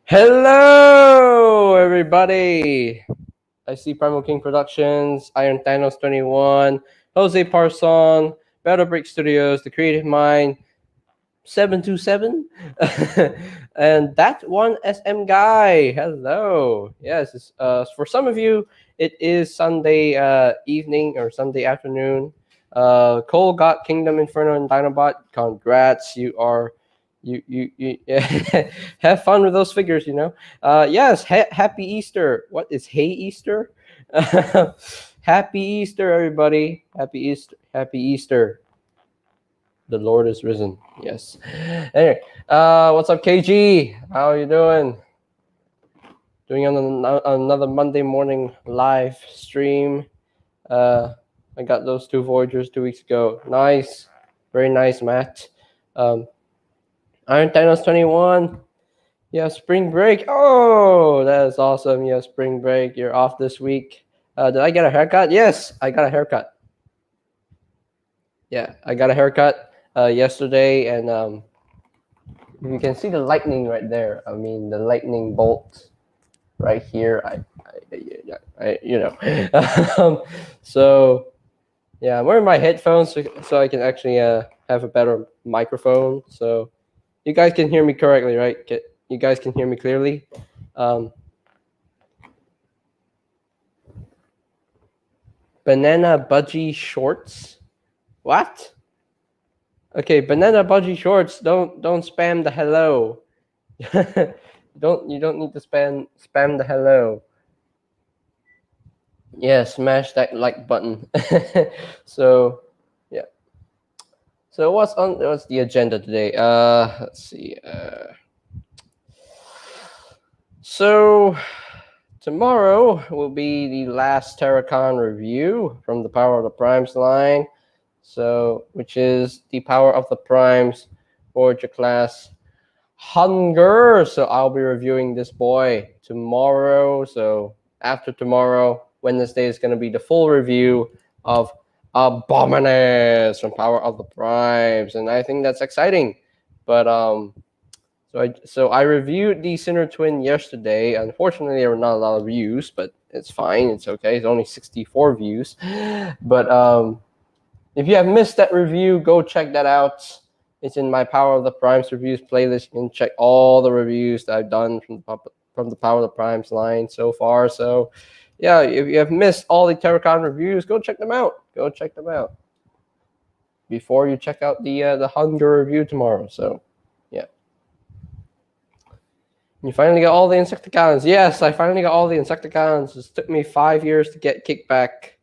Hello, everybody. I see Primal King Productions, Iron Thanos 21, Jose Parson, Battle Break Studios, The Creative Mind, 727, and that one SM guy. Hello. Yes, for some of you, it is Sunday evening or Sunday afternoon. Cole got Kingdom Inferno and Dinobot. Congrats, you have fun with those figures. Yes, happy Easter. What is Hey Easter? Happy Easter, everybody. Happy Easter. Happy Easter. The Lord is risen. Yes. Anyway, what's up, KG? How are you doing? Doing another Monday morning live stream. I got those two Voyagers 2 weeks ago. Nice. Very nice, Matt. Iron Thanos 21. Yeah, spring break. Oh, that is awesome. Yeah, spring break. You're off this week. Did I get a haircut? Yes, I got a haircut. Yeah, I got a haircut yesterday, and you can see the lightning right there. I mean, the lightning bolt right here. So yeah, I'm wearing my headphones so I can actually have a better microphone. So you guys can hear me correctly, right? You guys can hear me clearly. Banana budgie shorts. What? Okay, banana budgie shorts. Don't spam the hello. You don't need to spam the hello. Yeah, smash that like button. So yeah. So what's the agenda today? Let's see. So tomorrow will be the last Terracon review from the Power of the Primes line. So which is the Power of the Primes Voyager class Hunger. So I'll be reviewing this boy tomorrow. So after tomorrow, Wednesday is going to be the full review of Abominus from Power of the Primes, and I think that's exciting. But so I reviewed the Sinner Twin yesterday. Unfortunately, there were not a lot of views, but it's fine. It's okay. It's only 64 views. But if you have missed that review, go check that out. It's in my Power of the Primes reviews playlist. You can check all the reviews that I've done from the Power of the Primes line so far. So, yeah, if you have missed all the Terracon reviews, go check them out. Go check them out before you check out the Hunger review tomorrow. So, yeah. You finally got all the Insecticons. Yes, I finally got all the Insecticons. It took me 5 years to get kickback.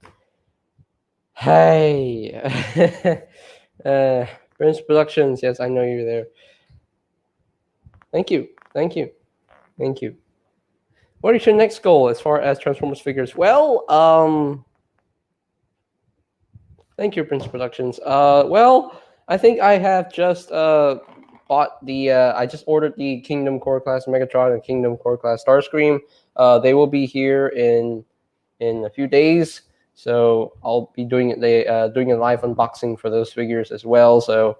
Hey. Prince Productions, yes, I know you're there. Thank you. What is your next goal as far as Transformers figures? Well, thank you, Prince Productions. Well, I think I have just bought the. I just ordered the Kingdom Core Class Megatron and Kingdom Core Class Starscream. They will be here in a few days. So I'll be doing doing a live unboxing for those figures as well. So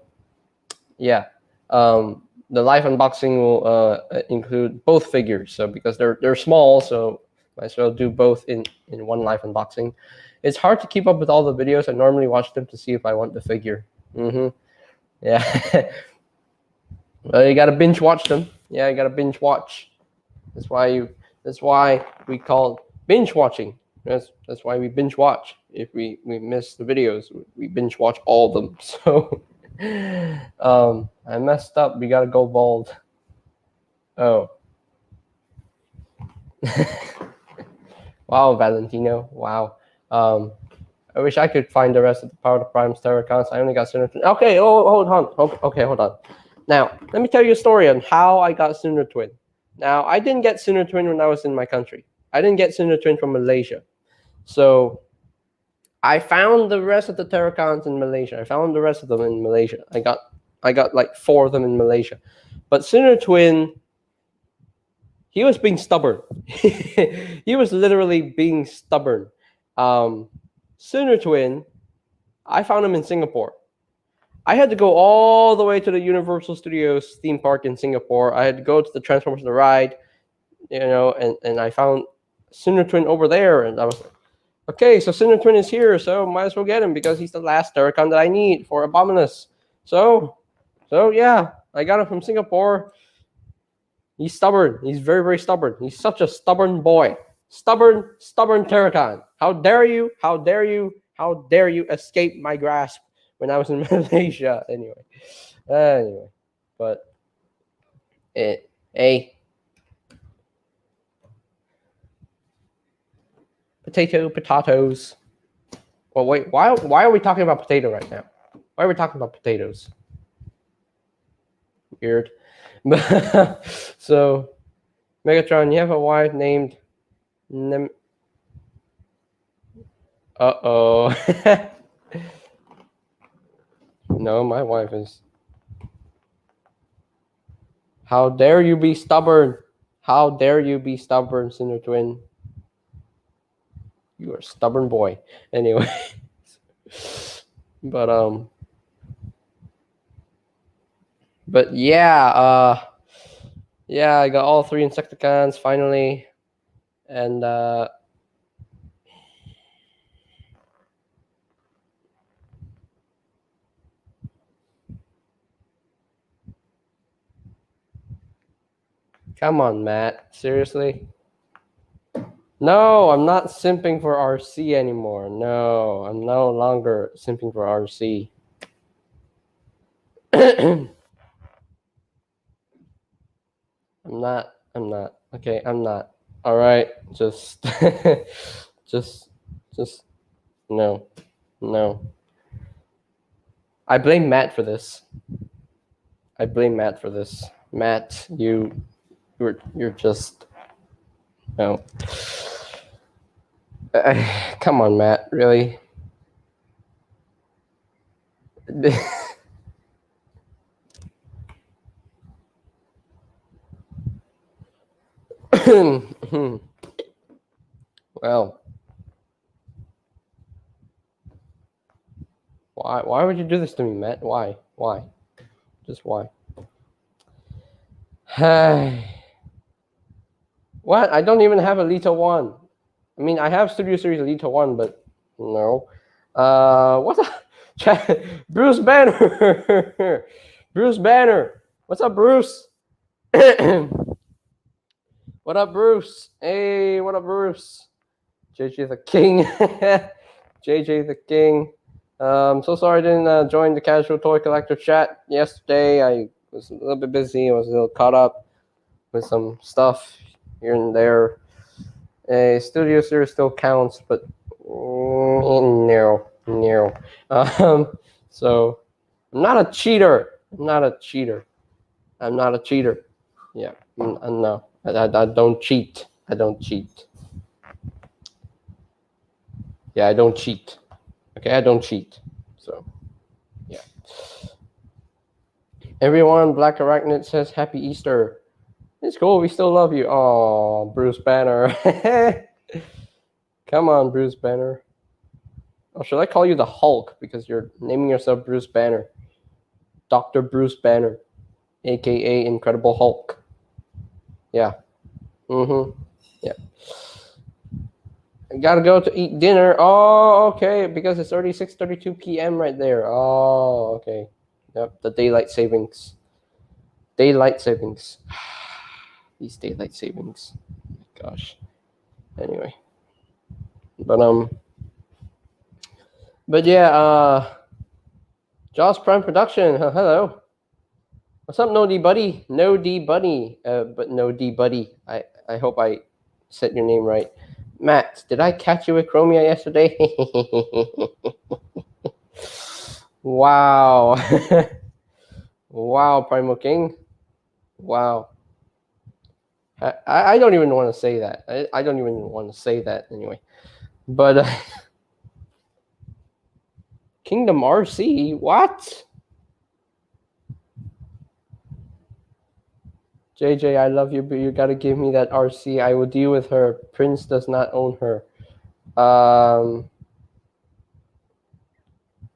yeah, the live unboxing will include both figures. So because they're small, so might as well do both in one live unboxing. It's hard to keep up with all the videos. I normally watch them to see if I want the figure. Yeah. Well, you gotta binge watch them. Yeah, you gotta binge watch. That's why we call binge watching. That's why we binge watch. If we miss the videos, we binge watch all of them. So I messed up. We gotta go bald. Oh. Wow, Valentino. Wow. I wish I could find the rest of the Power of the Primes Terracons. I only got Sinner Twin. Okay, hold on. Okay, hold on. Now, let me tell you a story on how I got Sinner Twin. Now, I didn't get Sinner Twin when I was in my country. I didn't get Sinner Twin from Malaysia. So I found the rest of the Terracons in Malaysia. I found the rest of them in Malaysia. I got like 4 of them in Malaysia. But Sinner Twin, he was being stubborn. He was literally being stubborn. Sinner Twin, I found him in Singapore. I had to go all the way to the Universal Studios theme park in Singapore. I had to go to the Transformers the ride. and I found Cinder Twin over there, and I was like, okay, so Cinder Twin is here, so might as well get him because he's the last Terracon that I need for Abominus. So yeah, I got him from Singapore. He's stubborn. He's very, very stubborn. He's such a stubborn boy. Stubborn Terracon. How dare you? How dare you? How dare you escape my grasp when I was in Malaysia? Anyway, but hey, potatoes. Well, wait. Why are we talking about potato right now? Why are we talking about potatoes? Weird. So, Megatron, you have a wife named Uh-oh. No, my wife is. How dare you be stubborn? How dare you be stubborn, Cinder Twin? You are a stubborn boy. Anyway. But yeah, yeah, I got all 3 Insecticons finally. And come on, Matt. Seriously? No, I'm not simping for RC anymore. No, I'm no longer simping for RC. I'm not. Okay, I'm not. All right, just no. I blame Matt for this. Matt, you're just no. Come on, Matt. Really? Well, why would you do this to me, Matt? Why? Just why? What? I don't even have Alita 1. I mean, I have Studio Series Alita 1, but no. What's up? Bruce Banner. Bruce Banner. What's up, Bruce? What up, Bruce? Hey, what up, Bruce? JJ the King. JJ the King. So sorry I didn't join the Casual Toy Collector chat yesterday. I was a little bit busy. I was a little caught up with some stuff here and there. Studio Series still counts, but no. So I'm not a cheater. Yeah, no. I don't cheat. Yeah, I don't cheat. Okay, I don't cheat. So, yeah. Everyone, Black Arachnid says Happy Easter. It's cool. We still love you. Oh, Bruce Banner. Come on, Bruce Banner. Or should I call you the Hulk because you're naming yourself Bruce Banner? Dr. Bruce Banner, aka Incredible Hulk. Yeah. Yeah. I gotta go to eat dinner. Oh, okay. Because it's already 6:32 p.m. right there. Oh, okay. Yep. The daylight savings. These daylight savings. Gosh. Anyway. But yeah. Jaws Prime Production. Hello. What's up, No D Buddy? No D Buddy. But No D Buddy. I hope I said your name right. Matt, did I catch you with Chromia yesterday? Wow. Wow, Primal King. Wow. I don't even want to say that. I don't even want to say that anyway. But Kingdom RC? What? JJ, I love you, but you gotta give me that RC. I will deal with her. Prince does not own her.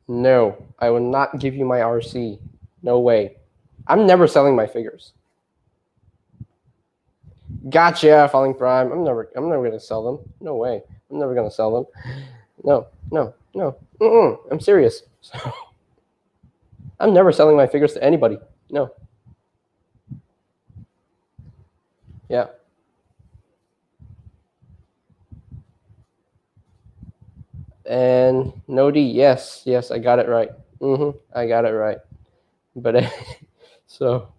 No, I will not give you my RC. No way. I'm never selling my figures. Gotcha, Falling Prime. I'm never gonna sell them. No way. I'm never gonna sell them. No. I'm serious. So, I'm never selling my figures to anybody. No. Yeah. And Nodi, yes, I got it right. I got it right. But so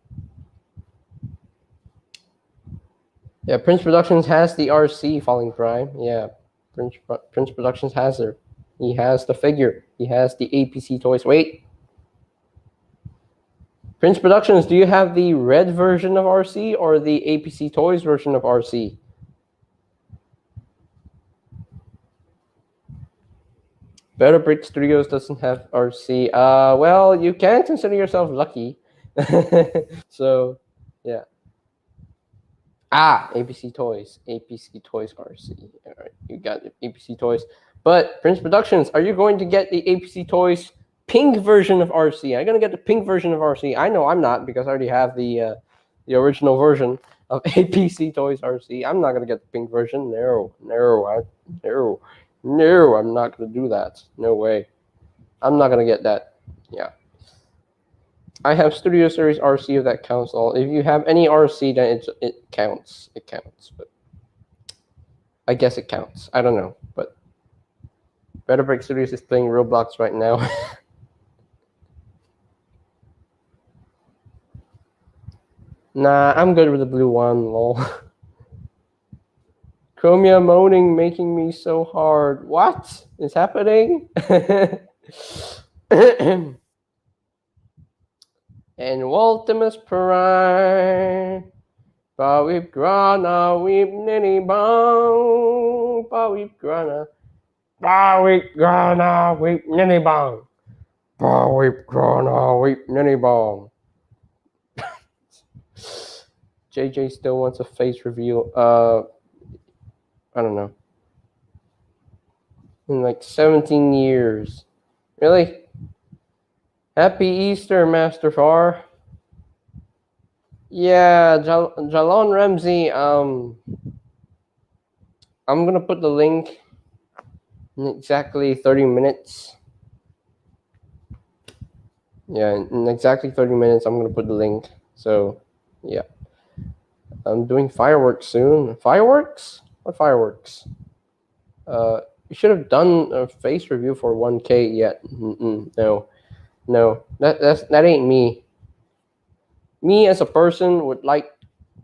yeah, Prince Productions has the RC Falling Prime. Yeah, Prince Productions has her. He has the figure. He has the APC toys. Wait, Prince Productions, do you have the red version of RC or the APC toys version of RC? Better Brick Studios doesn't have RC. Well, you can consider yourself lucky. So, yeah. APC Toys. APC Toys RC. All right, you got the APC Toys. But Prince Productions, are you going to get the APC Toys pink version of RC? I'm going to get the pink version of RC. I know I'm not because I already have the original version of APC Toys RC. I'm not going to get the pink version. No, I'm not going to do that. No way. I'm not going to get that. Yeah. I have Studio Series RC if that counts all. If you have any RC, then it counts. It counts, but I guess it counts. I don't know, but Better Break Studios is playing Roblox right now. Nah, I'm good with the blue one, lol. Chromia moaning making me so hard. What is happening? And Ultimus Prime. Pawip grana, weep ninny bang. Pawip grana. Pawip grana, weep ninny bang. Pawip grana, weep ninny bang. JJ still wants a face reveal. I don't know. In like 17 years. Really? Happy Easter, Master Far. Yeah, Jalon Ramsey. I'm gonna put the link in exactly 30 minutes. Yeah, in exactly 30 minutes, I'm gonna put the link. So, yeah. I'm doing fireworks soon. Fireworks? What fireworks? You should have done a face review for 1K yet. No, that ain't me. Me as a person would like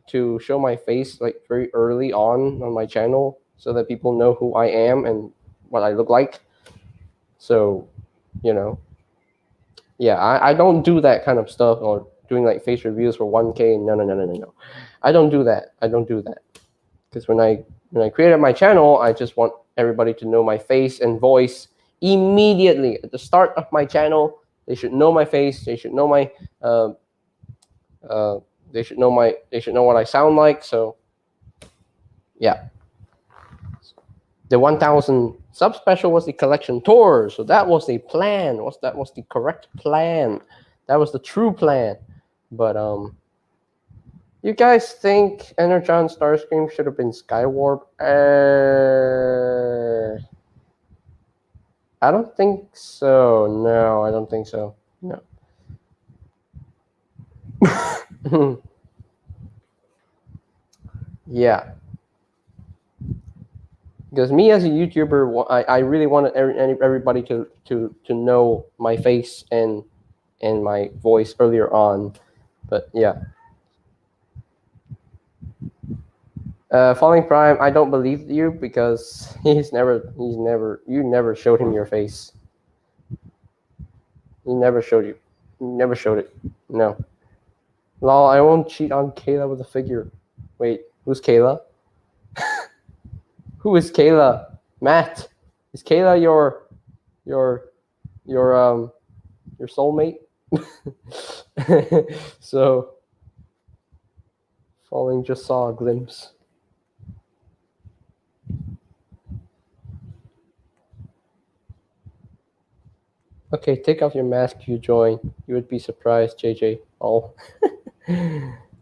to show my face like very early on my channel so that people know who I am and what I look like. So, yeah, I don't do that kind of stuff or doing like face reviews for 1K. No. I don't do that. Because when I created my channel, I just want everybody to know my face and voice immediately at the start of my channel. They should know my face. They should know my they should know what I sound like. So yeah, the 1,000 sub special was the collection tour. So that was the plan. That was the correct plan. That was the true plan. But you guys think Energon Starscream should have been Skywarp? I don't think so. No, I don't think so. No. Yeah. Because me as a YouTuber, I really wanted everybody to know my face and my voice earlier on. But yeah. Falling Prime, I don't believe you because you never showed him your face. He never showed you. He never showed it. No. Lol, I won't cheat on Kayla with a figure. Wait, who's Kayla? Who is Kayla? Matt, is Kayla your soulmate? So, Falling just saw a glimpse. Okay, take off your mask if you join. You would be surprised, JJ. Oh.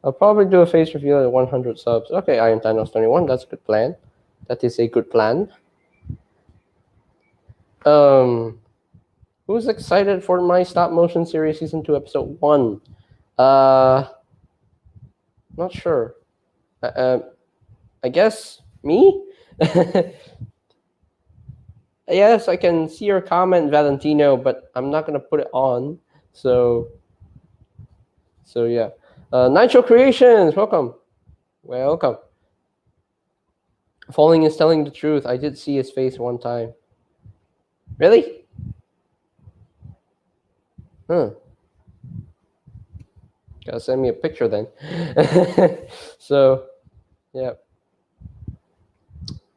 I'll probably do a face reveal at 100 subs. Okay, I am Thanos 21. That's a good plan. That is a good plan. Who's excited for my stop motion series season 2 episode 1? Not sure. I guess me? Yes, I can see your comment, Valentino, but I'm not gonna put it on. So yeah. Nitro Creations, welcome. Welcome. Falling is telling the truth. I did see his face one time. Really? Huh. Gotta send me a picture then. So, yeah.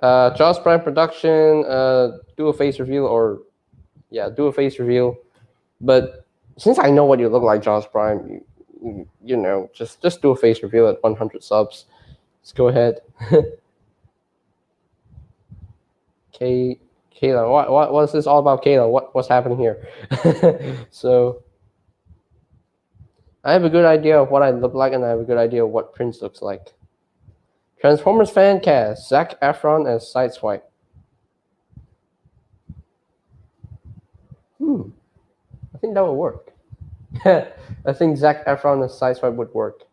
Jaws Prime Production, do a face reveal or, yeah, do a face reveal. But since I know what you look like, Jaws Prime, you know, just do a face reveal at 100 subs. Let's go ahead. Kayla, what's this all about, Kayla? What's happening here? So, I have a good idea of what I look like, and I have a good idea of what Prince looks like. Transformers fan cast: Zac Efron as Sideswipe. I think that would work. I think Zac Efron as Sideswipe would work.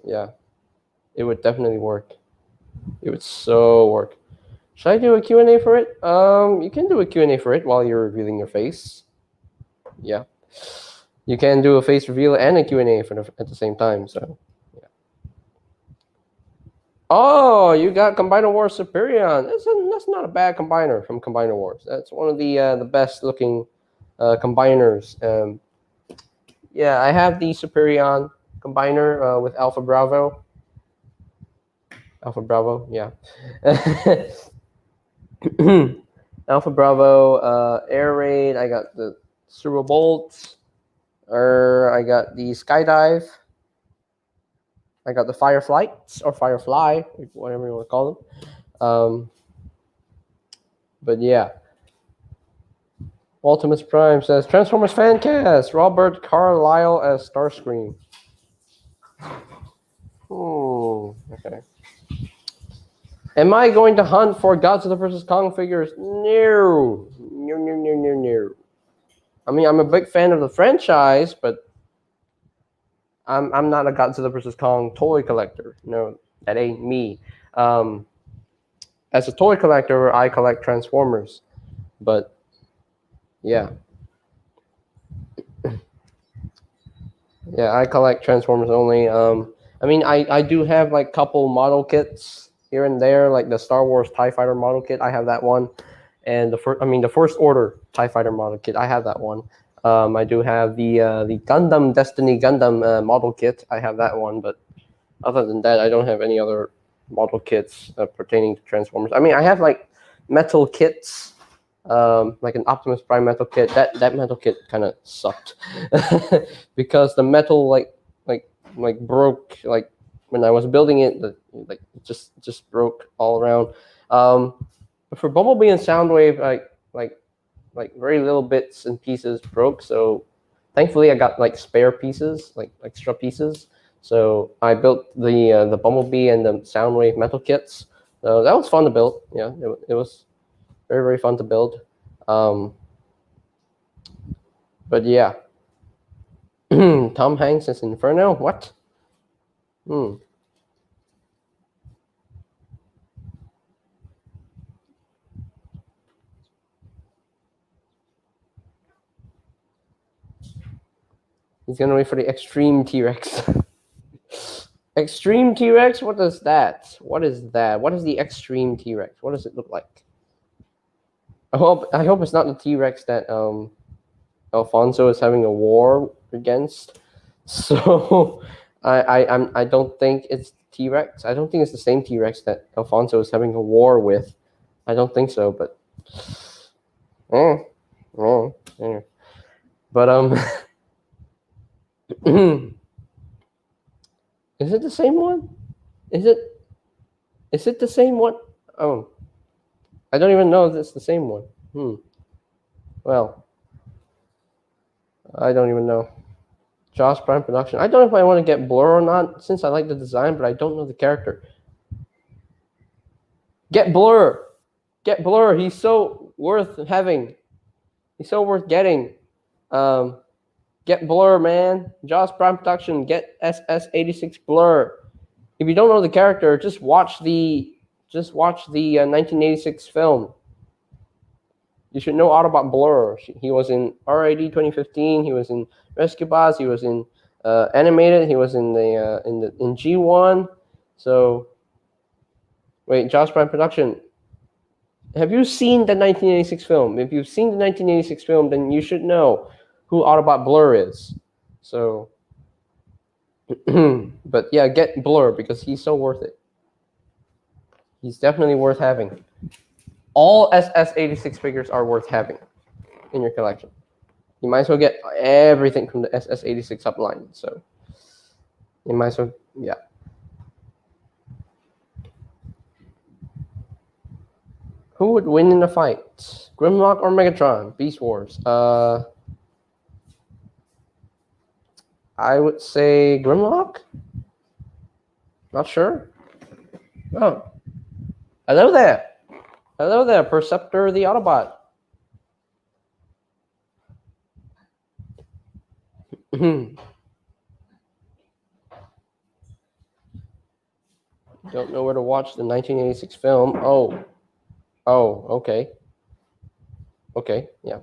Yeah, it would definitely work. It would so work. Should I do a Q&A for it? You can do a Q&A for it while you're revealing your face. Yeah. You can do a face reveal and a Q&A at the same time, so yeah. Oh, you got Combiner Wars Superion. That's not a bad combiner from Combiner Wars. That's one of the best looking combiners. Yeah, I have the Superion combiner with Alpha Bravo. Alpha Bravo, yeah. Alpha Bravo, Air Raid. I got the Servo Bolt. I got the Skydive. I got the Fireflights or Firefly, whatever you want to call them. But yeah. Ultimus Prime says Transformers Fancast, Robert Carlyle as Starscream. Okay. Am I going to hunt for Godzilla vs. Kong figures? No. I mean, I'm a big fan of the franchise, but I'm not a Godzilla vs. Kong toy collector. No, that ain't me. As a toy collector, I collect Transformers, but yeah. Yeah, I collect Transformers only. I mean, I do have like couple model kits here and there, like the Star Wars TIE Fighter model kit. I have that one, and the First Order TIE Fighter model kit. I have that one. I do have the Gundam Destiny Gundam model kit. I have that one, but other than that, I don't have any other model kits pertaining to Transformers. I mean, I have like metal kits. Like an Optimus Prime metal kit. That metal kit kind of sucked because the metal like broke like when I was building it. Like just broke all around. But for Bumblebee and Soundwave, like very little bits and pieces broke. So thankfully, I got like spare pieces, like extra pieces. So I built the Bumblebee and the Soundwave metal kits. So that was fun to build. Yeah, it was very, very fun to build. But yeah. Tom Hanks is Inferno? What? He's gonna wait for the Extreme T-Rex. Extreme T-Rex? What is that? What is that? What is the Extreme T-Rex? What does it look like? I hope it's not the T-Rex that Alfonso is having a war against. So I don't think it's T-Rex. I don't think it's the same T-Rex that Alfonso is having a war with. I don't think so, but but is it the same one? Is it the same one? Oh, I don't even know if it's the same one. Well, I don't even know. Josh Prime Production. I don't know if I want to get Blur or not, since I like the design, but I don't know the character. Get Blur. Get Blur. He's so worth having. He's so worth getting. Get Blur, man. Josh Prime Production. Get SS86 Blur. If you don't know the character, just watch the 1986 film. You should know Autobot Blur. He was in RID 2015. He was in Rescue Bots. He was in Animated. He was in in G1. So wait, Josh Prime Production. Have you seen the 1986 film? If you've seen the 1986 film, then you should know who Autobot Blur is. So, but yeah, get Blur because he's so worth it. He's definitely worth having. All SS86 figures are worth having in your collection. You might as well get everything from the SS86 upline. So you might as well, yeah. Who would win in a fight? Grimlock or Megatron? Beast Wars. I would say Grimlock. Not sure. Oh. Hello there. Hello there, Perceptor the Autobot. Don't know where to watch the 1986 film. Oh, okay. Okay, yeah.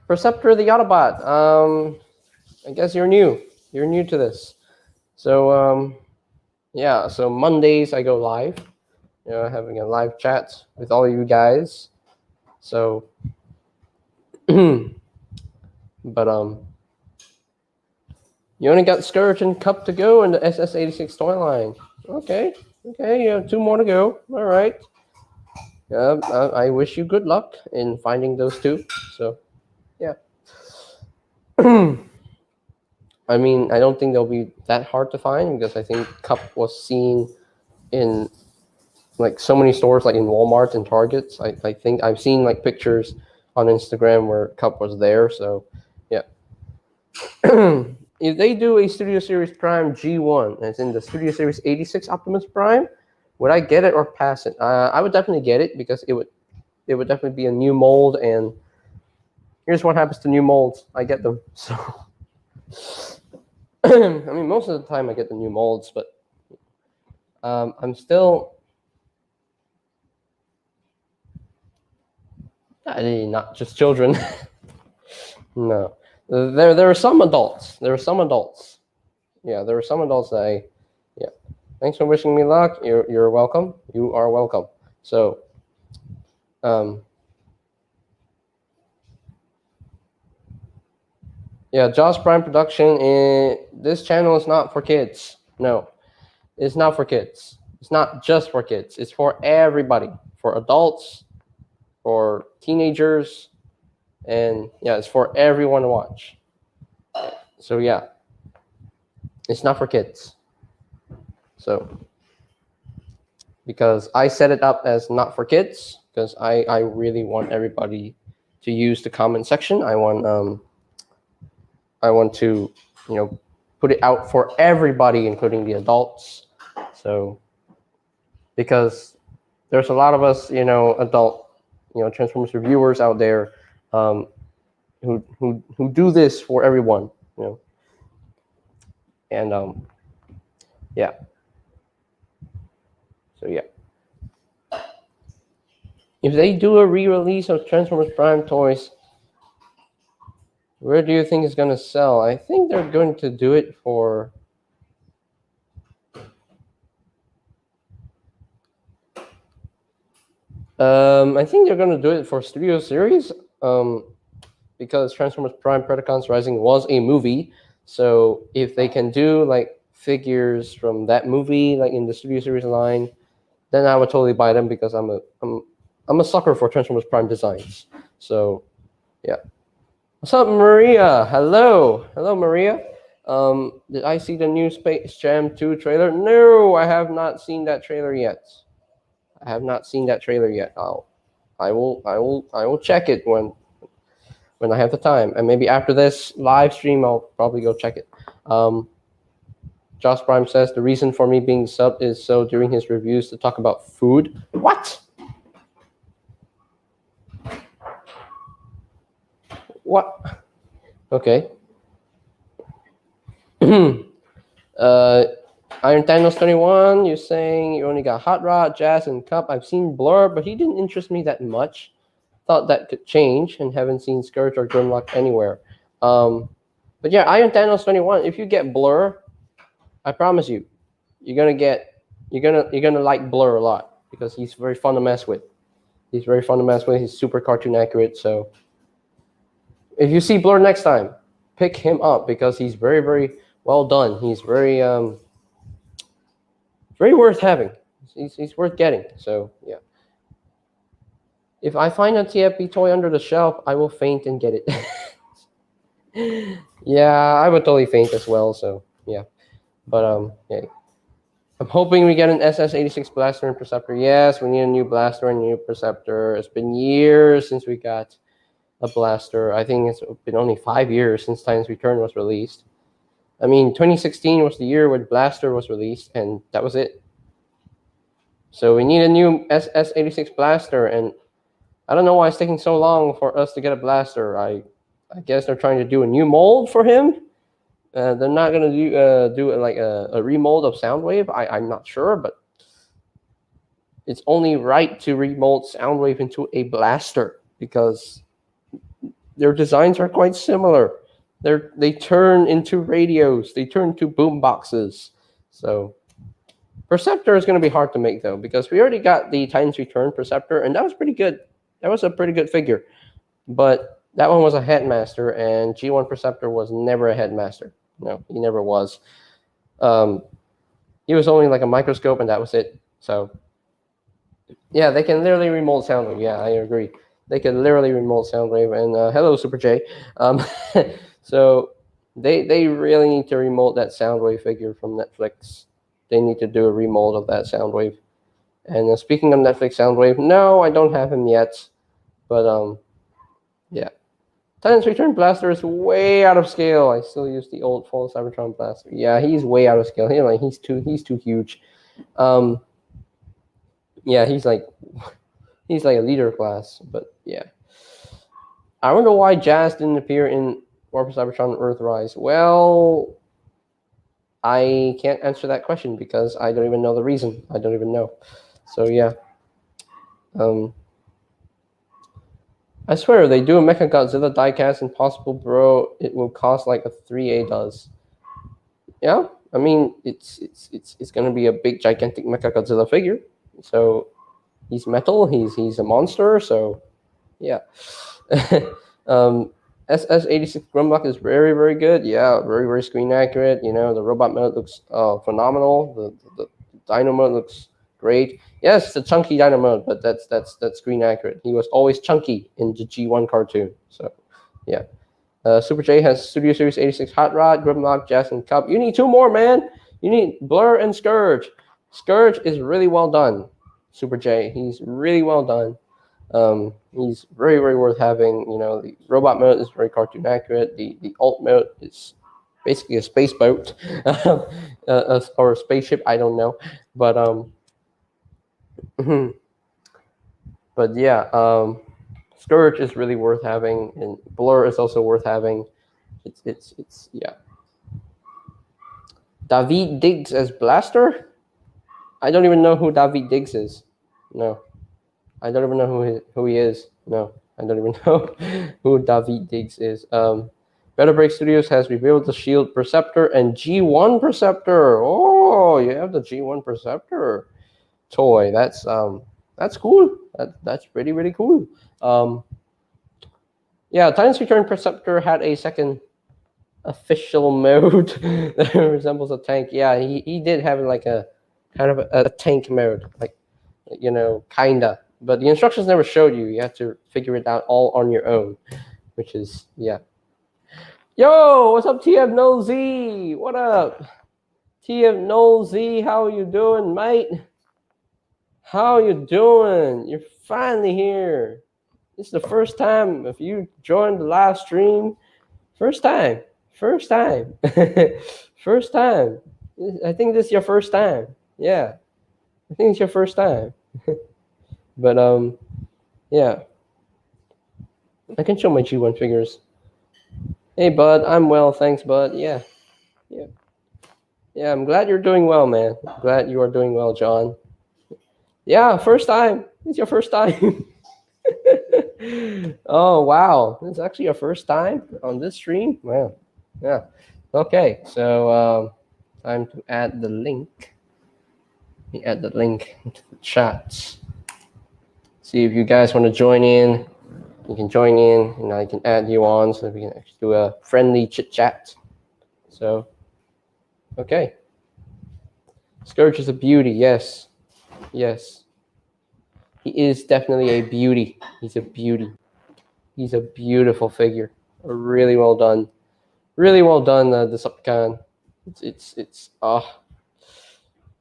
Perceptor the Autobot. I guess you're new. You're new to this. So, yeah, so Mondays I go live. You know, having a live chat with all you guys. So, but you only got Scourge and Cup to go in the SS86 toy line. Okay, you have 2 more to go. All right. I wish you good luck in finding those 2. So, yeah. I mean, I don't think they'll be that hard to find because I think Cup was seen in like so many stores, like in Walmart and Targets. I think I've seen like pictures on Instagram where Cup was there. So, yeah. If they do a Studio Series Prime G1, as in the Studio Series 86 Optimus Prime, would I get it or pass it? I would definitely get it because it would definitely be a new mold. And here's what happens to new molds: I get them. So, I mean, most of the time I get the new molds, but I'm still not just children. No, there are some adults. There are some adults. Yeah, there are some adults that yeah. Thanks for wishing me luck. You're welcome. You are welcome. So, yeah, Josh Prime Production. This channel is not for kids. No, it's not for kids. It's not just for kids. It's for everybody. For adults, for teenagers, and yeah, it's for everyone to watch. So yeah, it's not for kids. So because I set it up as not for kids, because I really want everybody to use the comment section. I want to, you know, put it out for everybody, including the adults. So because there's a lot of us, you know, adult, you know, Transformers reviewers out there who do this for everyone, you know. And yeah. So yeah. If they do a re-release of Transformers Prime toys, where do you think it's going to sell? I think they're going to do it for... I think they're going to do it for Studio Series, because Transformers Prime Predacons Rising was a movie. So if they can do like figures from that movie, like in the Studio Series line, then I would totally buy them because I'm a sucker for Transformers Prime designs. So yeah. What's up, Maria? Hello, Maria. Did I see the new Space Jam 2 trailer? No, I have not seen that trailer yet. I will check it when when I have the time, and maybe after this live stream, I'll probably go check it. Josh Prime says the reason for me being subbed is so during his reviews to talk about food. What? What? Okay. Iron Thanos 21, you're saying you only got Hot Rod, Jazz, and Cup. I've seen Blur, but he didn't interest me that much. Thought that could change, and haven't seen Scourge or Grimlock anywhere. But yeah, Iron Thanos 21. If you get Blur, I promise you, you're gonna like Blur a lot because he's very fun to mess with. He's very fun to mess with. He's super cartoon accurate. So if you see Blur next time, pick him up because he's very, very well done. He's very very worth having. He's worth getting. So yeah. If I find a TFP toy under the shelf, I will faint and get it. Yeah, I would totally faint as well. So yeah, but yeah. I'm hoping we get an SS86 blaster and Perceptor. Yes, we need a new blaster and a new Perceptor. It's been years since we got a blaster. I think it's been only 5 years since Titan's Return was released. I mean, 2016 was the year when Blaster was released, and that was it. So we need a new SS86 blaster, and I don't know why it's taking so long for us to get a blaster. I guess they're trying to do a new mold for him. They're not gonna do like a remold of Soundwave. I'm not sure, but it's only right to remold Soundwave into a blaster because their designs are quite similar. They turn into radios. They turn into boom boxes. So Perceptor is going to be hard to make though because we already got the Titan's Return Perceptor, and that was pretty good. That was a pretty good figure, but that one was a headmaster, and G1 Perceptor was never a headmaster. No, he never was. He was only like a microscope, and that was it. So yeah, they can literally remold Soundwave. Yeah, I agree. They can literally remold Soundwave. And hello, Super J. So they really need to remold that Soundwave figure from Netflix. They need to do a remold of that Soundwave. And speaking of Netflix Soundwave, no, I don't have him yet. But yeah. Titan's Return Blaster is way out of scale. I still use the old Fall Cybertron Blaster. Yeah, he's way out of scale. He's too huge. Yeah, he's like a leader class. But yeah, I wonder why Jazz didn't appear in War for Cybertron Earthrise. Well, I can't answer that question because I don't even know the reason. I don't even know. So yeah. I swear, they do a Mecha Godzilla diecast Impossible Bro, it will cost like a 3A does. Yeah, I mean it's gonna be a big gigantic Mecha Godzilla figure. So he's metal, he's a monster, so yeah. SS86 Grimlock is very, very good. Yeah, very, very screen accurate. You know, the robot mode looks phenomenal. The dino mode looks great. Yes, it's a chunky dino mode, but that's screen accurate. He was always chunky in the G1 cartoon. So, yeah. Super J has Studio Series 86 Hot Rod, Grimlock, Jazz, and Cup. You need 2 more, man. You need Blur and Scourge. Scourge is really well done. Super J, he's really well done. He's very, very worth having. You know, the robot mode is very cartoon accurate. The alt mode is basically a space boat or a spaceship. I don't know, but but yeah, Scourge is really worth having, and Blur is also worth having. It's yeah. David Diggs as Blaster. I don't even know who David Diggs is. No. I don't even know who he is. No, I don't even know who David Diggs is. Better Break Studios has revealed the Shield Perceptor and G1 Perceptor. Oh, you have the G1 Perceptor toy. That's cool. That's pretty, really cool. Yeah, Titan's Return Perceptor had a second official mode that resembles a tank. Yeah, he did have like a kind of a tank mode, like, you know, kinda. But the instructions never showed you. You have to figure it out all on your own, which is, yeah. Yo, what's up, TF No Z? What up? TF No Z, how you doing, mate? How you doing? You're finally here. This is the first time if you joined the live stream. First time. First time. First time. I think this is your first time. Yeah. I think it's your first time. But yeah. I can show my G1 figures. Hey bud, I'm well, thanks bud. Yeah. Yeah. Yeah, I'm glad you're doing well, man. Glad you are doing well, John. Yeah, first time. It's your first time. Oh wow, this is actually your first time on this stream. Wow, yeah. Okay, so time to add the link. Let me add the link into the chat. See if you guys want to join in. You can join in, and I can add you on so we can actually do a friendly chit chat. So, okay. Scourge is a beauty. Yes, yes. He is definitely a beauty. He's a beauty. He's a beautiful figure. Really well done. Really well done, Decepticon. It's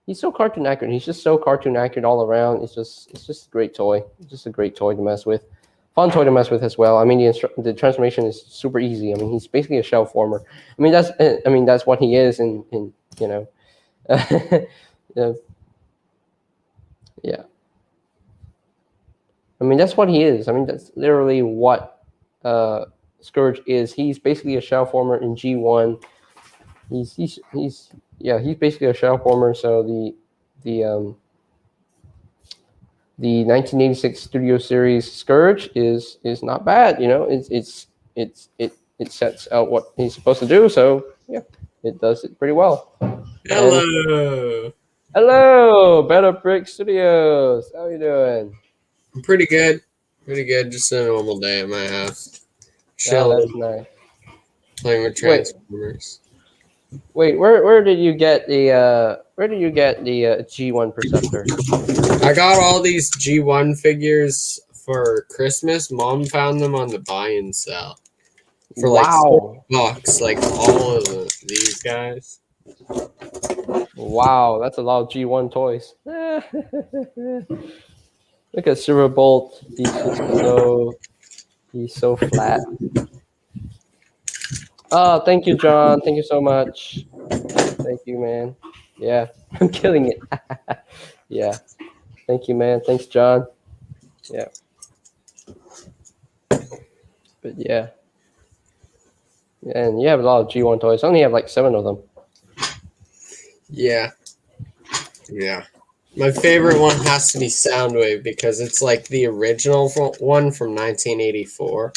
he's so cartoon accurate. He's just so cartoon accurate all around. It's just a great toy. It's just a great toy to mess with. Fun toy to mess with as well. I mean, the transformation is super easy. I mean, he's basically a shell former. I mean, that's what he is in you know, yeah. Yeah. I mean, that's what he is. I mean, that's literally what Scourge is. He's basically a shell former in G1. He's basically a shell former. So the 1986 Studio Series Scourge is not bad. You know, it sets out what he's supposed to do. So yeah, it does it pretty well. Hello. Hello, Better Brick Studios. How you doing? I'm pretty good. Pretty good. Just a normal day at my house. Oh, that's Chilling, nice. playing with Transformers. Wait, where did you get the G1 Perceptor? I got all these G1 figures for Christmas. Mom found them on the buy and sell for like Wow. $6, like all of these guys. Wow, that's a lot of G1 toys. Look at Silver Bolt. He's so flat. Oh, thank you, John. Thank you so much. Thank you, man. Yeah, I'm killing it. Yeah. Thank you, man. Thanks, John. Yeah. But yeah. And you have a lot of G1 toys. I only have like 7 of them. Yeah. Yeah. My favorite one has to be Soundwave because it's like the original one from 1984.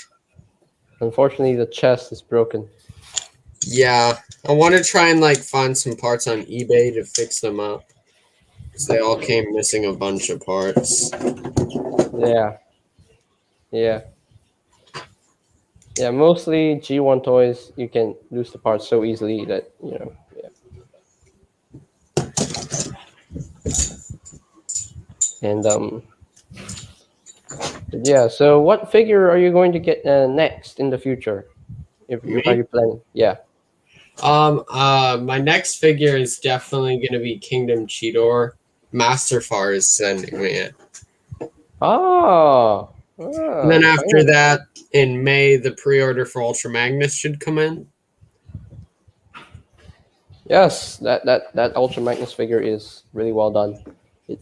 Unfortunately, the chest is broken. Yeah, I want to try and like find some parts on eBay to fix them up because they all came missing a bunch of parts. Yeah. Yeah. Yeah, mostly G1 toys, you can lose the parts so easily that, you know, yeah. And, yeah, so what figure are you going to get next in the future? Are you planning? Yeah. My next figure is definitely gonna be Kingdom Cheetor. Masterfar is sending me it. Oh. And then after that, in May, the pre-order for Ultra Magnus should come in. Yes, that Ultra Magnus figure is really well done.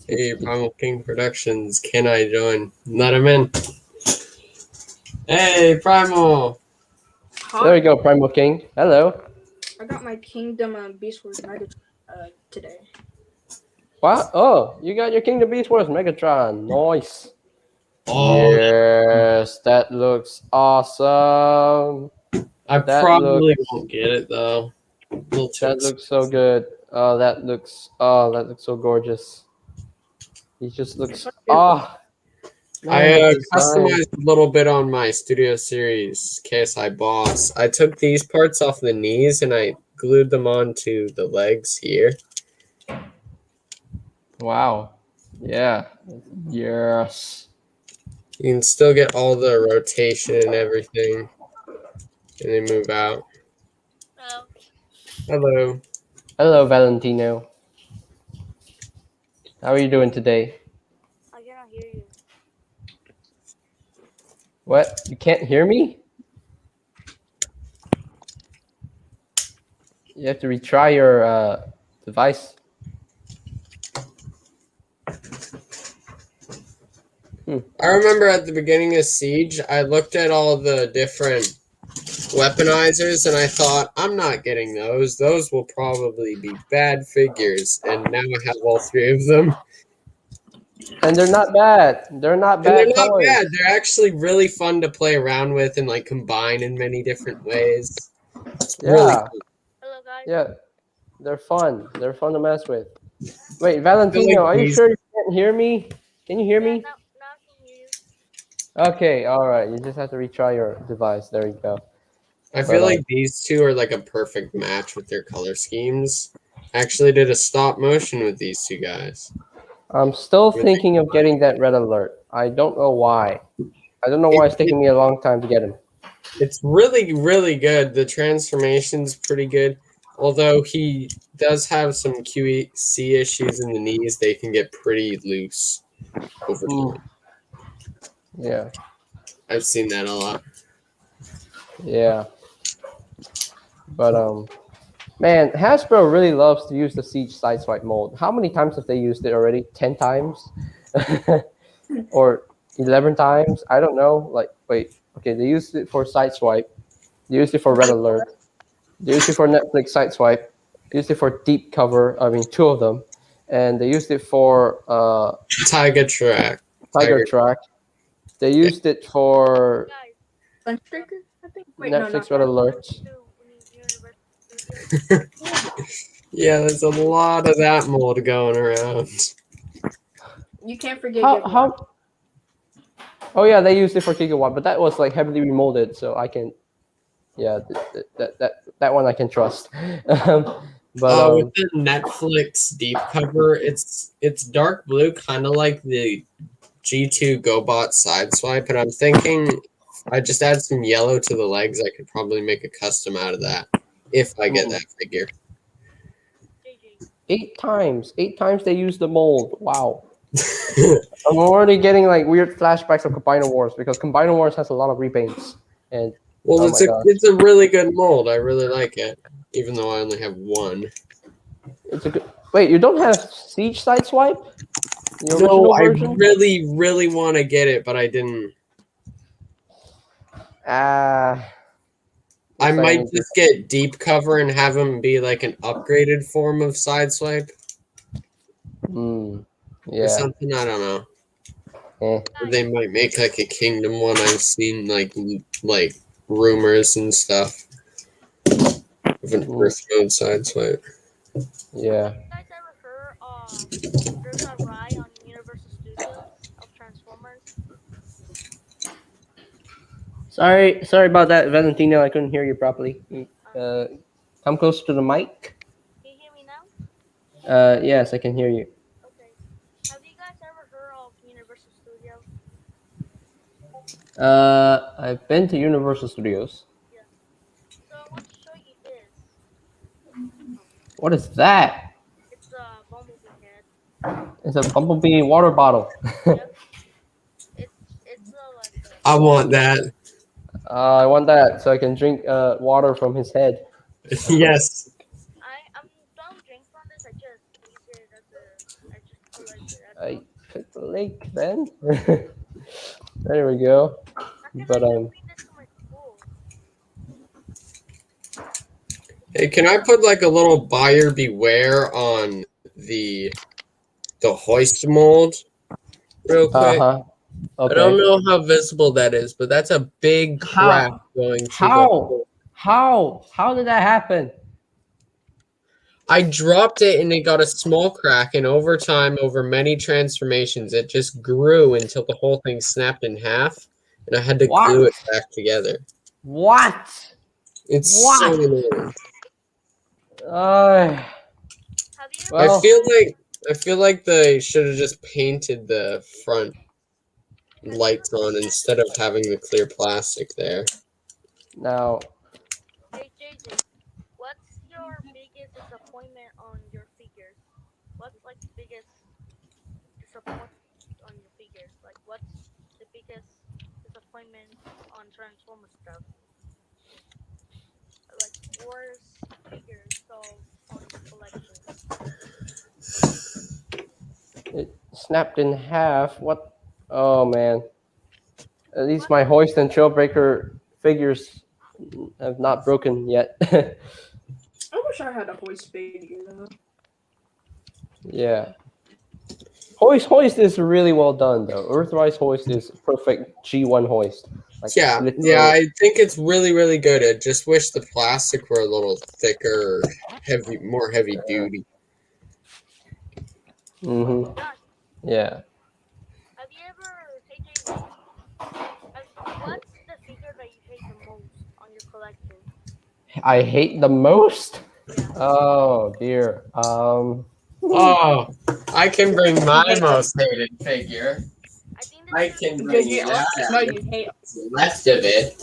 Hey, Primal King Productions, can I join? Let him in. Hey, Primal. Hi. There you go, Primal King. Hello. I got my Kingdom Beast Wars Megatron today. What? Oh, you got your Kingdom Beast Wars Megatron. Nice. Oh, yes, that looks awesome. I probably won't get it though. That looks so good. Oh, that looks so gorgeous. He just looks I customized a little bit on my Studio Series KSI Boss. I took these parts off the knees and I glued them onto the legs here. Wow. Yeah. Yes. You can still get all the rotation and everything. And they move out. Hello. Hello. Hello, Valentino. How are you doing today? I cannot hear you. What? You can't hear me? You have to retry your device. I remember at the beginning of Siege, I looked at all the different weaponizers and I thought, I'm not getting those. Those will probably be bad figures. And now I have all three of them. And they're not bad. They're not And they're bad not toys. bad. They're actually really fun to play around with and like combine in many different ways. It's really Yeah. fun. Hello, guys. Yeah. They're fun. They're fun to mess with. Wait, Valentino, like are you these- sure you can't hear me? Can you hear Yeah, me? now I can hear you. Okay, all right. You just have to retry your device. There you go. I feel But, like these two are like a perfect match with their color schemes. I actually did a stop motion with these two guys. I'm still thinking of getting that red alert. I don't know why. I don't know why it's taking me a long time to get him. It's really, really good. The transformation's pretty good. Although he does have some QC issues in the knees, they can get pretty loose over time. Yeah, I've seen that a lot. yeah. But man, Hasbro really loves to use the Siege Sideswipe mold. How many times have they used it already? 10 times? Or 11 times? I don't know. Like, wait. Okay, they used it for Sideswipe. They used it for Red Alert. They used it for Netflix Sideswipe. They used it for Deep Cover. I mean, two of them. And they used it for Tiger Track. Tiger Track. They used it for Guys, Sunstreaker, I think. Wait, Netflix no, Red not Alert. we need Universal Studios. Yeah, there's a lot of that mold going around. You can't forget. How? Oh yeah, they used it for Gigawatt, but that was like heavily remolded, so I can. Yeah, that one I can trust. But With the Netflix deep cover, it's dark blue, kind of like the G2 GoBot Sideswipe, and I'm thinking if I just add some yellow to the legs, I could probably make a custom out of that if I get that figure. JJ. 8 times they used the mold. Wow. I'm already getting like weird flashbacks of Combiner Wars because Combiner Wars has a lot of repaints. And Well, Oh it's my a gosh. it's a really good mold. I really like it, even though I only have one. it's a good. Wait, you don't have Siege Sideswipe? The No, original I version? really want to get it, but I didn't. Ah. I Looks like might need to- just get deep cover and have them be like an upgraded form of Sideswipe or Yeah. something. I don't know. Eh. Or they might make like a Kingdom one. I've seen like rumors and stuff of an Earth mode Sideswipe. Yeah. You guys ever heard there's a ride on Universal Studios of Transformers? Sorry about that, Valentino. I couldn't hear you properly. Come close to the mic. Can you hear me now? Yes, I can hear you. Okay. Have you guys ever heard of Universal Studios? I've been to Universal Studios. So I want to show you this. What is that? It's a bumblebee head. It's a bumblebee water bottle. It's like I want that. I want that so I can drink water from his head. Yes. I'm don't drink from this. I just use it as a. I just collect it. I picked the lake then. There we go. But Bring this to my school. Hey, can I put like a little buyer beware on the hoist mold real quick? Okay. I don't know how visible that is, but that's a big crack going to How did that happen? I dropped it and it got a small crack, and over time, over many transformations, it just grew until the whole thing snapped in half, and I had to glue it back together. What? It's so annoying. Well, I feel like they should have just painted the front lights on instead of having the clear plastic there. now Hey JJ, what's your biggest disappointment on your figures? What's like the biggest disappointment on your figures? Like what's the biggest disappointment Transformer stuff. Like worst figures on your collection. It snapped in half. What? Oh man. At least my Hoist and Trailbreaker figures have not broken yet. I wish I had a hoist figure though. Yeah. Hoist is really well done though. Earthrise Hoist is perfect G1 Hoist. Like, Yeah, literally. yeah, I think it's really, really good. I just wish the plastic were a little thicker, heavy, more heavy duty. Mm-hmm. Yeah. Have you ever, KJ, what's the figure that you hate the most on your collection? I hate the most. Yeah. Oh dear. Oh, I can bring my most hated figure. I think I this can Because bring you that know you hate. the rest of it.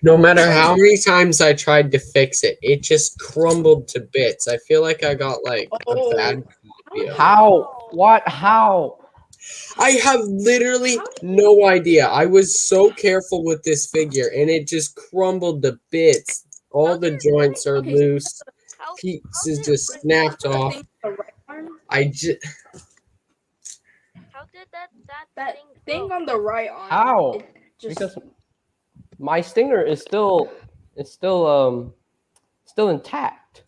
No matter how many times I tried to fix it, it just crumbled to bits. I feel like I got like a bad copy of it. How? What? How? I have literally no idea. I was so careful with this figure and it just crumbled to bits. All the joints are Okay. loose. how Pieces did just snapped off. The right arm, I just how did that that thing thing go? on the right arm. How? It just Because my Stinger is still intact.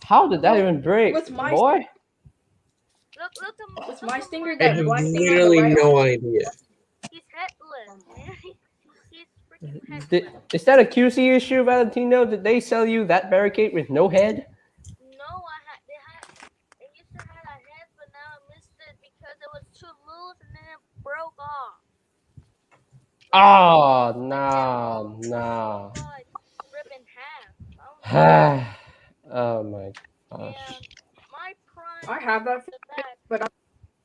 How did that even break, With my- boy? Look with my Stinger, I that have black thing on the literally right no arm. idea. He's headless, man. He's freaking Did, headless. is that a QC issue, Valentino? Did they sell you that barricade with no head? No, they used to have a head, but now I missed it because it was too loose and then it broke off. Oh no, no. God, rip in half. Oh my And gosh. my prime, I have that the back, but I'm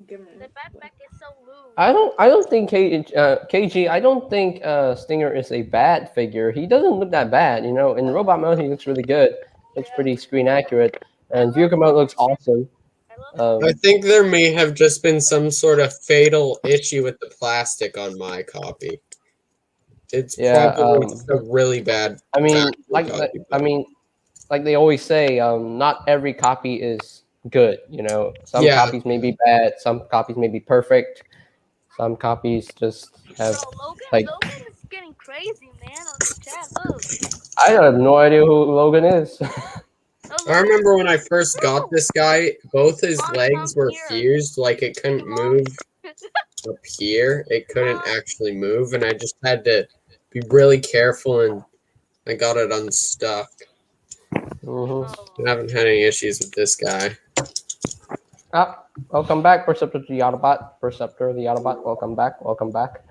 giving the it. backpack is so loose. I don't think KG. I don't think Stinger is a bad figure. He doesn't look that bad, you know. In robot mode, he looks really good. Looks pretty screen accurate, and vehicle mode looks awesome. I love I think there may have just been some sort of fatal issue with the plastic on my copy. It's Yeah, probably just a really bad. I mean, factory copy. like they always say, not every copy is good. You know, some Yeah. copies may be bad, some copies may be perfect, some copies just have. Bro, like- Logan is getting crazy, man, on the chat. Look. I have no idea who Logan is. I remember when I first got this guy, both his legs were fused, like it couldn't move up here. It couldn't actually move, and I just had to be really careful, and I got it unstuck. Mhm. I haven't had any issues with this guy. Welcome back, Perceptor the Autobot. Perceptor the Autobot, welcome back. Welcome back.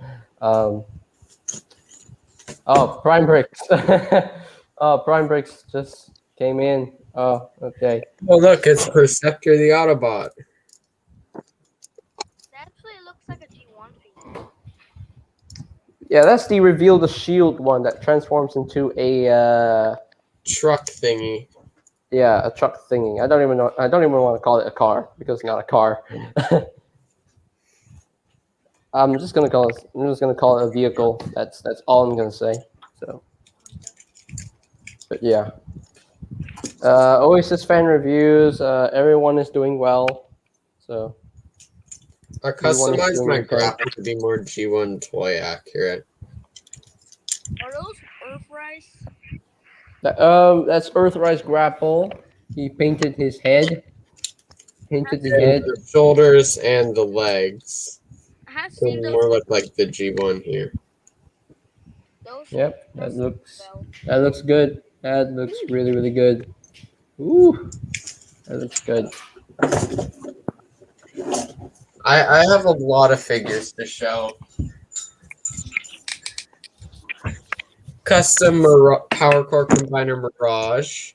Prime Bricks. Prime Bricks just came in. Oh, okay. Oh, look, it's Perceptor the Autobot. It actually looks like a G1 figure. Yeah, that's the reveal the shield one that transforms into a Truck thingy. a truck thingy. I don't even want to call it a car because it's not a car. I'm just gonna call it a vehicle. That's all I'm gonna say. So, but yeah. Oasis fan reviews. Everyone is doing well. So I customized my graphic to be more G1 toy accurate. Are those Earthrise? That's Earthrise Grapple. He painted his head. The shoulders and the legs. I have So seen those. more look like the G1 here. Those Yep, those that looks good. That looks really, really good. Ooh, that looks good. I have a lot of figures to show. Custom Power Core Combiner Mirage.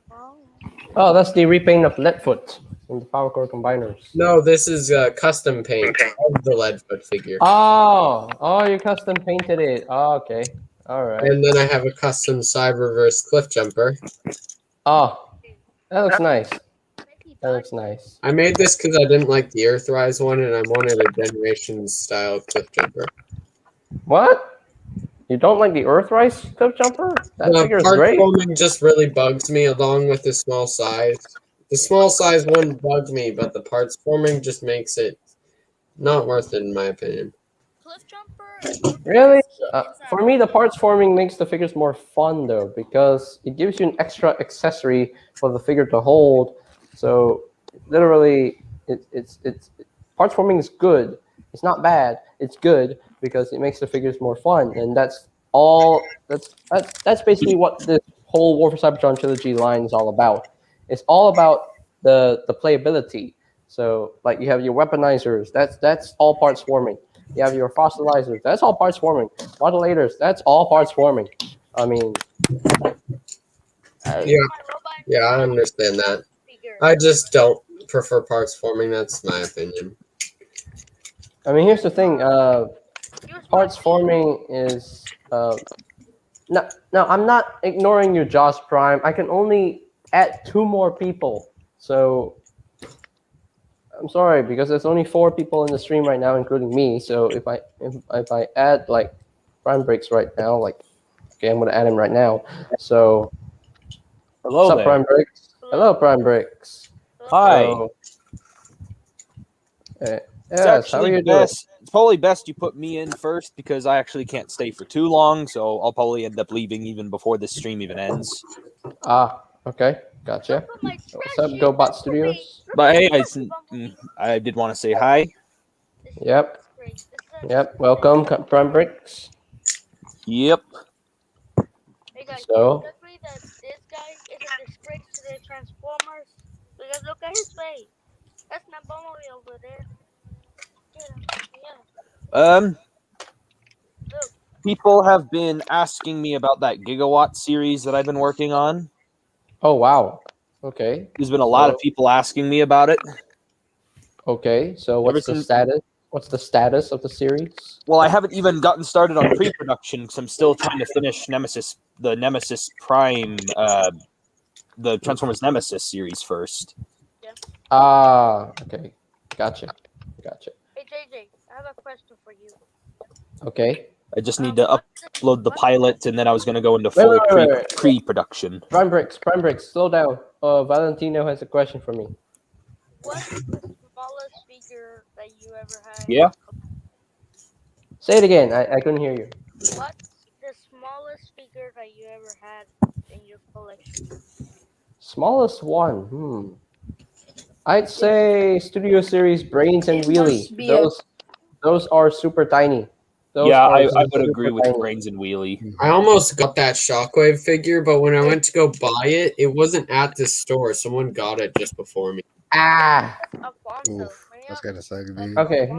Oh, that's the repaint of Leadfoot in the Power Core Combiners. No, this is custom paint of the Leadfoot figure. Oh, you custom painted it. Oh, okay. All right. And then I have a custom Cyberverse Cliff Jumper. Oh, that looks nice. He That looks nice. I made this because I didn't like the Earthrise one, and I wanted a Generations style cliff jumper. What? You don't like the Earthrise cliff jumper? That The figure is part great. forming just really bugs me, along with the small size. The small size wouldn't bug me, but the parts forming just makes it not worth it, in my opinion. Cliff jumper. Really? For me, the parts forming makes the figures more fun though, because it gives you an extra accessory for the figure to hold. So literally, it's parts forming is good. It's not bad. It's good because it makes the figures more fun, and that's all. That's basically what this whole War for Cybertron trilogy line is all about. It's all about the playability. So like you have your weaponizers. That's all parts forming. You have your fossilizers. That's all parts forming. Modulators. That's all parts forming. I mean, Yeah, I understand that. I just don't prefer parts forming. That's my opinion. I mean, here's the thing. Parts forming is no. I'm not ignoring you, Josh Prime. I can only add 2 more people. So I'm sorry because there's only 4 people in the stream right now, including me. So if I add like Prime Breaks right now, like okay, I'm gonna add him right now. So Hello what's up, there. Prime Breaks? Hello, Prime Breaks. Hi. So, It's yes, how are actually you doing? best. It's probably best you put me in first because I actually can't stay for too long, so I'll probably end up leaving even before this stream even ends. Ah, okay, gotcha. What's up, GoBot Studios? But hey, I did want to say hi. Yep. Yep, welcome, Prime Breaks. Yep. Hey guys, So? do you agree that this guy is a disgrace to the Transformers? Because look at his face. That's not Bumblebee over there. Yeah. Look. People have been asking me about that Gigawatt series that I've been working on. Oh, wow. Okay. There's been a lot of people asking me about it. Okay, so what's the since- status? What's the status of the series? Well, I haven't even gotten started on pre-production because I'm still trying to finish the Nemesis Prime, the Transformers Nemesis series first. Ah, okay. Gotcha. Hey JJ, I have a question for you. Okay. I just need to upload the pilot, and then I was going to go into Wait, full wait. pre-production. Prime Breaks, slow down. Valentino has a question for me. What's the smallest figure that you ever had? Yeah? Say it again. I couldn't hear you. What's the smallest figure that you ever had in your collection? Smallest one. I'd say Studio Series Brains and It Wheelie. must be a- Those are super tiny. Those Yeah, are I would super agree with tiny. Brains and Wheelie. I almost got that Shockwave figure, but when I went to go buy it, it wasn't at the store. Someone got it just before me. Ah. Alfonso. Oof, that's gotta suck, dude. Okay.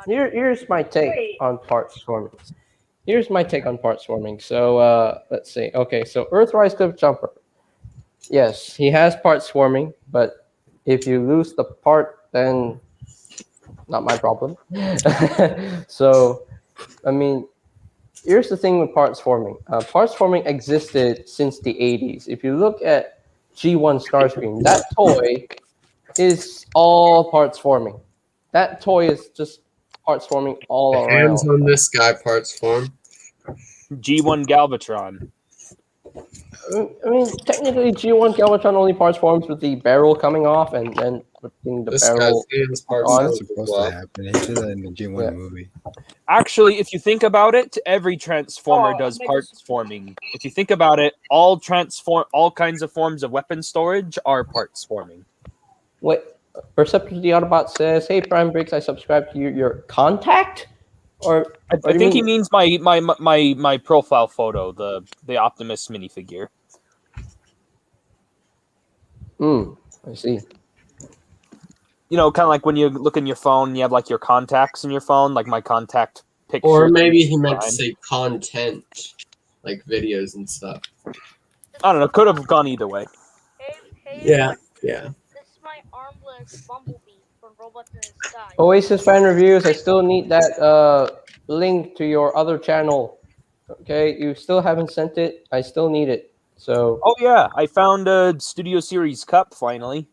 Here's my take on parts forming. So let's see. Okay, so Earthrise Cliff Jumper. Yes, he has parts forming, but if you lose the part, then not my problem. So, I mean, here's the thing with parts forming. Parts forming existed since the 80s. If you look at G1 Starscream, that toy is all parts forming. That toy is just parts forming all The around. hands on this guy parts form. G1 Galvatron. I mean, technically, G1 Galvatron only parts forms with the barrel coming off and then putting the This guy's barrel. hands parts on. form That's as supposed well. to happen. He did that in the G1 Yeah. movie. Actually, if you think about it, every Transformer does parts forming. If you think about it, all kinds of forms of weapon storage are parts forming. Wait, Perceptive the Autobot says, "Hey, Prime Breaks, I subscribe to your contact." Or I do you think he mean- means my profile photo, the Optimus minifigure. I see. You know, kind of like when you look in your phone, you have like your contacts in your phone, like my contact picture. Or maybe he meant to Fine. say content, like videos and stuff. I don't know. Could have gone either way. Hey, Yeah. This is my armless Bumblebee from Robots in the Sky. Oasis fan reviews. I still need that link to your other channel. Okay, you still haven't sent it. I still need it. So Oh yeah, I found a Studio Series cup finally.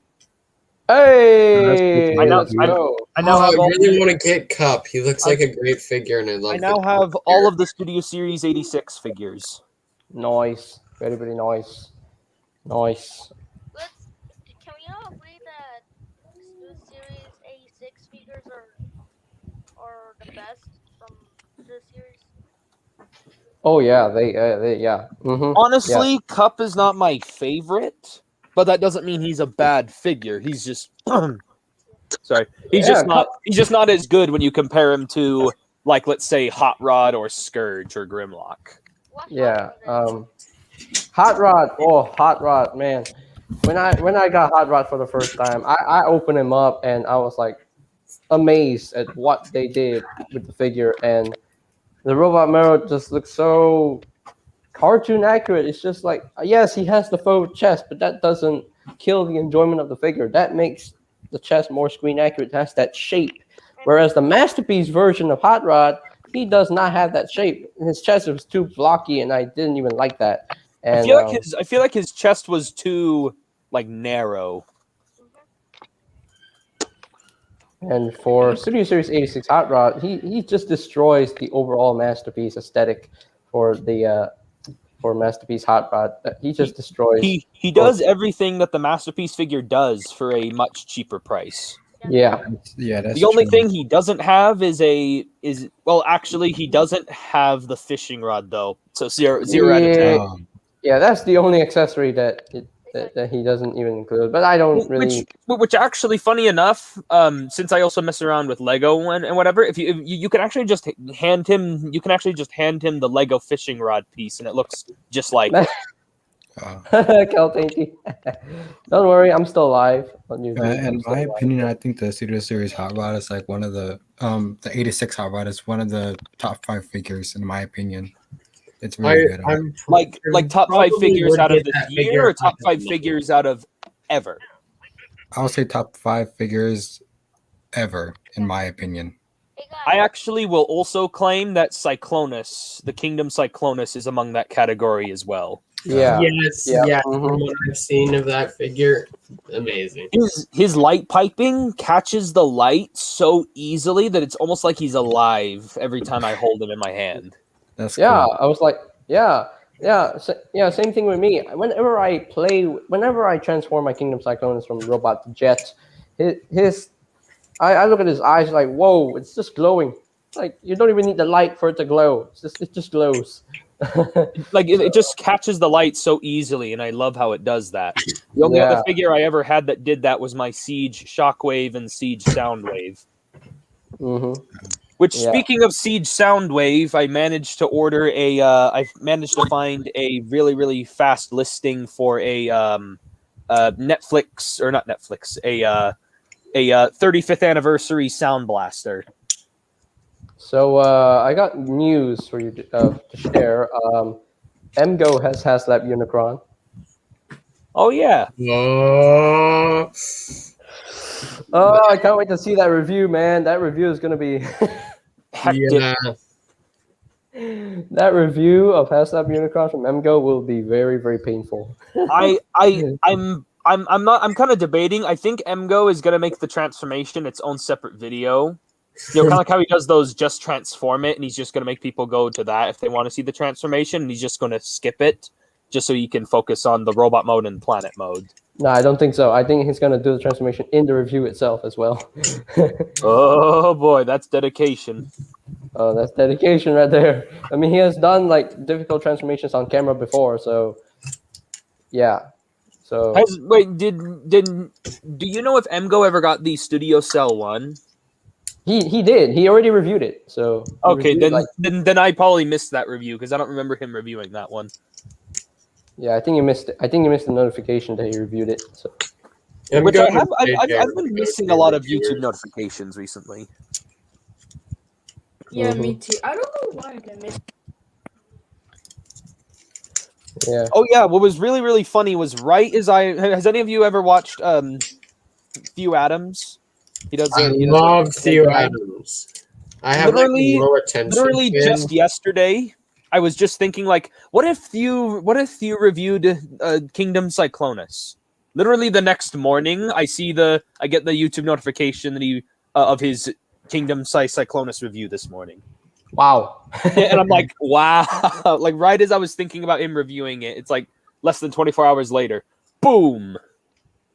Hey, I know- let's go. I now Oh, have I all, really want to get Cup. He looks like a great figure, and I love. I now have all of the Studio Series 86 figures. Nice. Very, very nice. Nice. Can we all agree that the Series 86 figures are the best from the series? Oh yeah, they yeah. Mm-hmm. Honestly, Cup is not my favorite, but that doesn't mean he's a bad figure. He's just sorry. He's Yeah, just not as good when you compare him to, like, let's say Hot Rod or Scourge or Grimlock. What Yeah. happened Hot Rod. Oh, Hot Rod, man. When I got Hot Rod for the first time, I opened him up and I was like amazed at what they did with the figure, and the Robot Mero just looks so cartoon accurate. It's just like, yes, he has the faux chest, but that doesn't kill the enjoyment of the figure. That makes the chest more screen accurate. It has that shape. Whereas the Masterpiece version of Hot Rod, he does not have that shape. His chest was too blocky, and I didn't even like that. And I feel like his chest was too, like, narrow. and for Studio Series 86 Hot Rod, he just destroys the overall Masterpiece aesthetic for the for Masterpiece Hot Rod. He just destroys. He does everything that the Masterpiece figure does for a much cheaper price. Yeah. Yeah, that's The only true. thing he doesn't have is actually he doesn't have the fishing rod though. So zero out of 10. Yeah, that's the only accessory that he doesn't even include. But I don't really. Which actually, funny enough, since I also mess around with Lego and whatever, if you can actually just hand him the Lego fishing rod piece, and it looks just like it. Cal, thank you. Don't worry, I'm still alive on YouTube. In my opinion, I think the Studio Series Hot Rod is like one of the 86 Hot Rod is one of the top 5 figures in my opinion. It's really good. I'm Like top 5 probably figures would out of get this that year, figure or if I top had 5 the figures out of ever. I would say top 5 figures ever, in my opinion. Hey I guys, actually will also claim that Cyclonus, the Kingdom Cyclonus, is among that category as well. Yeah. Yes, Yeah. yeah. Mhm. From what I've seen of that figure, amazing. His light piping catches the light so easily that it's almost like he's alive every time I hold him in my hand. That's Yeah, cool. I was like, same thing with me. Whenever I transform my Kingdom Cyclonus from robot to jet, I look at his eyes like, whoa, it's just glowing. Like, you don't even need the light for it to glow. It just glows. Like it just catches the light so easily, and I love how it does that. The only other figure I ever had that did that was my Siege Shockwave and Siege Soundwave. Hmm. Which, Yeah. speaking of Siege Soundwave, I managed to order I managed to find a really, really fast listing for a Netflix, or not Netflix, a 35th anniversary Sound Blaster. So I got news for you to share. MGO has HasLab Unicron. Oh yeah, Oh, Oh, I can't wait to see that review, man. That review is gonna be hectic. yeah. that review of HasLab Unicron from MGO will be very, very painful. I'm kind of debating. I think MGO is gonna make the transformation its own separate video. You know, kind of like how he does those just transform it, and he's just gonna make people go to that if they want to see the transformation, and he's just gonna skip it just so he can focus on the robot mode and planet mode. No, I don't think so. I think he's gonna do the transformation in the review itself as well. Oh boy, that's dedication. Oh, that's dedication right there. I mean, he has done like difficult transformations on camera before, so yeah. So Do you know if MGO ever got the Studio Cell one? he did. He already reviewed it. So he Okay, reviewed, then I probably missed that review because I don't remember him reviewing that one. yeah, I think you missed it. I think you missed the notification that he reviewed it. So Which I've been missing a lot of YouTube notifications recently. Yeah, me too. I don't know why I missed. yeah. Oh yeah, what was really, really funny was has any of you ever watched Theo Adams? He does. I love Theo Adams. I have Literally- like low attention. Literally span. just yesterday, I was just thinking like, what if Theo reviewed Kingdom Cyclonus? Literally the next morning, I get the YouTube notification that he of his Kingdom Cyclonus review this morning. Wow. Yeah, and I'm like, wow. Like right as I was thinking about him reviewing it, it's like less than 24 hours later. Boom.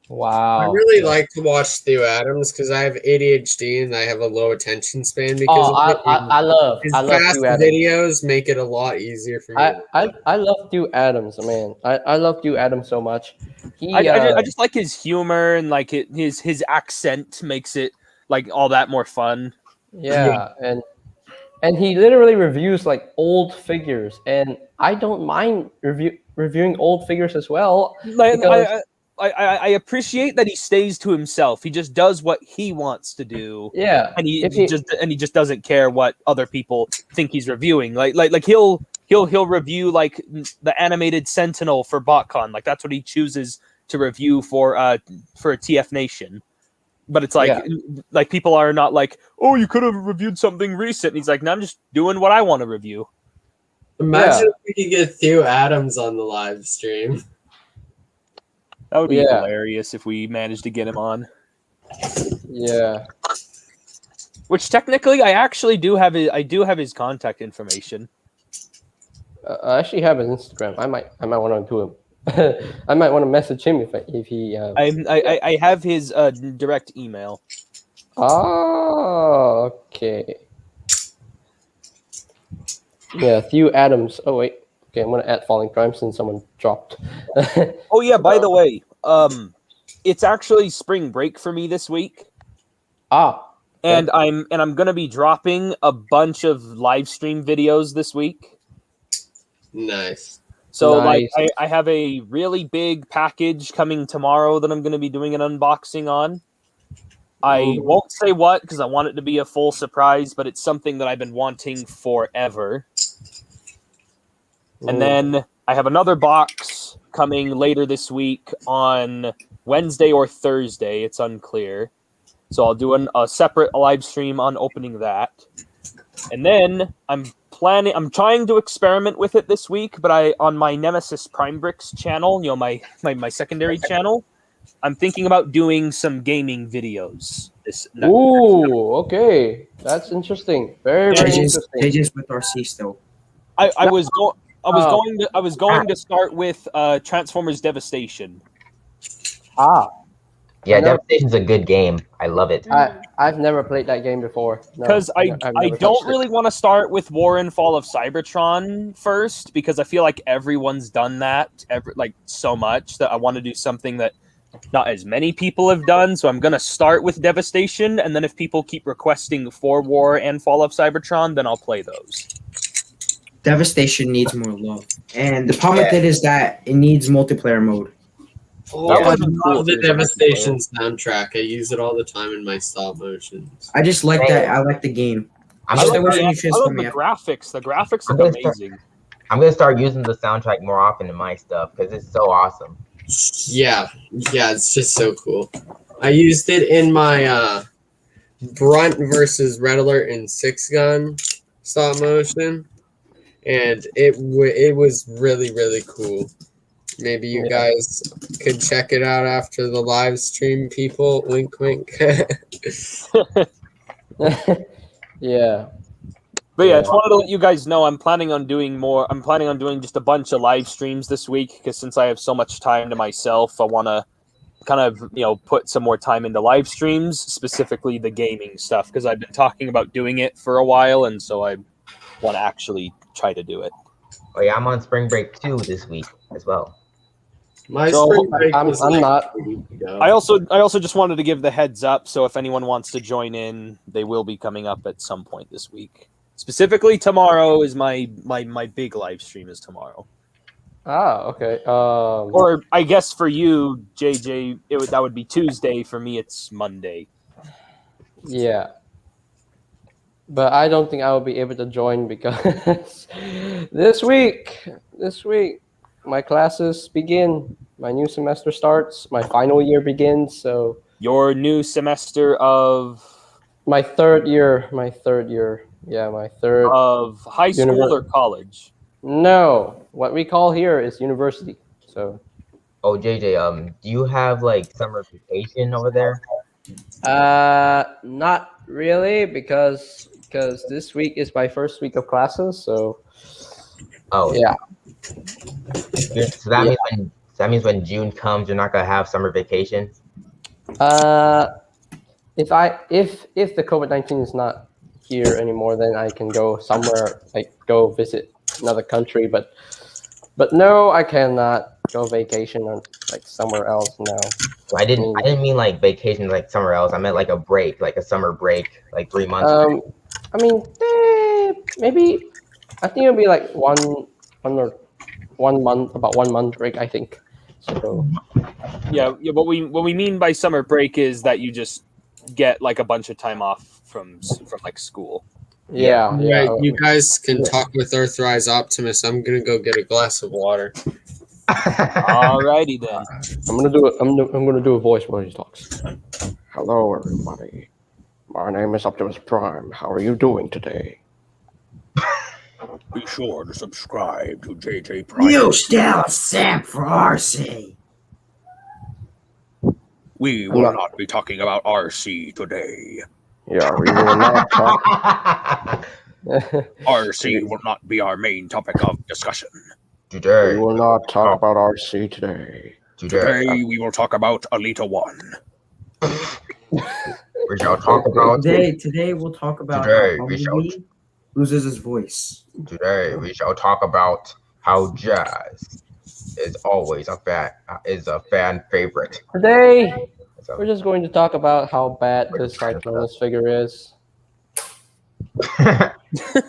Wow. I really like to watch Stu Adams because I have ADHD and I have a low attention span because Oh, of it. I love His fast fast Stu Adams. videos make it a lot easier for me. I love Stu Adams, man. I love Stu Adams so much. I just like his humor and like his accent makes it like all that more fun. Yeah, and he literally reviews like old figures, and I don't mind reviewing old figures as well. Like, Because- I appreciate that he stays to himself. He just does what he wants to do, Yeah, and he if he- just doesn't care what other people think he's reviewing. Like he'll review like the animated Sentinel for BotCon. Like that's what he chooses to review for TF Nation. But it's like like people are not like, oh, you could have reviewed something recent. And he's like, no, I'm just doing what I want to review. Imagine if we could get Stu Adams on the live stream. That would be Yeah. hilarious if we managed to get him on. yeah. Which technically, I do have his contact information. I actually have his Instagram. I might want to do him. I might want to message him if he. I have his direct email. Oh, okay. Yeah, Stu Adams. Oh wait. Okay, I'm gonna add Falling Prime since someone dropped. Oh yeah, by the way, it's actually spring break for me this week, and I'm gonna be dropping a bunch of live stream videos this week. Nice. So Nice. like I have a really big package coming tomorrow that I'm gonna be doing an unboxing on. I won't say what because I want it to be a full surprise, but it's something that I've been wanting forever. And then I have another box coming later this week on Wednesday or Thursday. It's unclear. So I'll do a separate live stream on opening that. And then I'm trying to experiment with it this week, but on my Nemesis Prime Bricks channel, you know, my secondary channel, I'm thinking about doing some gaming videos. Ooh, okay, that's interesting. Very interesting. JJ's with RC still. I was going to start with Transformers Devastation. Yeah, No. Devastation's a good game. I love it. I've never played that game before. No, Because I've I never don't touched it. really want to start with War and Fall of Cybertron first because I feel like everyone's done that so much that I want to do something that not as many people have done. So I'm gonna start with Devastation, and then if people keep requesting for War and Fall of Cybertron, then I'll play those. Devastation needs more love. And the problem with it is that it needs multiplayer mode. Oh, That I wasn't cool love the if there's a Devastation soundtrack. I use it all the time in my stop motions. I just like that. I like the game. I'm I gonna, wish start, you I transform love the me. graphics. The graphics I'm look gonna start- amazing. I'm gonna start using the soundtrack more often in my stuff because it's so awesome. Yeah, it's just so cool. I used it in my Brunt versus Red Alert and Six Gun stop motion, and it was really, really cool. Maybe you guys could check it out after the live stream, people. Wink, wink. Yeah. But yeah, I just wanted to let you guys know I'm planning on doing more. I'm planning on doing just a bunch of live streams this week because since I have so much time to myself, I want to kind of put some more time into live streams, specifically the gaming stuff, because I've been talking about doing it for a while, and so I want to actually try to do it. Oh yeah, I'm on spring break 2 this week as well. My So, spring break I'm was not- like a week ago. I also just wanted to give the heads up, so if anyone wants to join in, they will be coming up at some point this week. Specifically, tomorrow is my big live stream is tomorrow. Okay. Or I guess for you, JJ, that would be Tuesday. For me, it's Monday. Yeah. But I don't think I will be able to join because this week, my classes begin. My new semester starts. My final year begins. So Your new semester of my third year. Yeah, my third. high school or college? No, what we call here is university. So Oh, JJ, do you have like summer vacation over there? Not really, because this week is my first week of classes. So Oh, yeah. So that means when June comes, you're not gonna have summer vacation. If the COVID-19 is not here anymore, then I can go somewhere, like go visit another country. But no, I cannot go vacation or like somewhere else now. I didn't mean like vacation like somewhere else. I meant like a break, like a summer break, like 3 months. I mean, maybe I think it'll be like one month, about 1 month break, I think. So Yeah. What we mean by summer break is that you just get like a bunch of time off from like school. yeah. Right, you guys can talk with Earthrise Optimus. I'm gonna go get a glass of water. Alrighty then. I'm gonna do a voice when he talks. Hello, everybody. My name is Optimus Prime. How are you doing today? Be sure to subscribe to JJ Prime. You still simp for RC. We will not be talking about RC today. Yeah, we will not talk. RC will not be our main topic of discussion. Today, We will not talk about RC today. Today we will talk about Alita 1. we shall talk about Today we'll talk about Today how we Bumblebee loses his voice. Today we shall talk about how Jazz is always a fan favorite. Today, So, we're just going to talk about how bad this Cyclonus figure is.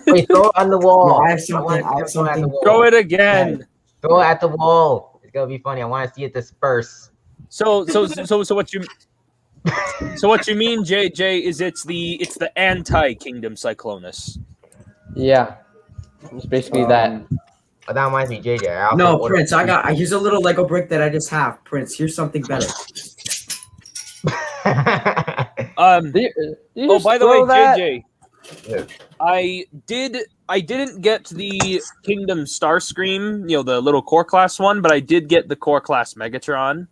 wait, throw it on the wall. No, I have something. I have Throw it at the something. wall. Throw it again. Throw it at the wall. It's gonna be funny. I want to see it disperse. So what you mean, JJ, is it's the anti-Kingdom Cyclonus. Yeah, it's basically that. Oh, that reminds me, JJ. I also No, ordered- Prince. Here's a little Lego brick that I just have. Prince, here's something better. Do you Oh, just by the way, throw that? JJ, Yeah. I didn't get the Kingdom Starscream, the little core class one, but I did get the core class Megatron.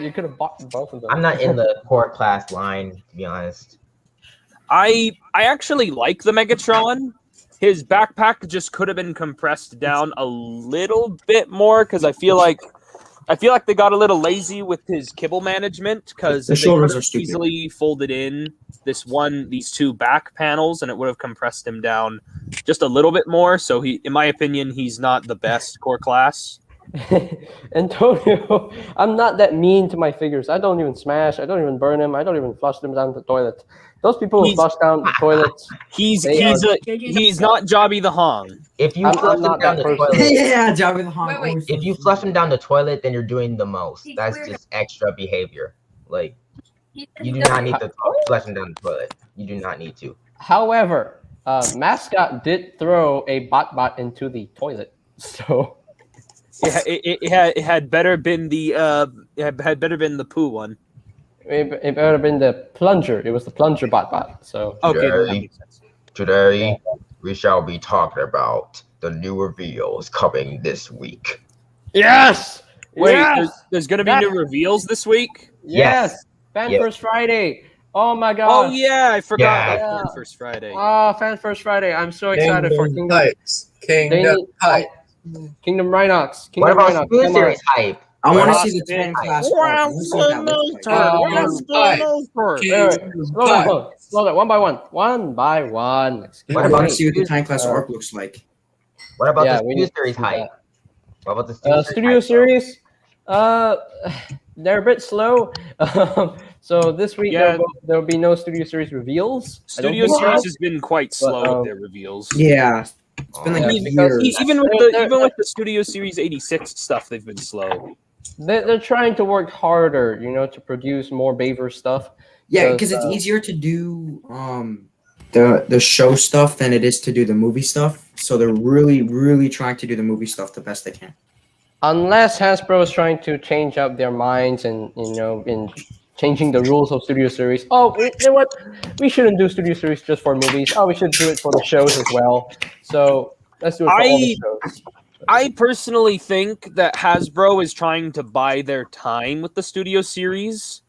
You could have bought both of them. I'm not in the core class line, to be honest. I actually like the Megatron. His backpack just could have been compressed down a little bit more because I feel like they got a little lazy with his kibble management because The they shoulders could are have stupid. easily folded in these two back panels and it would have compressed him down just a little bit more. So in my opinion, he's not the best core class. Antonio, I'm not that mean to my figures. I don't even smash. I don't even burn them. I don't even flush them down the toilet. Those people who He's- flush down the toilets. He's They he's not Jobby the Hong. If you I'm flush them not down that the person. toilet, Yeah, Jabba the Hong. Wait, wait. always if you flush them down the toilet, then you're doing the most. That's just extra behavior. Like you do not need to flush them down the toilet. You do not need to. However, Mascot did throw a bot into the toilet. So It had better been the poo one. it better have been the plunger. It was the plunger bot. So Okay, Yeah. that makes sense. Today we shall be talking about the new reveals coming this week. yes, Wait, yes, there's gonna be new reveals this week. yes. Fan Yes. First Friday. Oh my Oh god. yeah, I forgot Yeah. about Fan First Friday. Oh, Fan First Friday. I'm so excited for Kingdom. Pipes. Kingdom Pipes. Kingdom Rhinox. What Kingdom about Rhinox. Studio Come on. Series hype? I want to Wow. see the 10 class. Wow, art. I wanna see what that looks like. Slow down. Slow down. One by one. One by one. Excuse What I me. want to see what the 10 class arc looks like. What about Yeah, the we Studio need to Series see hype? that. What about the Studio Studio Series, they're a bit slow. So this week Yeah. there'll be no Studio Series reveals. I don't Studio think so. Series has been quite slow um, with their reveals. Yeah, it's been like Yeah, because years. Even with They're- even with the Studio Series 86 stuff, they've been slow. They're trying to work harder, to produce more Baver stuff. Yeah, because it's easier to do the show stuff than it is to do the movie stuff. So they're really, really trying to do the movie stuff the best they can. Unless Hasbro is trying to change up their minds and in changing the rules of Studio Series. Oh, you know what? We shouldn't do Studio Series just for movies. Oh, we should do it for the shows as well. So let's do it for all the shows. I personally think that Hasbro is trying to buy their time with the Studio Series,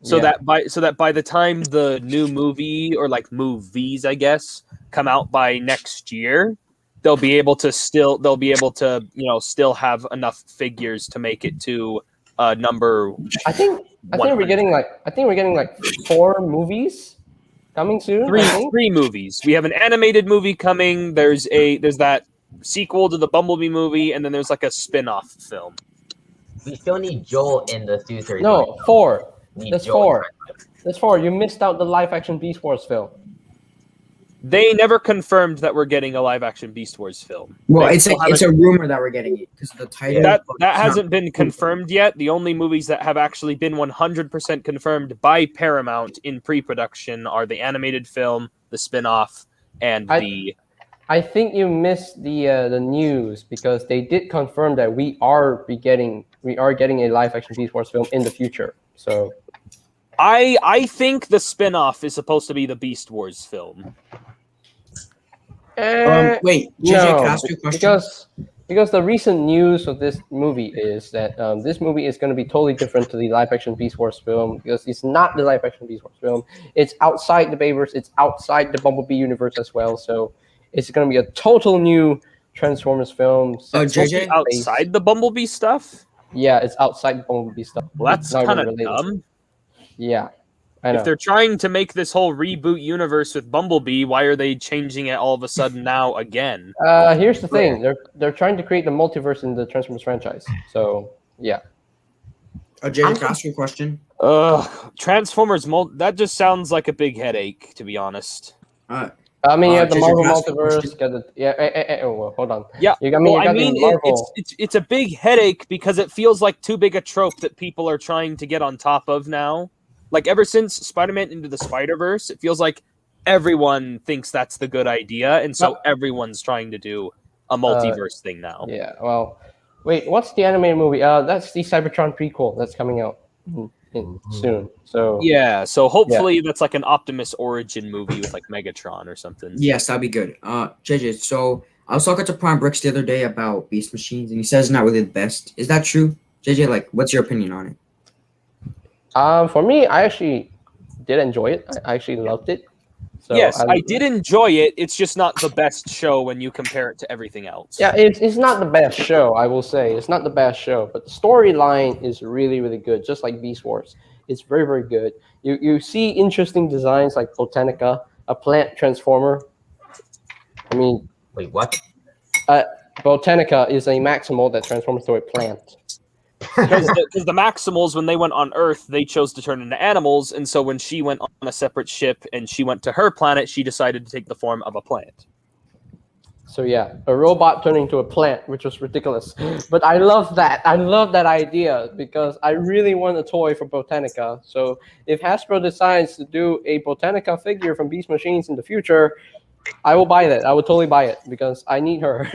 so Yeah. that by the time the new movie or like movies, I guess, come out by next year, they'll be able to still have enough figures to make it to number. I think we're getting like 4 movies coming soon. I think. Three movies. We have an animated movie coming. There's that sequel to the Bumblebee movie, and then there's like a spin-off film. We still need Joel in the Studio Series. No, 4. We need There's Joel 4. There's 4. You missed out the live-action Beast Wars film. They never confirmed that we're getting a live-action Beast Wars film. Well, They it's still a rumor that we're getting it because the title. that it's not- hasn't been confirmed yet. The only movies that have actually been 100% confirmed by Paramount in pre-production are the animated film, the spin-off, and I think you missed the news because they did confirm that we are getting a live-action Beast Wars film in the future. So I think the spin-off is supposed to be the Beast Wars film. Wait, JJ, no, can I ask you a question? because the recent news of this movie is that this movie is going to be totally different to the live-action Beast Wars film because it's not the live-action Beast Wars film. It's outside the Bayverse. It's outside the Bumblebee universe as well. So it's going to be a total new Transformers film. JJ? Outside the Bumblebee stuff? Yeah, it's outside the Bumblebee stuff. Well, that's It's not kind even of related. dumb. Yeah, I know. If they're trying to make this whole reboot universe with Bumblebee, why are they changing it all of a sudden now again? Here's the thing: they're trying to create the multiverse in the Transformers franchise. So yeah. JJ, can I ask you a question? Transformers that just sounds like a big headache, to be honest. I mean, you have the JJ, Marvel can I ask you a multiverse. Got the well, hold on. Yeah, you got the Marvel. it's a big headache because it feels like too big a trope that people are trying to get on top of now. Like ever since Spider-Man Into the Spider-Verse, it feels like everyone thinks that's the good idea, and so everyone's trying to do a multiverse thing now. Yeah. Well, wait. What's the animated movie? That's the Cybertron prequel that's coming out soon. So yeah. So hopefully that's like an Optimus origin movie with like Megatron or something. Yes, that'd be good. JJ, so I was talking to Prime Bricks the other day about Beast Machines, and he says it's not really the best. Is that true? JJ, like, what's your opinion on it? For me, I actually did enjoy it. I actually loved it. So yes, I did enjoy it. It's just not the best show when you compare it to everything else. Yeah, it's not the best show, I will say. It's not the best show, but the storyline is really, really good, just like Beast Wars. It's very, very good. You see interesting designs like Botanica, a plant transformer. I mean... Wait, what? Botanica is a Maximal that transforms to a plant. Because the Maximals, when they went on Earth, they chose to turn into animals, and so when she went on a separate ship and she went to her planet, she decided to take the form of a plant. So yeah, a robot turning into a plant, which was ridiculous. But I love that. I love that idea because I really want a toy for Botanica. So if Hasbro decides to do a Botanica figure from Beast Machines in the future, I will buy that. I would totally buy it because I need her.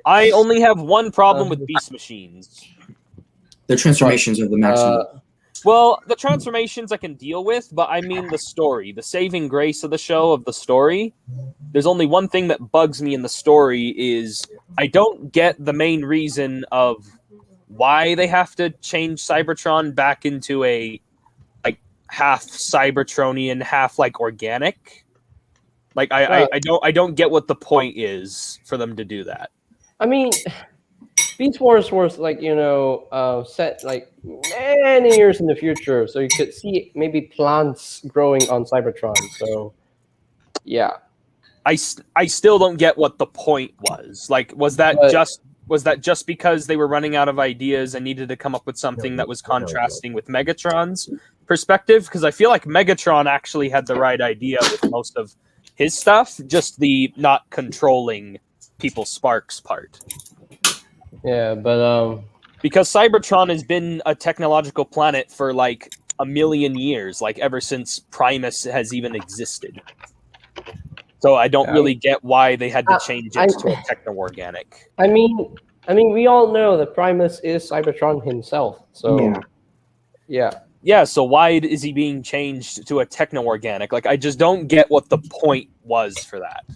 I only have one problem with Beast Machines. The transformations of the Maximum. Well, the transformations I can deal with, but I mean the story, the saving grace of the show, of the story. There's only one thing that bugs me in the story is I don't get the main reason of why they have to change Cybertron back into a like half Cybertronian, half like organic. Like I don't get what the point is for them to do that. I mean, Beast Wars was like, set like many years in the future, so you could see maybe plants growing on Cybertron. So, yeah, I still don't get what the point was. Like, was that just because they were running out of ideas and needed to come up with something that was contrasting with Megatron's perspective? Because I feel like Megatron actually had the right idea with most of his stuff, just the not controlling people's sparks part. Yeah, but because Cybertron has been a technological planet for like a million years, like ever since Primus has even existed. So I don't really get why they had to change it to a techno-organic. I mean, we all know that Primus is Cybertron himself. So, yeah. So why is he being changed to a techno-organic? Like, I just don't get what the point was for that.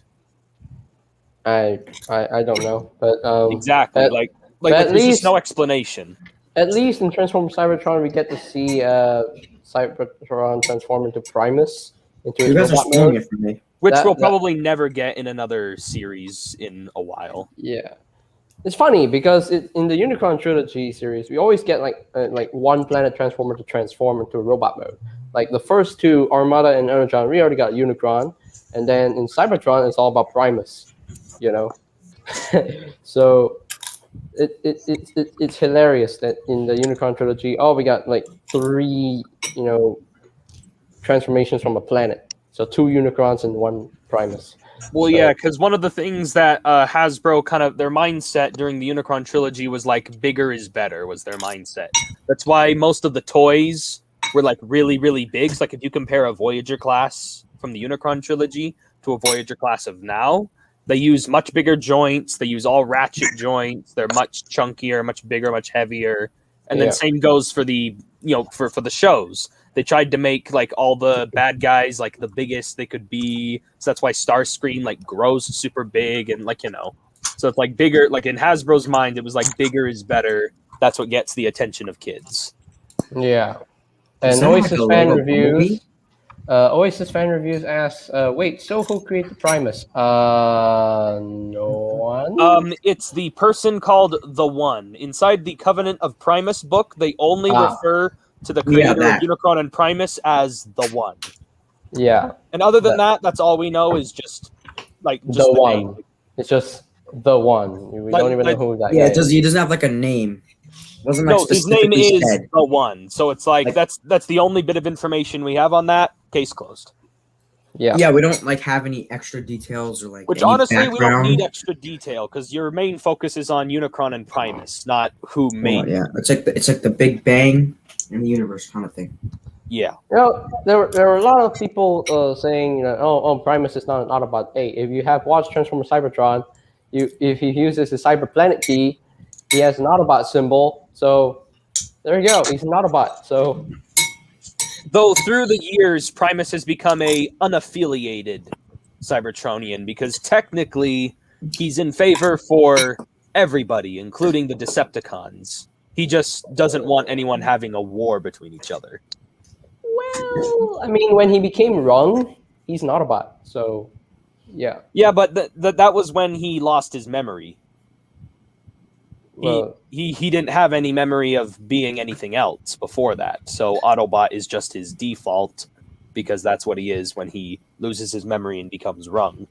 I don't know, but Exactly. at- Like but at there's just least- no explanation. At least in Transformers Cybertron, we get to see Cybertron transform into Primus, into You his guys are robot spoiling mode. it for me. Which That- we'll that- probably never get in another series in a while. Yeah, it's funny because in the Unicron trilogy series, we always get like one planet transformer to transform into robot mode. Like the first two, Armada and Energon, we already got Unicron, and then in Cybertron, it's all about Primus. You know, so it's hilarious that in the Unicron trilogy, we got like 3 transformations from a planet. So 2 Unicrons and 1 Primus. Well, So- yeah, because one of the things that Hasbro kind of their mindset during the Unicron trilogy was like bigger is better was their mindset. That's why most of the toys were like really, really big. So, like if you compare a Voyager class from the Unicron trilogy to a Voyager class of now, they use much bigger joints. They use all ratchet joints. They're much chunkier, much bigger, much heavier. And then Yeah. same goes for the for the shows. They tried to make like all the bad guys like the biggest they could be. So that's why Starscream like grows super big and so it's like bigger. Like in Hasbro's mind, it was like bigger is better. That's what gets the attention of kids. Yeah. Is And that like Oasis a fan Lego reviews. movie? Oasis fan reviews asks, wait, so who created Primus? No one. It's the person called the One inside the Covenant of Primus book. They only refer to the creator that. of Unicron and Primus as the One. Yeah, And other than that, that's all we know is just the one. name. It's just the one. We Like- don't even know like- who that Yeah, guy it does. is. He doesn't have like a name. Wasn't like No, his name specifically is said. the One. So it's like Like- that's the only bit of information we have on that. Case closed. Yeah. Yeah, we don't like have any extra details or like. Which any honestly, we don't background. need extra detail because your main focus is on Unicron and Primus, not who Well, made. yeah, it's like the Big Bang in the universe kind of thing. Yeah. There were a lot of people saying, Primus is not an Autobot. Hey, if you have watched Transformers Cybertron, if he uses his Cyber Planet key, he has an Autobot symbol. So there you go. He's an Autobot. So Though through the years, Primus has become a unaffiliated Cybertronian because technically he's in favor for everybody, including the Decepticons. He just doesn't want anyone having a war between each other. well, I mean, when he became Rung, he's an Autobot. So yeah. Yeah, but that was when he lost his memory. Well, He didn't have any memory of being anything else before that. So Autobot is just his default because that's what he is when he loses his memory and becomes Rung.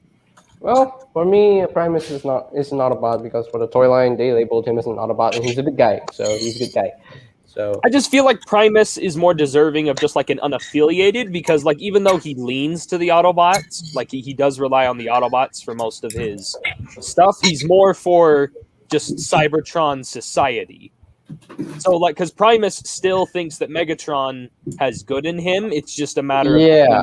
Well, for me, Primus is an Autobot because for the toy line, they labeled him as an Autobot, and he's a good guy. So he's a good guy. So I just feel like Primus is more deserving of just like an unaffiliated because like even though he leans to the Autobots, like he does rely on the Autobots for most of his stuff, he's more for just Cybertron society. So like because Primus still thinks that Megatron has good in him, it's just a matter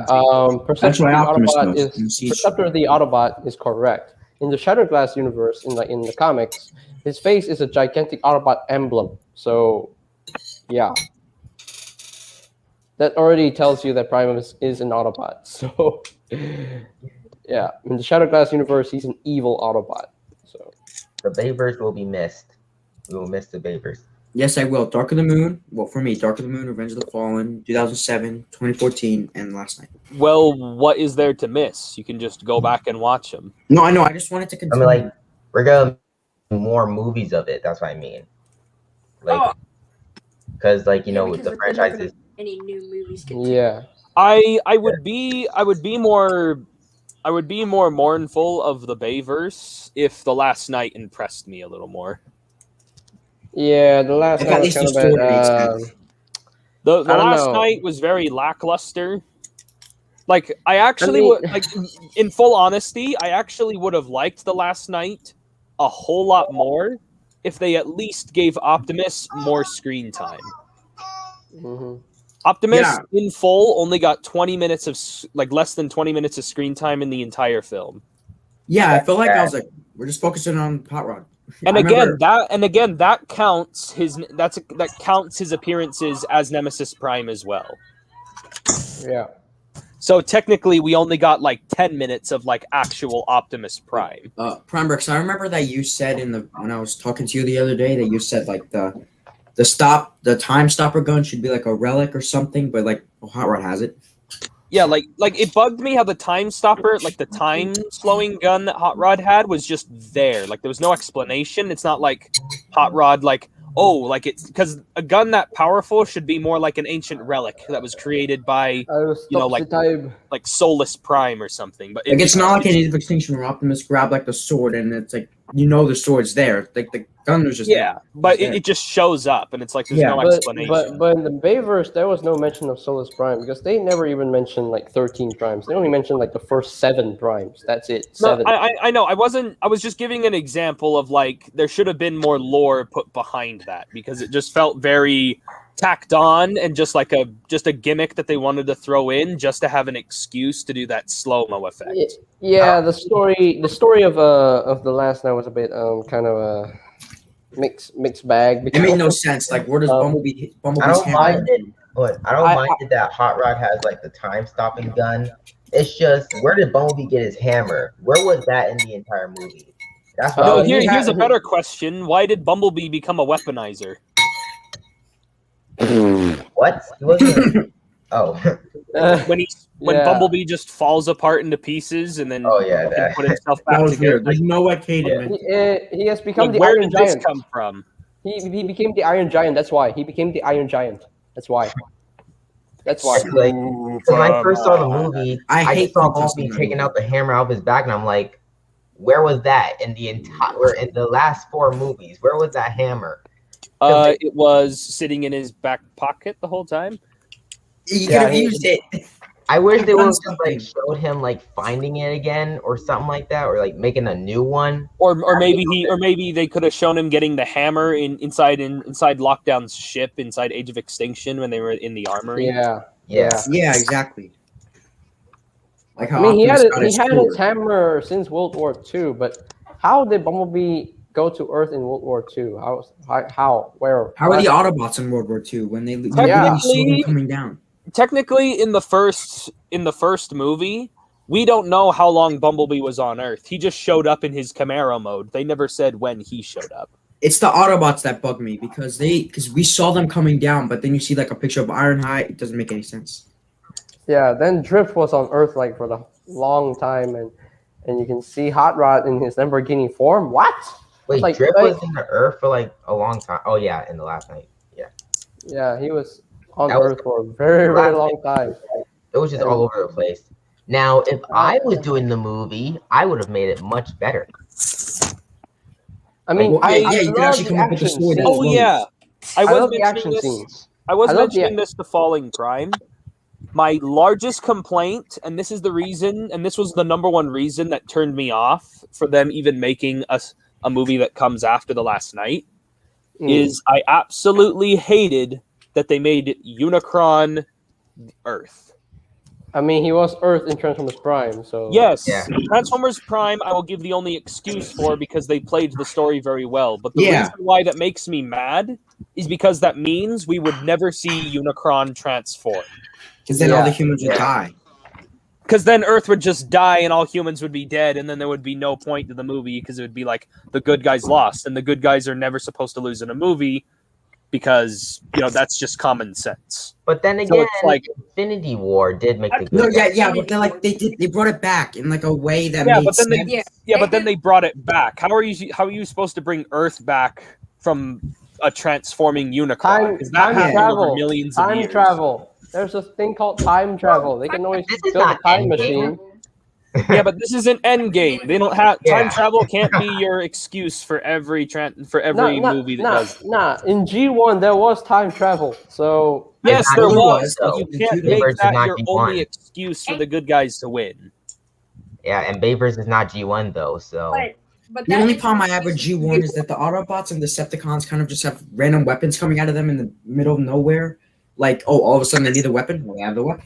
of Perception why of the Optimus Autobot does in is Siege. Perceptor of the Autobot is correct. In the Shattered Glass universe, in the comics, his face is a gigantic Autobot emblem. So yeah. That already tells you that Primus is an Autobot. So yeah. In the Shattered Glass universe, he's an evil Autobot. So The Bayverse will be missed. We will miss the Bayverse. Yes, I will. Dark of the Moon. Well, for me, Dark of the Moon, Revenge of the Fallen, 2007, 2014, and last night. well, what is there to miss? You can just go back and watch them. No, I know. I just wanted to I continue. mean, like, we're gonna do more movies of it. That's what I mean. Like, because, like, Yeah, with because the they're not gonna- franchises. Any new movies? yeah. I would be more mournful of the Bayverse if The Last Night impressed me a little more. Yeah, the last At one was least kind the of story bad. makes sense. The I don't Last know. Night was very lackluster. Like I actually mean- would like in full honesty, I actually would have liked The Last Night a whole lot more if they at least gave Optimus more screen time. Mhm. Optimus Yeah. in full only got 20 minutes of less than 20 minutes of screen time in the entire film. Yeah, I feel like I was like, we're just focusing on Hot Rod. And I again, remember- that counts that counts his appearances as Nemesis Prime as well. Yeah. So technically, we only got like 10 minutes of like actual Optimus Prime. Primebricks, I remember that you said when I was talking to you the other day that you said like the time stopper gun should be like a relic or something, but like Hot Rod has it. Yeah, like it bugged me how the time stopper, like the time slowing gun that Hot Rod had, was just there. Like there was no explanation. It's not like Hot Rod, like, oh, like it's because a gun that powerful should be more like an ancient relic that was created by, like Solus Prime or something. But Like it's not like an Age of Extinction where Optimus grabbed like the sword and it's like the sword's there. Like the gun was just yeah, but it just shows up and it's like there's no explanation. But in the Bayverse, there was no mention of Solus Prime because they never even mentioned like 13 primes. They only mentioned like the first 7 primes. That's it. 7. No, I know. I was just giving an example of like there should have been more lore put behind that because it just felt very tacked on and just like a gimmick that they wanted to throw in just to have an excuse to do that slow-mo effect. Yeah, the story of the last night was a bit kind of a mixed bag. It made no sense. Like where does Bumblebee's I don't mind hammer? it, but I don't mind it that Hot Rod has like the time stopping gun. It's just where did Bumblebee get his hammer? Where was that in the entire movie? That's what No, I was- here's a better question. Why did Bumblebee become a weaponizer? What? He wasn't. Oh. When Bumblebee just falls apart into pieces and then can put himself That back was together. weird. There's no way Cade He has become the where Iron did this Giant. come from? He became the Iron Giant. That's why he became the Iron Giant. That's why. That's why. Like, when I first saw the movie, I I hate saw Princess Bumblebee Leia. taking out the hammer out of his back, and I'm like, where was that in the last 4 movies? Where was that hammer? It was sitting in his back pocket the whole time. You could have used it. I wish they would have something. like showed him like finding it again or something like that, or like making a new one. Or maybe they could have shown him getting the hammer inside Lockdown's ship inside Age of Extinction when they were in the armory. Yeah. Yeah, exactly. Like how I mean, he had Optimus got his hammer since World War II, but how did Bumblebee go to Earth in World War II? How? Where? How are the Autobots in World War II when they saw them coming down? Technically, in the first movie, we don't know how long Bumblebee was on Earth. He just showed up in his Camaro mode. They never said when he showed up. It's the Autobots that bug me because we saw them coming down, but then you see like a picture of Ironhide. It doesn't make any sense. Yeah, then Drift was on Earth like for the long time, and you can see Hot Rod in his Lamborghini form. What? Wait, like, Drift was in the Earth for like a long time. Oh yeah, in the last night. Yeah. Yeah, he was on That was- Earth for a very, very long time. It was just all over the place. Now, if I was doing the movie, I would have made it much better. I mean, Well, I you can love actually the come up with a action story that scenes. Oh yeah, I I was love the mentioning action this. scenes. I was I love the mentioning this to Falling Prime. My largest complaint, and this is the reason, and this was the number one reason that turned me off for them even making a movie that comes after The Last Night, is I absolutely hated that they made Unicron Earth. I mean, he was Earth in Transformers Prime, so Yes, Yeah. Transformers Prime I will give the only excuse for because they played the story very well. But the Yeah. reason why that makes me mad is because that means we would never see Unicron transform. Because then all the Yeah. humans would die. Because then Earth would just die and all humans would be dead, and then there would be no point to the movie because it would be like the good guys lost, and the good guys are never supposed to lose in a movie because that's just common sense. But then So again, it's like Infinity War did make the good. No, guys. but they brought it back in like a way that yeah, made but then sense. but then they brought it back. How are you supposed to bring Earth back from a transforming Unicron? Time 'Cause that happened travel, over millions of time years. travel. There's a thing called time travel. They can always This is build a not time Endgame. machine. Yeah, but this isn't Endgame. They don't have Yeah. time travel. Can't be your excuse for every movie that does. Nah. In G1 there was time travel. So Yes, It there actually was. was, But though. you can't Bayverse make is that not your G1. only excuse for the good guys to win. Yeah, and Bayverse is not G1 though, so But The only problem I have with G1 is that the Autobots and Decepticons kind of just have random weapons coming out of them in the middle of nowhere. Like, all of a sudden they need a weapon. Well, they have the weapon.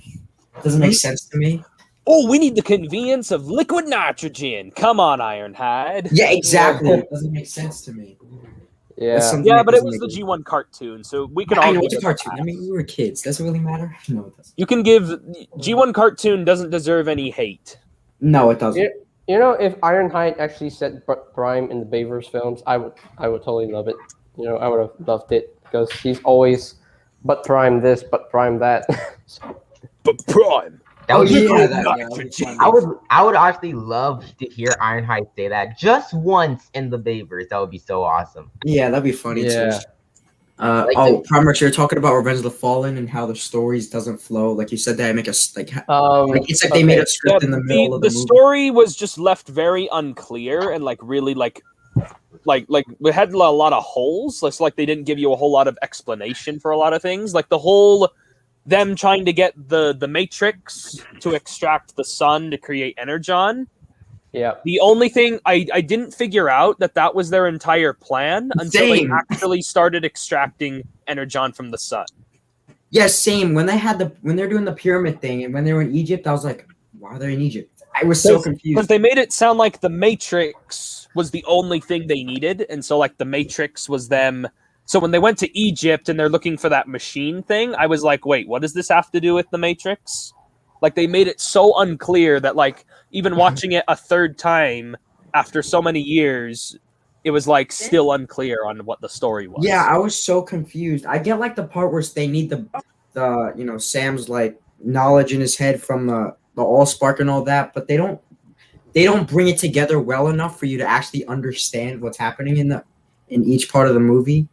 Doesn't make sense to me. Oh, we need the convenience of liquid nitrogen. Come on, Ironhide. Yeah, exactly. It doesn't make sense to me. Yeah. something Yeah, that but it doesn't was the make G1 cartoon, so we can all I know give it's a it cartoon. pass. I mean, we were kids. Does it really matter? No, it doesn't. You can give G1 cartoon doesn't deserve any hate. No, it doesn't. You know, if Ironhide actually set Prime in the Bayverse films, I would totally love it. You know, I would have loved it because he's always but Prime this, but Prime that. But Prime. That would be cool. that would be fun. I would honestly love to hear Ironhide say that just once in the Bayverse. That would be so awesome. Yeah, that'd be funny too. Yeah. Like Primarch, you're talking about Revenge of the Fallen and how the stories doesn't flow. Like you said, they make us like it's like they made a script in the middle of the movie. story was just left very unclear and like really like we had a lot of holes. It's like they didn't give you a whole lot of explanation for a lot of things. Like the whole them trying to get the Matrix to extract the sun to create Energon. Yeah. The only thing I didn't figure out that was their entire plan until Same. they actually started extracting Energon from the sun. Yeah, same. When they're doing the pyramid thing and when they were in Egypt, I was like, why are they in Egypt? I was so Because confused. they made it sound like the Matrix was the only thing they needed, and so like the Matrix was them. So when they went to Egypt and they're looking for that machine thing, I was like, wait, what does this have to do with the Matrix? Like they made it so unclear that like even watching it a third time after so many years, it was like still unclear on what the story was. Yeah, I was so confused. I get like the part where they need the Sam's like knowledge in his head from the Allspark and all that, but they don't bring it together well enough for you to actually understand what's happening in each part of the movie.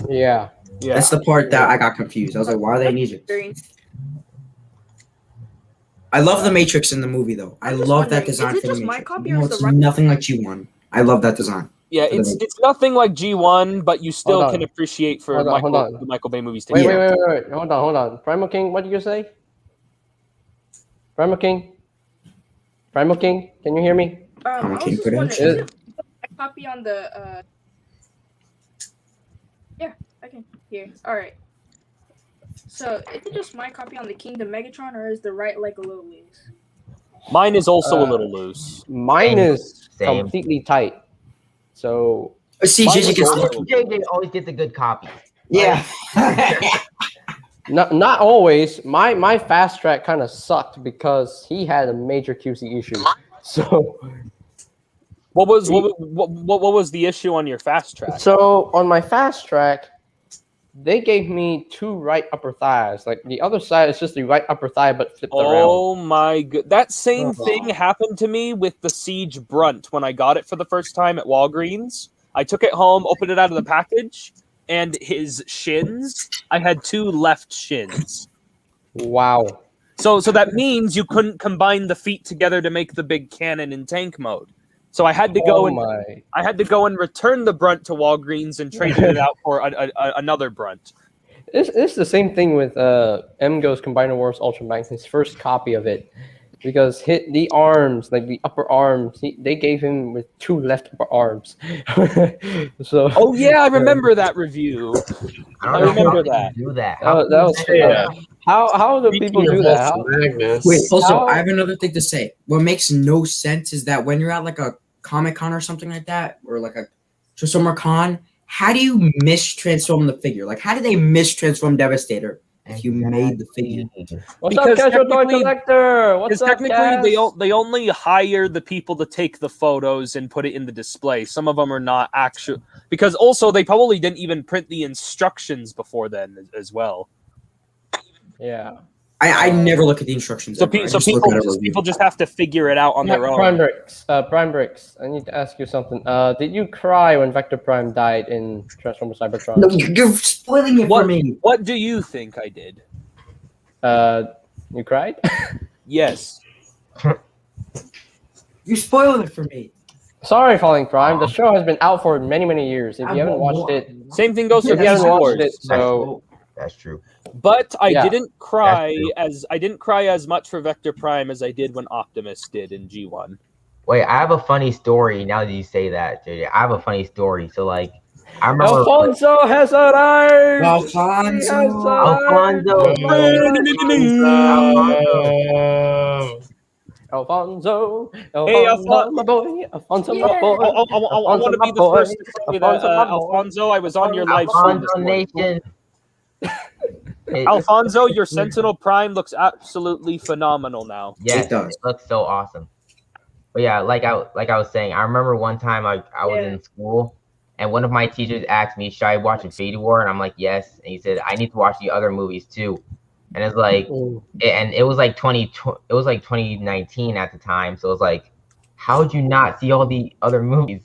Yeah. That's the part that I got confused. I was like, why are they in Egypt? I love the Matrix in the movie though. I love that design is it for the just my Matrix. copy You or know, is it's the right- nothing like G1. I love that design. Yeah, it's nothing like G1, but you still Hold on. can appreciate for Hold on. the Michael Bay movies. Wait, together. wait. Hold on. Primal King, what did you say? Primal King, can you hear me? I was King just wondering, credential. is it my copy on the yeah, I can hear. Alright. So is it just my copy on the Kingdom Megatron or is the right leg a little loose? Mine is also a little loose. Mine is Same. completely tight. So See, Mine JJ was gets also- lucky. JJ always gets a good copy. Yeah. not always. My fast track kind of sucked because he had a major QC issue. So What was the issue on your fast track? so on my fast track, they gave me two right upper thighs. Like the other side is just the right upper thigh, but flipped around. Oh my god. That same thing happened to me with the Siege Brunt when I got it for the first time at Walgreens. I took it home, opened it out of the package, and his shins, I had two left shins. Wow. So that means you couldn't combine the feet together to make the big cannon in tank mode. So I had to go and return the Brunt to Walgreens and trade it out for another Brunt. It's the same thing with MGO's Combiner Wars Ultra Max, his first copy of it. Because the arms, like the upper arms, they gave him with two left upper arms. So Oh yeah, I remember that review. I don't know remember how that. they do that. that was Yeah. how do people do that? How, Magnus. Wait, also, How- I have another thing to say. What makes no sense is that when you're at like a Comic-Con or something like that, or like a Transformer Con, how do you mistransform the figure? Like, how do they mistransform Devastator if you made the figure? what's Because up, Casual Toy technically- Collector? What's Because up, technically Kaz? they only hire the people to take the photos and put it in the display. Some of them are not actual, because also they probably didn't even print the instructions before then as well. Yeah. I never look at the instructions. So, ever. I so just look at a review. people just have to figure it out on their own. Prime Bricks. I need to ask you something. Did you cry when Vector Prime died in Transformers Cybertron? No, you're spoiling it for me. What do you think I did? You cried? Yes. You're spoiling it for me. Sorry, Falling Prime. The show has been out for many years. If you haven't watched it, Same thing goes for if you haven't Beast watched Wars. it, so That's true. But I Yeah. didn't cry That's as much for Vector Prime as I did when Optimus did in G1. Wait, I have a funny story now that you say that, JJ. I have a funny story. So, like, I remember. Alfonso has arrived. Alfonso. Alfonso. Alfonso, Hey, Alfonso, my boy, Alfonso, my Yeah. boy. I want to be the boy. first to say that, Alfonso, my boy. Alfonso, I was on your live stream Alfonso this morning. Nation. Alfonso, your Sentinel Prime looks absolutely phenomenal now. Yes, It does. it looks so awesome. But yeah, like I was saying, I remember one time I was Yeah. in school and one of my teachers asked me, should I watch Infinity War? And I'm like, yes. And he said, I need to watch the other movies too. And it's like, and it was like 2019 at the time. So it was like, how would you not see all the other movies?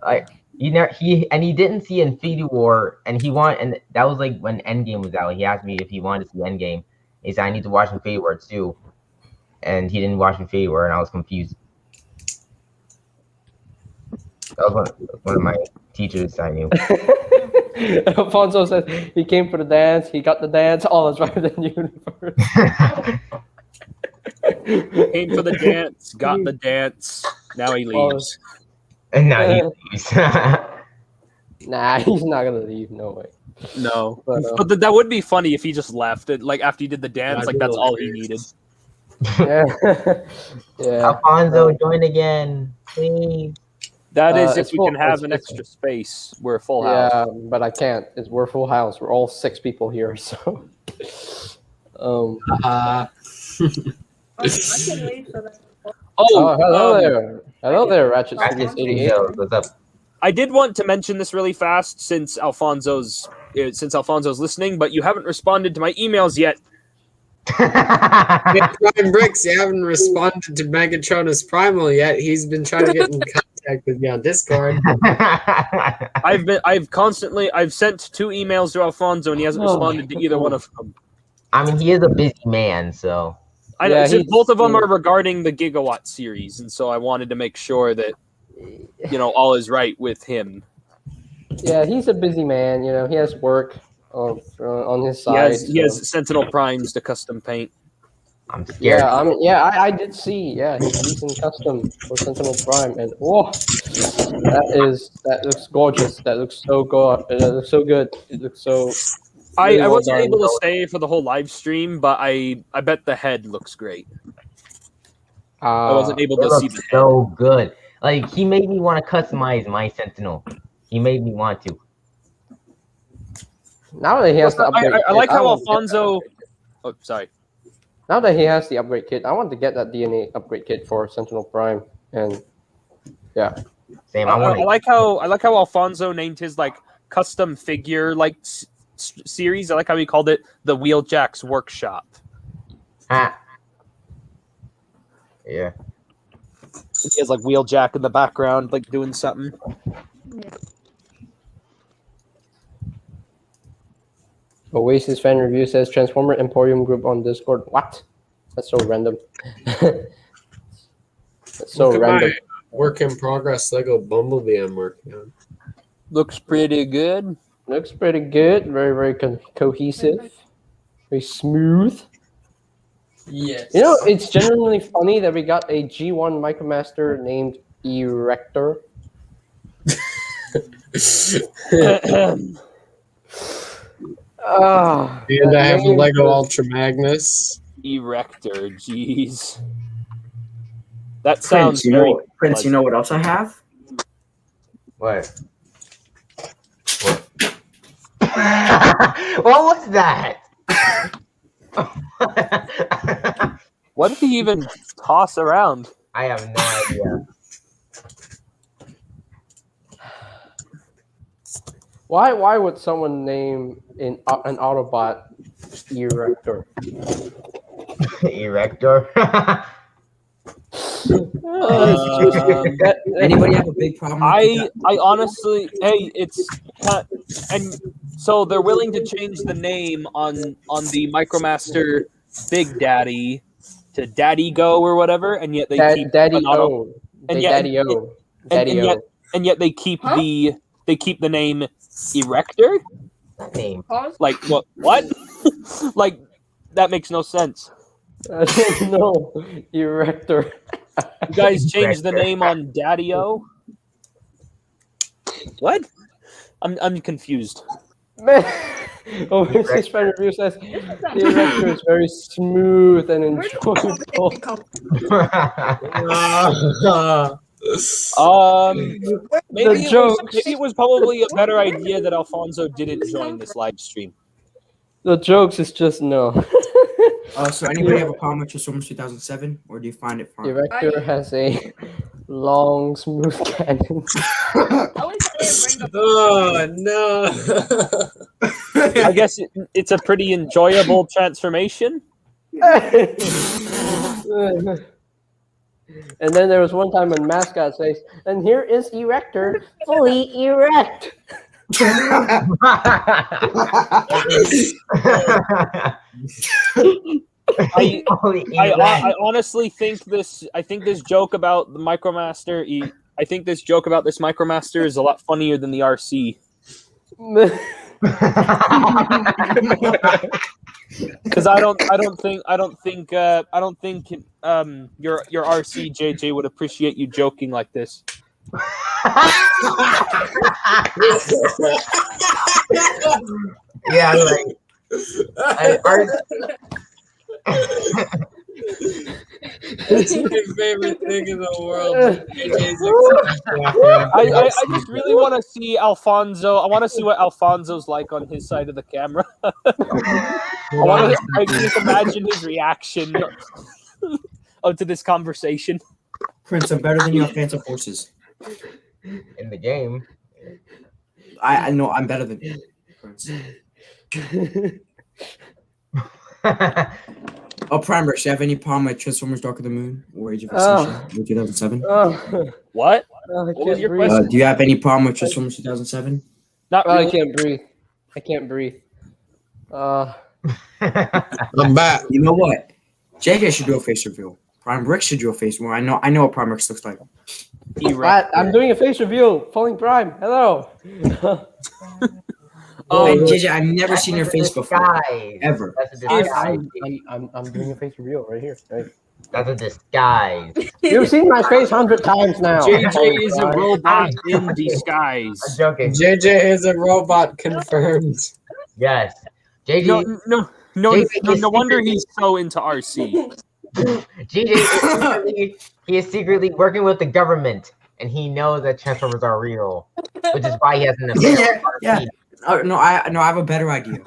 Like he didn't see Infinity War, and that was like when Endgame was out. He asked me if he wanted to see Endgame. He said, I need to watch Infinity War too. And he didn't watch Infinity War, and I was confused. That was one of my teachers I knew. Alfonso says he came for the dance. He got the dance. All is right in the universe. Came for the dance, got the dance. Now he leaves. And now he leaves. Nah, he's not gonna leave. No way. No, But, but that would be funny if he just left it. Like after he did the dance, That'd like be that's all he hilarious. needed. yeah, yeah. Alfonso, join again, please. That is if it's we full- can have it's- an it's- extra space. We're a full house. Yeah, but I can't. We're full house. We're all 6 people here. So, I can leave so that. oh, hello there. Hello there, Ratchet Ratchet Studios 88. Yo, what's up? I did want to mention this really fast since Alfonso's listening, but you haven't responded to my emails yet. Hey, Prime Bricks, you haven't responded to Megatronus Primal yet. He's been trying to get in contact with me on Discord. I've sent 2 emails to Alfonso and he hasn't responded to either one of them. I mean, he is a busy man, so I Yeah, since he's- both of them are regarding the Gigawatt series, and so I wanted to make sure that all is right with him. Yeah, he's a busy man. You know, he has work on his He side. has Sentinel Primes to custom paint. I'm scared. Yeah, I mean, I did see. Yeah, he's in custom for Sentinel Prime, and whoa, that looks gorgeous. That looks so good. That looks so good. It looks so. I really well wasn't done. able to stay for the whole live stream, but I bet the head looks great. I wasn't able It to see looks the head. so good. Like, he made me want to customize my Sentinel. He made me want to. Now that he has the upgrade, I like kit, how want to get that Alfonso. upgrade kit. Oh, sorry. Now that he has the upgrade kit, I want to get that DNA upgrade kit for Sentinel Prime, and yeah, Same. I I want like how Alfonso named his like custom figure like series. I like how he called it the Wheeljack's Workshop. Yeah. He has like Wheeljack in the background, like doing something. Oasis fan review says Transformer Emporium group on Discord. What? That's so random. That's so Look at random. my work in progress Lego Bumblebee I'm working on. Looks pretty good. Looks pretty good. Very, very cohesive. Very smooth. Yes. You know, it's genuinely funny that we got a G1 Micromaster named Erector. Ah, And I have a name Lego was- Ultra Magnus. Erector, jeez. That sounds Prince, very Prince, you know what else I have? What? What was that? What did he even toss around? I have no idea. why would someone name an Autobot Erector? Erector. Anybody have a big problem? with I honestly, hey, it's and so they're willing to change the name on the Micromaster Big Daddy to Daddy Go or whatever, and yet they keep Daddy an auto, O. and Daddy yet- O. and Daddy O. yet they keep Huh? the name Erector. That name. Pause. Like what? Like that makes no sense. I don't know. Erector. You guys changed the name on Daddy O. What? I'm confused. Man, Overseas Friend Review says the Erector is very smooth and enjoyable. Maybe jokes. maybe it was probably a better idea that Alfonso didn't join this live stream. The jokes is just no. So anybody have a problem with Transformers 2007, or do you find it fun? Erector has a long, smooth cannon. At least I didn't bring up. Oh no! I guess it's a pretty enjoyable transformation. And then there was one time when Mascot says, and here is Erector, fully erect. I honestly think this. I think this joke about the Micromaster. I think this joke about this Micromaster is a lot funnier than the RC. Because I don't think your RC JJ would appreciate you joking like this. Yeah, like That's my favorite thing in the world. I just really want to see Alfonso. I want to see what Alfonso's like on his side of the camera. I can just imagine his reaction to this conversation. Prince, I'm better than you at Phantom Forces. in the game. I know I'm better than you, Prince. Primex, do you have any problem with Transformers Dark of the Moon or Age of Extinction in 2007? What? What was your question? Do you have any problem with Transformers 2007? Not I really. can't breathe. I can't breathe. I'm back. You know what? JJ should do a face reveal. Primex should do a face reveal. I know what Primex looks like. I'm doing a face reveal. Falling Prime. Hello. Hey, JJ, I've never seen your face before. Disguise. Ever. That's a disguise. I'm doing a face reveal right here. Right. That's a disguise. You've seen my face 100 times now. JJ is a Falling Prime. robot in disguise. I'm joking. JJ is a robot confirmed. Yes. JJ. No wonder he's so into RC. He is secretly working with the government, and he knows that Transformers are real, which is why he has an affair. Yeah. Oh, no, I have a better idea.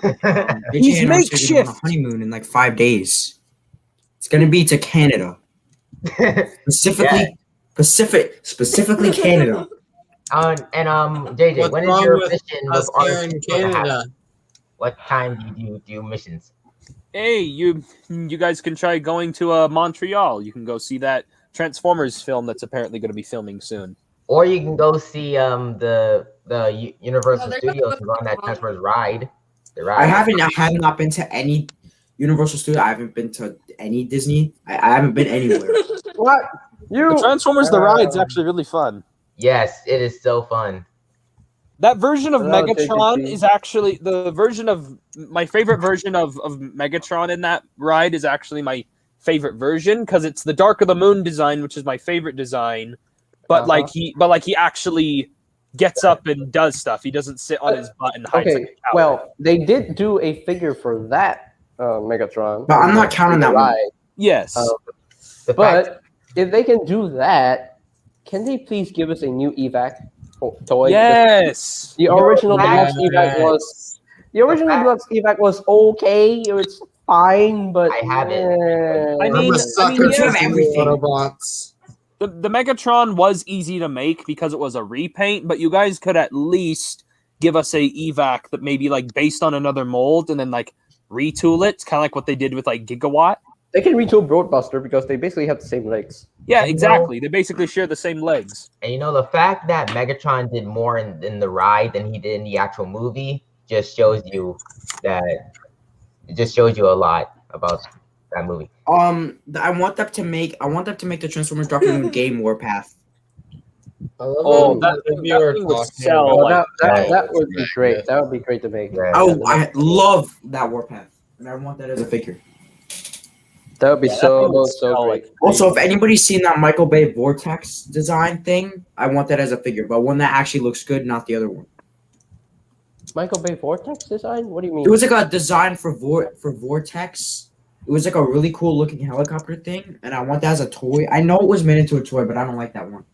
He's JJ and I are going on a makeshift. honeymoon in like 5 days. It's gonna be to Canada, specifically Canada. JJ, What's when is wrong your with mission us with here RC in gonna happen? Canada? What time do you do missions? Hey, you guys can try going to Montreal. You can go see that Transformers film that's apparently going to be filming soon. Or you can go see the Universal they're Studios gonna and go on that go- Transformers ride. The I ride. have not been to any Universal Studio. I haven't been to any Disney. I haven't been anywhere. What? You? The Transformers the ride's actually really fun. Yes, it is so fun. That version of Hello, Megatron JJP. is actually the version of my favorite version of Megatron in that ride is actually my favorite version because it's the Dark of the Moon design, which is my favorite design. But he actually gets up and does stuff. He doesn't sit on his butt and hides like Okay. a coward. Well, they did do a figure for that Megatron. But I'm not counting that one. Right. Yes. The fact But if they can do that, can they please give us a new evac toy? Yes. The original Yes. deluxe evac was deluxe evac was okay. It was fine, but I have it. I I'm mean, a sucker yeah. for Everything. Autobots. The Megatron was easy to make because it was a repaint, but you guys could at least give us a evac that maybe like based on another mold and then like retool it, kind of like what they did with like Gigawatt. they can retool Broadbuster because they basically have the same legs. Yeah, exactly. They basically share the same legs. And the fact that Megatron did more in the ride than he did in the actual movie just shows you a lot about that movie. I want them to make the Transformers Dark of the Moon game Warpath. I love Oh, how that the thing viewer would talking sell, about like, that would be great. That would be great to make. Yeah. Oh, I love that Warpath, and I want that as a figure. That would be Yeah, that so thing would so sell, great. like, Also, if anybody's seen that Michael Bay Vortex design thing, I want that as a figure, but one that actually looks good, not the other one. Michael Bay Vortex design? What do you mean? It was like a design for Vortex. It was like a really cool looking helicopter thing, and I want that as a toy. I know it was made into a toy, but I don't like that one.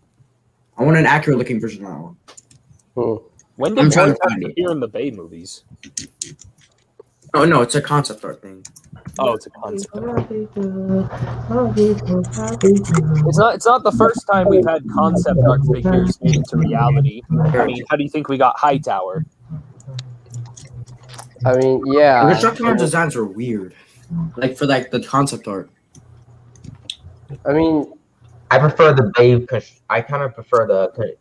I want an accurate looking version of that one. When I'm did trying to Vortex find it. appear in the Bay movies? Oh no, it's a concept art thing. Oh, it's a concept. It's not the first time we've had concept art figures made into reality. I mean, how do you think we got Hightower? I mean, yeah. The Destructicon designs are weird. Like for like the concept art. I mean, I prefer the Bay. I kind of prefer the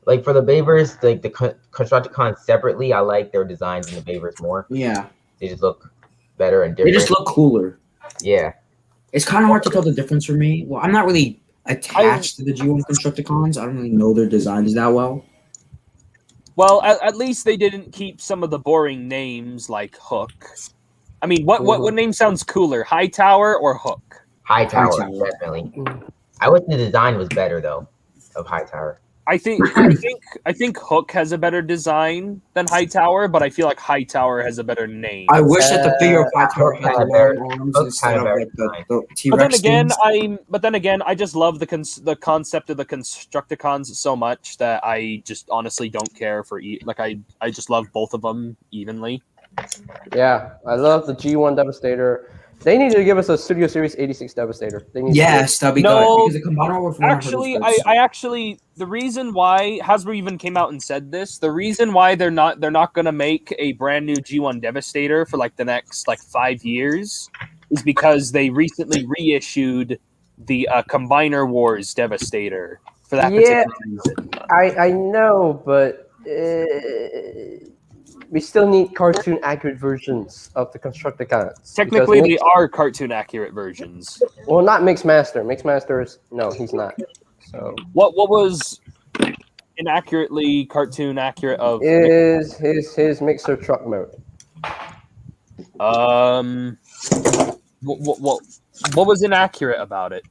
like for the Bayverse, like the Constructicons separately. I like their designs in the Bayverse more. Yeah. They just look better and They different. just look cooler. Yeah. It's kind of hard to tell the difference for me. Well, I'm not really attached to the G1 Constructicons. I don't really know their designs that well. Well, at least they didn't keep some of the boring names like Hook. I mean, what name sounds cooler, Hightower or Hook? Hightower, Hightower. definitely. I wish the design was better though of Hightower. I think Hook has a better design than Hightower, but I feel like Hightower has a better name. I wish that the figure of Hightower Hook had had a long better- arms Hook instead had a of better like design. the But T-Rex then again, things. I just love the concept of the Constructicons so much that I just honestly don't care for I just love both of them evenly. yeah, I love the G1 Devastator. They need to give us a Studio Series 86 Devastator. They need Yes, that'd be No, good. Because the Combiner War 400 Actually, was good. I actually the reason why Hasbro even came out and said this, the reason why they're not gonna make a brand new G1 Devastator for like the next 5 years is because they recently reissued the Combiner Wars Devastator for that Yeah. particular reason. I know, but we still need cartoon accurate versions of the Constructicons. Technically, Because they are cartoon accurate versions. well, not Mixmaster. Mixmaster is no, he's not. So What was inaccurately cartoon accurate of? is his mixer truck mode. What was inaccurate about it?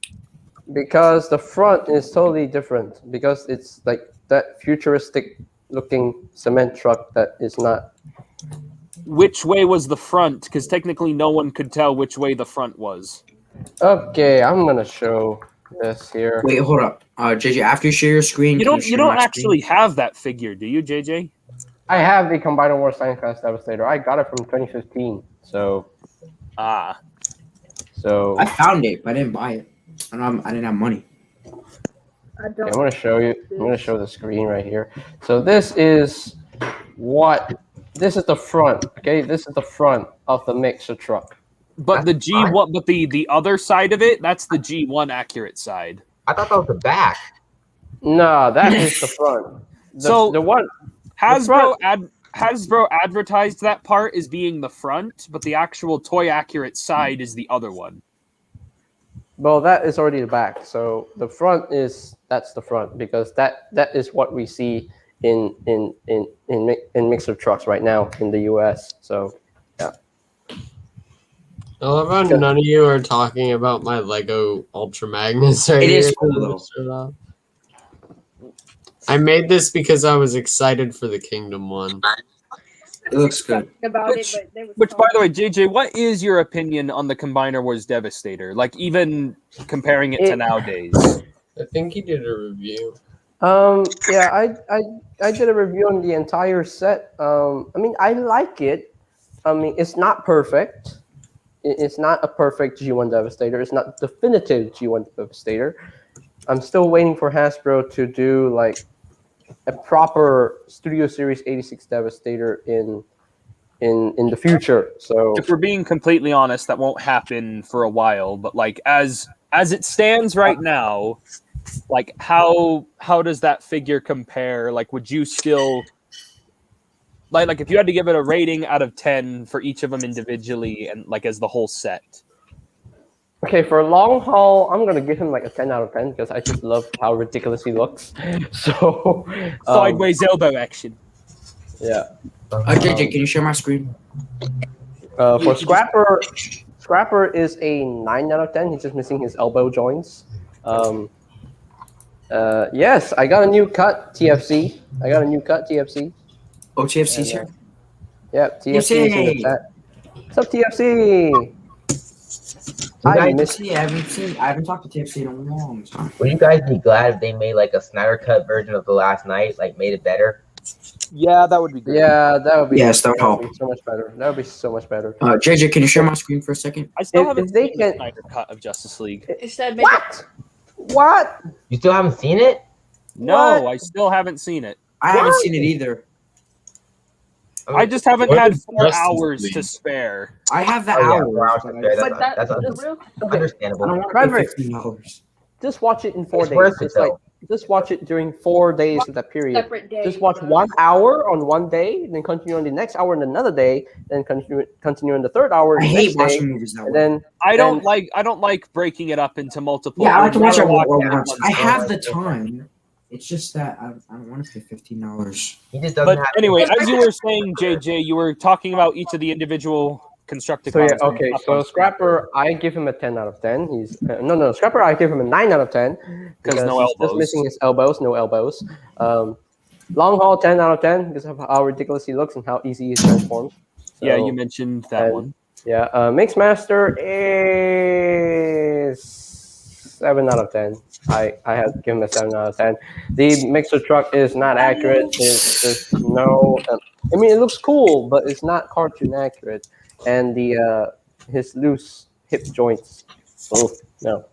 Because the front is totally different. Because it's like that futuristic looking cement truck that is not. Which way was the front? Because technically, no one could tell which way the front was. Okay, I'm gonna show this here. Wait, hold up. JJ, after you share your screen, You can don't share don't my actually screen? have that figure, do you, JJ? I have the Combiner Wars Science Class Devastator. I got it from 2015. So Ah, I found it, but I didn't buy it. I didn't have money. I okay, don't. I'm gonna show you. I'm gonna show the screen right here. So this is what. This is the front. Okay, this is the front of the mixer truck. but the G1, but the other side of it, that's the G1 accurate side. I thought that was the back. No, that is the front. So- the one. Hasbro advertised that part as being the front, but the actual toy accurate side is the other one. Well, that is already the back. So the front that's the front because that is what we see in mixer trucks right now in the U.S. So I love how none of you are talking about my Lego Ultra Magnus right It is here. cool, though. I made this because I was excited for the Kingdom one. It looks good. About Which- it, but they was Which, by the talking. way, JJ, what is your opinion on the Combiner Wars Devastator? Like, even comparing it to It- nowadays. I think he did a review. yeah, I did a review on the entire set. I mean, I like it. I mean, it's not perfect. It's not a perfect G1 Devastator. It's not definitive G1 Devastator. I'm still waiting for Hasbro to do like a proper Studio Series 86 Devastator in the future. So If we're being completely honest, that won't happen for a while. But like, as it stands right now, like how does that figure compare? Like, would you still like if you had to give it a rating out of 10 for each of them individually and like as the whole set? okay, for a long haul, I'm gonna give him like a 10 out of 10 because I just love how ridiculous he looks. So Sideways elbow action. yeah. JJ, can you share my screen? For Scrapper is a 9 out of 10. He's just missing his elbow joints. Yes, I got a new cut TFC. Oh, TFC's And, here. Yep, TFC is in the TFC. chat. What's up, TFC? You I guys, miss I haven't talked to TFC in a long time. would you guys be glad if they made like a Snyder Cut version of The Last Night, like made it better? Yeah, that would be good. Yeah, that would be. Yes, that would help. be so much better. That would be so much better. JJ, can you share my screen for a second? I still If haven't they seen the can- Snyder cut of Justice League. Instead, make it What? What? You still haven't seen it? No, I still haven't seen it. I haven't seen it either. I just haven't What had is 4 Justice hours League? to spare. I have the Oh, yeah, hours. 4 hours but to I spare. just- But that That's is real. understandable. I don't want to Roderick. pay $15. Just watch it in 4 It's days. worth it, It's like though. just watch it during 4 days of that period. Separate day. Just watch 1 hour on one day, then continue on the next hour on another day, then continue on the third hour. I the hate next day, watching movies that and way. then I don't Then- like breaking it up into multiple. Yeah, I like to watch it I'd rather all watch at it once. in I one have go. the time. It's just that I don't want to pay $15. He just doesn't But have. anyway, as you were saying, JJ, you were talking about each of the individual Constructicons. So yeah, okay. So Scrapper, I give him a 10 out of 10. He's no Scrapper. I give him a 9 out of 10 because no he's just elbows. missing his elbows. No elbows. Long Haul 10 out of 10 because of how ridiculous he looks and how easy he transforms. Yeah, So, you mentioned that and- one. Yeah, Mixmaster is 7 out of 10. I have to give him a 7 out of 10. The mixer truck is not accurate. There's no. I mean, it looks cool, but it's not cartoon accurate. And the his loose hip joints. Oh no.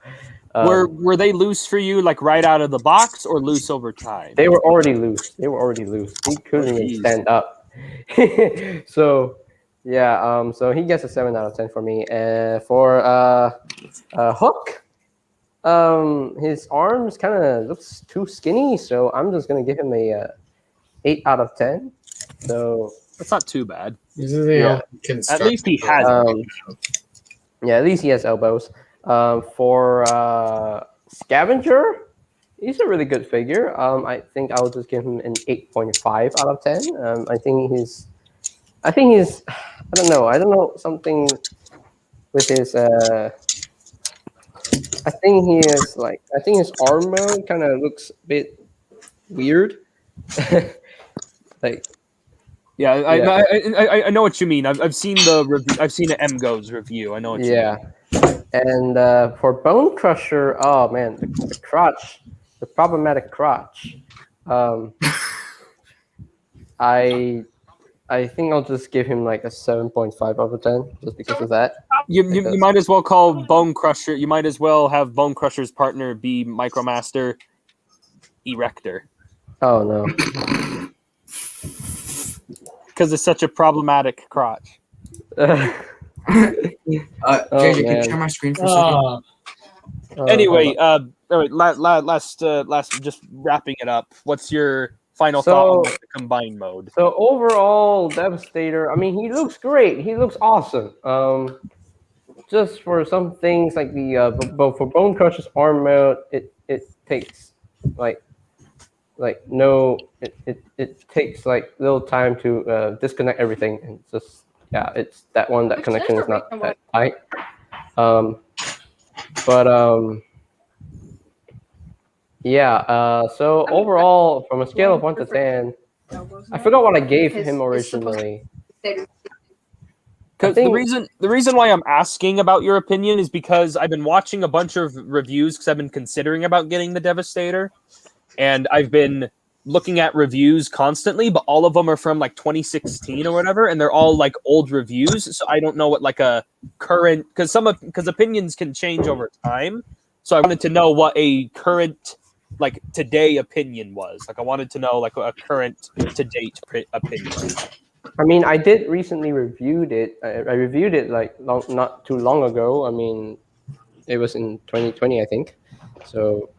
Were they loose for you, like right out of the box, or loose over time? They were already loose. He couldn't even geez. stand up. So yeah, so he gets a 7 out of 10 for me. For Hook, his arms kind of looks too skinny, so I'm just gonna give him a 8 out of 10. So That's not too bad. This is the Yeah. At least he has it. yeah, at least he has elbows. For Scavenger, he's a really good figure. I think I'll just give him an 8.5 out of 10. I think he's I don't know something with his I think his arm mode kind of looks a bit weird. Like Yeah, Yeah. I know what you mean. I've seen the review. I've seen the MGo's review. I know what you mean. yeah. And for Bone Crusher, oh man, the crotch, the problematic crotch. I think I'll just give him like a 7.5 out of 10 just because of that. You Because- might as well call Bone Crusher. You might as well have Bone Crusher's partner be Micromaster Erector Oh no. because it's such a problematic crotch. JJ, can man. you share my screen for a second? Anyway, all right, last, just wrapping it up. What's your final So- thought on like, the combined mode? So overall, Devastator. I mean, he looks great. He looks awesome. Just for some things like but for Bone Crusher's arm mode, it takes it takes like little time to disconnect everything and just it's that one that Which connection is is not reasonable. that tight. So overall, from a scale of 1 to 10. I forgot what I gave him originally. Because think- the reason why I'm asking about your opinion is because I've been watching a bunch of reviews because I've been considering about getting the Devastator, and I've been looking at reviews constantly, but all of them are from like 2016 or whatever, and they're all like old reviews. So I don't know what like a current because opinions can change over time. So I wanted to know what a current like today opinion was. Like I wanted to know like a current to date opinion. I mean, I did recently reviewed it. I reviewed it like not too long ago. I mean, it was in 2020, I think. So,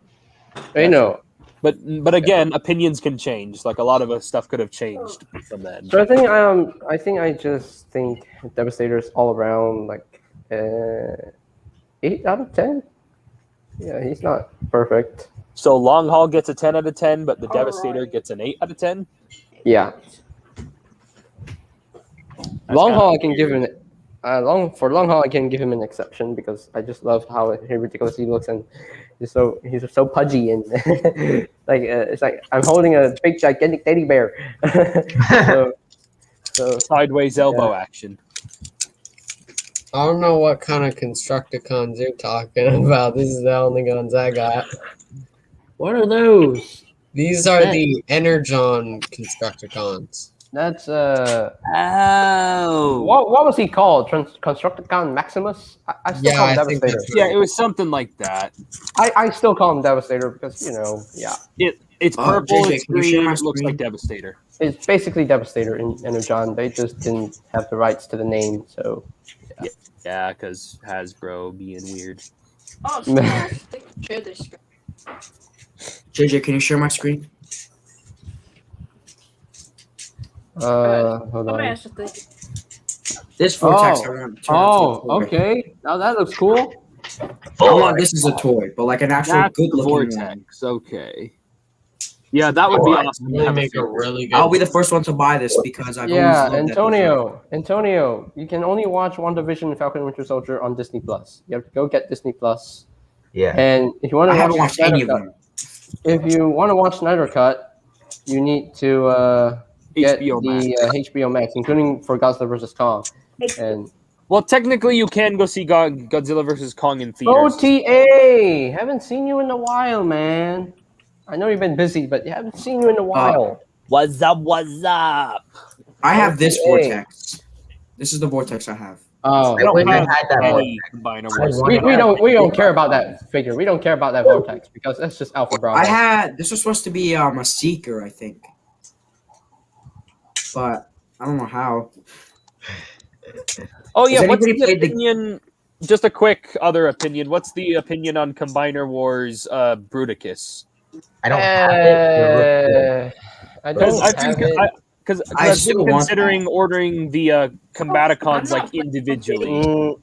you know. But again, opinions can change. Like a lot of stuff could have changed from then. So I just think Devastator's all around like 8 out of 10. Yeah, he's not perfect. So Long Haul gets a 10 out of 10, but the All Devastator right. gets an 8 out of 10. Yeah. That's Long kinda Haul, I can give weird. him. for long haul, I can give him an exception because I just love how ridiculous he looks, and he's so pudgy and like it's like I'm holding a big gigantic teddy bear. so Sideways elbow action. I don't know what kind of Constructicons you're talking about. This is the only guns I got. what are those? These are the Energon Constructicons. That's Oh. what was he called? Constructicon Maximus? I still call him I think Devastator. that's Yeah, it was something like that. I still call him Devastator because It's Oh, purple, JJ, it's can you share green, my it looks screen? like Devastator. it's basically Devastator in Energon. They just didn't have the rights to the name, so Yeah, because Hasbro being weird. Oh, someone has to share this screen. JJ, can you share my screen? hold Somebody on. has to think. This vortex, Oh. I want. to turn Oh, into a toy. okay. Now that looks cool. I want this as a toy, but like an actual That's good the looking one. Vortex. Okay. Yeah, that would be awesome. to Really have a make a figure. really good. I'll be the first one to buy this because I've Yeah, always loved Antonio, you can only watch WandaVision and Falcon and Winter Soldier on Disney Plus. You have to go get Disney Plus. Yeah. And if you want that. I to haven't watch watched any Snyder of Cut, them. if you want to watch Snyder Cut, you need to get HBO Max. the HBO Max, including for Godzilla vs Kong. And Well, technically, you can go see Godzilla vs Kong in theaters. OTA, haven't seen you in a while, man. I know you've been busy, but you haven't seen you in a while. What's up? What's up? I have this Okay. vortex. This is the vortex I have. Oh, I don't wish I have had that any Vortex. Combiner I Wars. want- we don't care about that figure. We don't care about that vortex because that's just Alpha Bravo. I had this was supposed to be a seeker, I think, but I don't know how. Oh yeah, Has what's anybody the played the- opinion? Just a quick other opinion. What's the opinion on Combiner Wars Bruticus? I don't have it. It looks good. I Because don't I've have been, it. because I I've still been want considering ordering the Combaticons I'm like not- individually.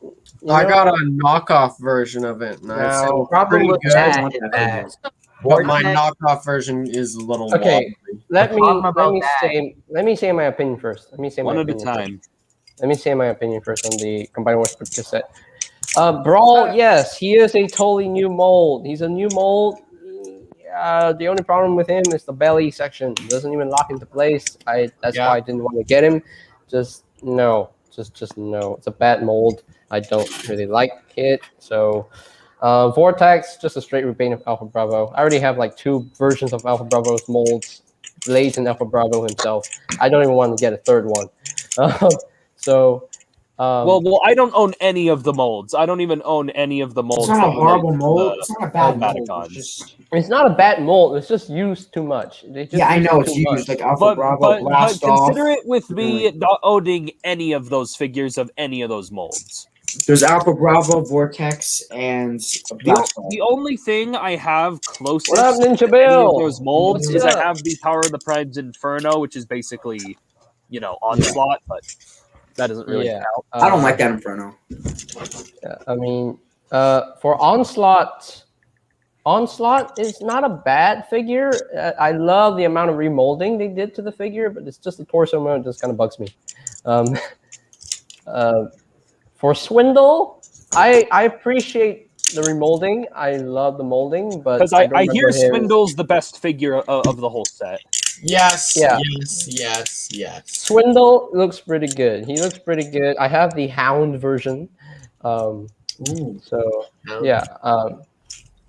I got a knockoff version of it, and I Now, said The problem pretty with good. that want is that that But my Vortex, knockoff version is a little Okay. wobbly. Let The me problem about that- let me say my opinion first. Let me say One my at a opinion first. time. Let me say my opinion first on the Combiner Wars cassette. Brawl, yes, he is a totally new mold. He's a new mold. The only problem with him is the belly section. It doesn't even lock into place. That's Yeah. why I didn't want to get him. Just no. Just no. It's a bad mold. I don't really like it. So Vortex, just a straight repaint of Alpha Bravo. I already have like 2 versions of Alpha Bravo's molds. Blades and Alpha Bravo himself. I don't even want to get a third one. Well, I don't own any of the molds. I don't even own any of the molds. It's not a that relate horrible to mold. the- It's not a bad mold. Combaticons. It's just, it's not a bad mold. It's just used too much. They just yeah, I use know it it's too used much. like Alpha But, Bravo, but Blast Off. consider it with me not owning any of those figures of any of those molds. There's Alpha Bravo, Vortex, and Blast Off. The only thing I have closest What up, Ninja to any Bill? of those molds What's is I up? have the Power of the Primes Inferno, which is basically, Onslaught, but that doesn't really Yeah. count. I don't like that Inferno. I mean, for Onslaught is not a bad figure. I love the amount of remolding they did to the figure, but it's just the torso mode just kind of bugs me. For Swindle, I appreciate the remolding. I love the molding, but Because I don't hear remember his- Swindle's the best figure of the whole set. Yes, Yeah. yes. Swindle looks pretty good. He looks pretty good. I have the Hound version. Ooh. So yeah,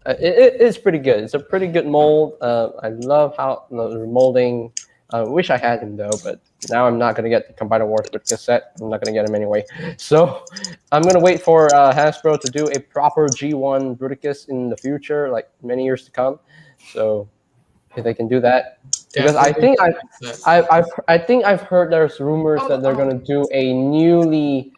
it's pretty good. It's a pretty good mold. I love how the remolding. I wish I had him though, but now I'm not gonna get the Combiner Wars cassette. I'm not gonna get him anyway. So I'm gonna wait for Hasbro to do a proper G1 Bruticus in the future, like many years to come. So if they can do that, because I think I've heard there's rumors that they're gonna do a new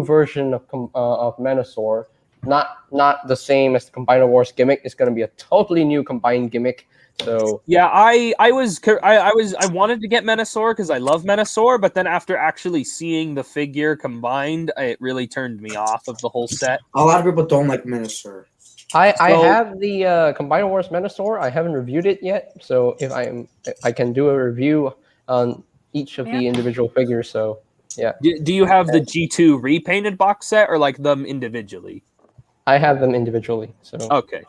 version of Menasor. Not the same as the Combiner Wars gimmick. It's gonna be a totally new combined gimmick. So Yeah, I wanted to get Menasor because I love Menasor, but then after actually seeing the figure combined, it really turned me off of the whole set. A lot of people don't like Minister. I So- have the Combiner Wars Menasor. I haven't reviewed it yet. So if I can do a review on each of the individual figures. So Do you have the G2 repainted box set or like them individually? I have them individually. So Okay.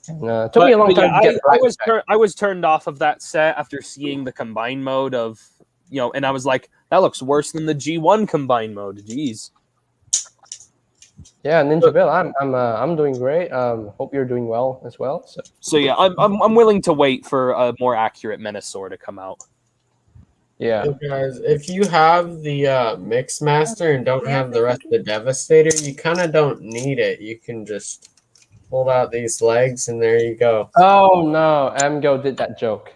it took me a long time to get. I was turned off of that set after seeing the combined mode of, and I was like, that looks worse than the G1 combined mode. Jeez. Yeah, Ninja Bill, I'm doing great. Hope you're doing well as well. So yeah, I'm willing to wait for a more accurate Menasor to come out. Yeah. So guys, if you have the Mixmaster and don't have the rest of the Devastator, you kind of don't need it. You can just hold out these legs, and there you go. Oh no, Amgo did that joke.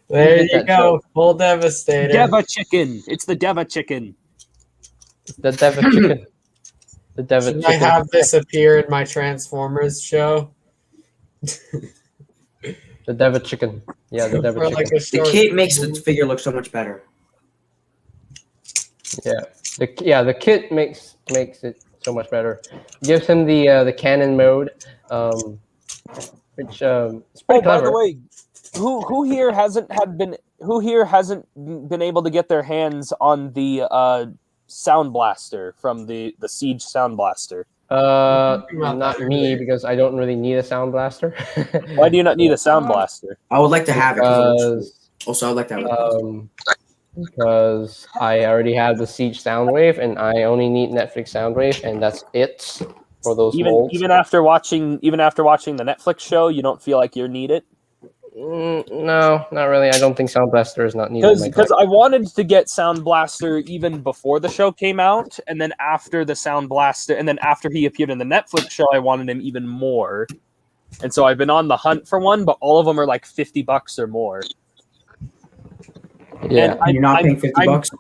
There you go, full Devastator. Deva chicken. It's the Deva chicken. The Deva chicken. The Deva Should chicken. I have this appear in my Transformers show? The Deva chicken. Yeah, the Deva Or chicken. like a The short kit makes the figure look so much better. Yeah. The kit makes it so much better. Gives him the cannon mode, which is pretty clever. By the way, who here hasn't been able to get their hands on the Sound Blaster from the Siege Sound Blaster? Not me, because I don't really need a Sound Blaster. Why do you not need a Sound Blaster? I would like to have it. 'cause it looks cool. Also, I'd like to have it. Because I already have the Siege Soundwave, and I only need Netflix Soundwave, and that's it for those molds. Even after watching the Netflix show, you don't feel like you need it? No, not really. I don't think Sound Blaster is not needed. Because I wanted to get Sound Blaster even before the show came out, and then after the Sound Blaster, and then after he appeared in the Netflix show, I wanted him even more. And so I've been on the hunt for one, but all of them are like $50 or more. Yeah, You're not paying $50.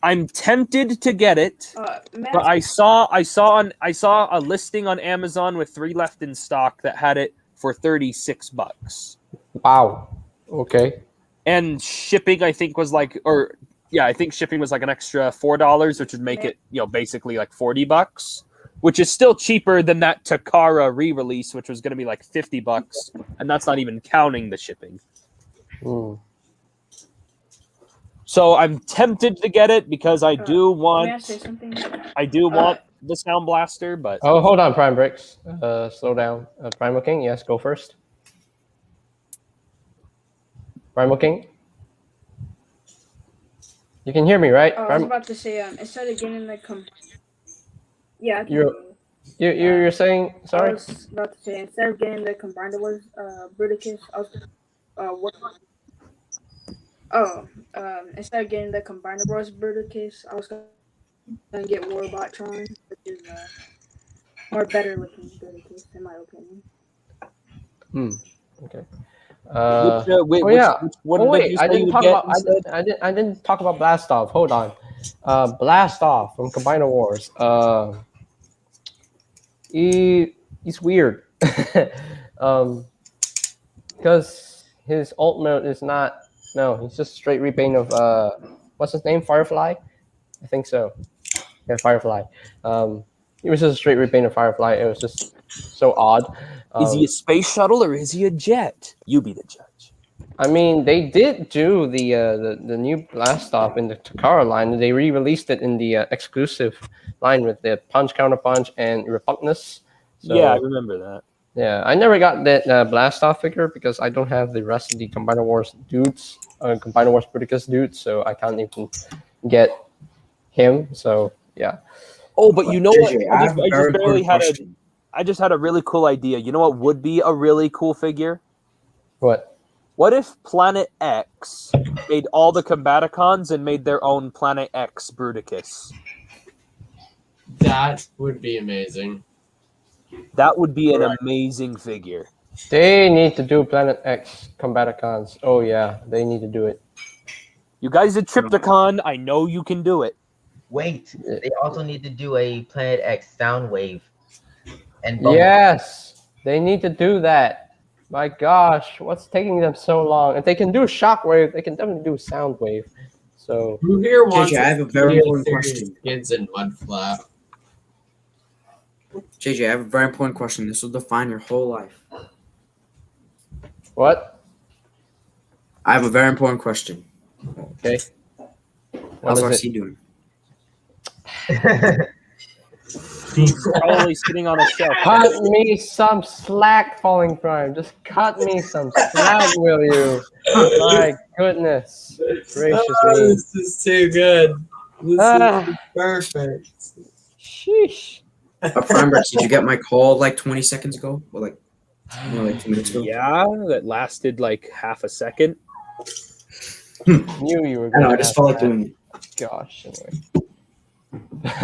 I'm tempted to get it, but I saw a listing on Amazon with 3 left in stock that had it for $36. Wow. Okay. And shipping, I think, was like, I think shipping was like an extra $4, which would make it, basically like $40, which is still cheaper than that Takara re-release, which was going to be like $50, and that's not even counting the shipping. So I'm tempted to get it because I do want the Sound Blaster, but hold on, Prime Bricks. Slow down. Primal King, yes, go first. Primal King, you can hear me, right? I was about to say, instead of getting the yeah, I can you're saying sorry. I was about to say, instead of getting the Combiner Wars Bruticus, I was instead of getting the Combiner Wars Bruticus, I was gonna get Warbotron, which is more better looking Bruticus in my opinion. Okay. I didn't talk about Blastoff. Hold on. Blastoff from Combiner Wars. He's weird. Because his ult mode is not. No, he's just straight repaint of what's his name? Firefly? I think so. Yeah, Firefly. He was just a straight repaint of Firefly. It was just so odd. Is he a space shuttle or is he a jet? You be the judge. I mean, they did do the new Blastoff in the Takara line. They re-released it in the exclusive line with the Punch, Counter Punch, and Repugnus. So, yeah, I remember that. Yeah, I never got that Blastoff figure because I don't have the rest of the Combiner Wars dudes, Combiner Wars Bruticus dudes, so I can't even get him. So yeah. Oh, but you know what? JJ, I just had a really cool idea. You know what would be a really cool figure? What? What if Planet X made all the Combaticons and made their own Planet X Bruticus? That would be amazing. That would be an amazing figure. They need to do Planet X Combaticons. Oh yeah, they need to do it. You guys at Tripticon, I know you can do it. Wait, they also need to do a Planet X Soundwave. And yes, they need to do that. My gosh, what's taking them so long? If they can do Shockwave, they can definitely do Soundwave. So who here wants JJ, I have a very important question. Kids in Mudflap. JJ, I have a very important question. This will define your whole life. what? I have a very important question. Okay. What How's is RC doing? Probably sitting on a shelf. Cut me some slack, Falling Prime. Just cut me some slack, will you? My goodness gracious me. This is too good. This Ah. is perfect. Sheesh. Prime Rex, did you get my call like 20 seconds ago? Or like 2 minutes ago? Yeah, that lasted like half a second. Knew you were I going know, to I just felt like doing it. Gosh, anyway.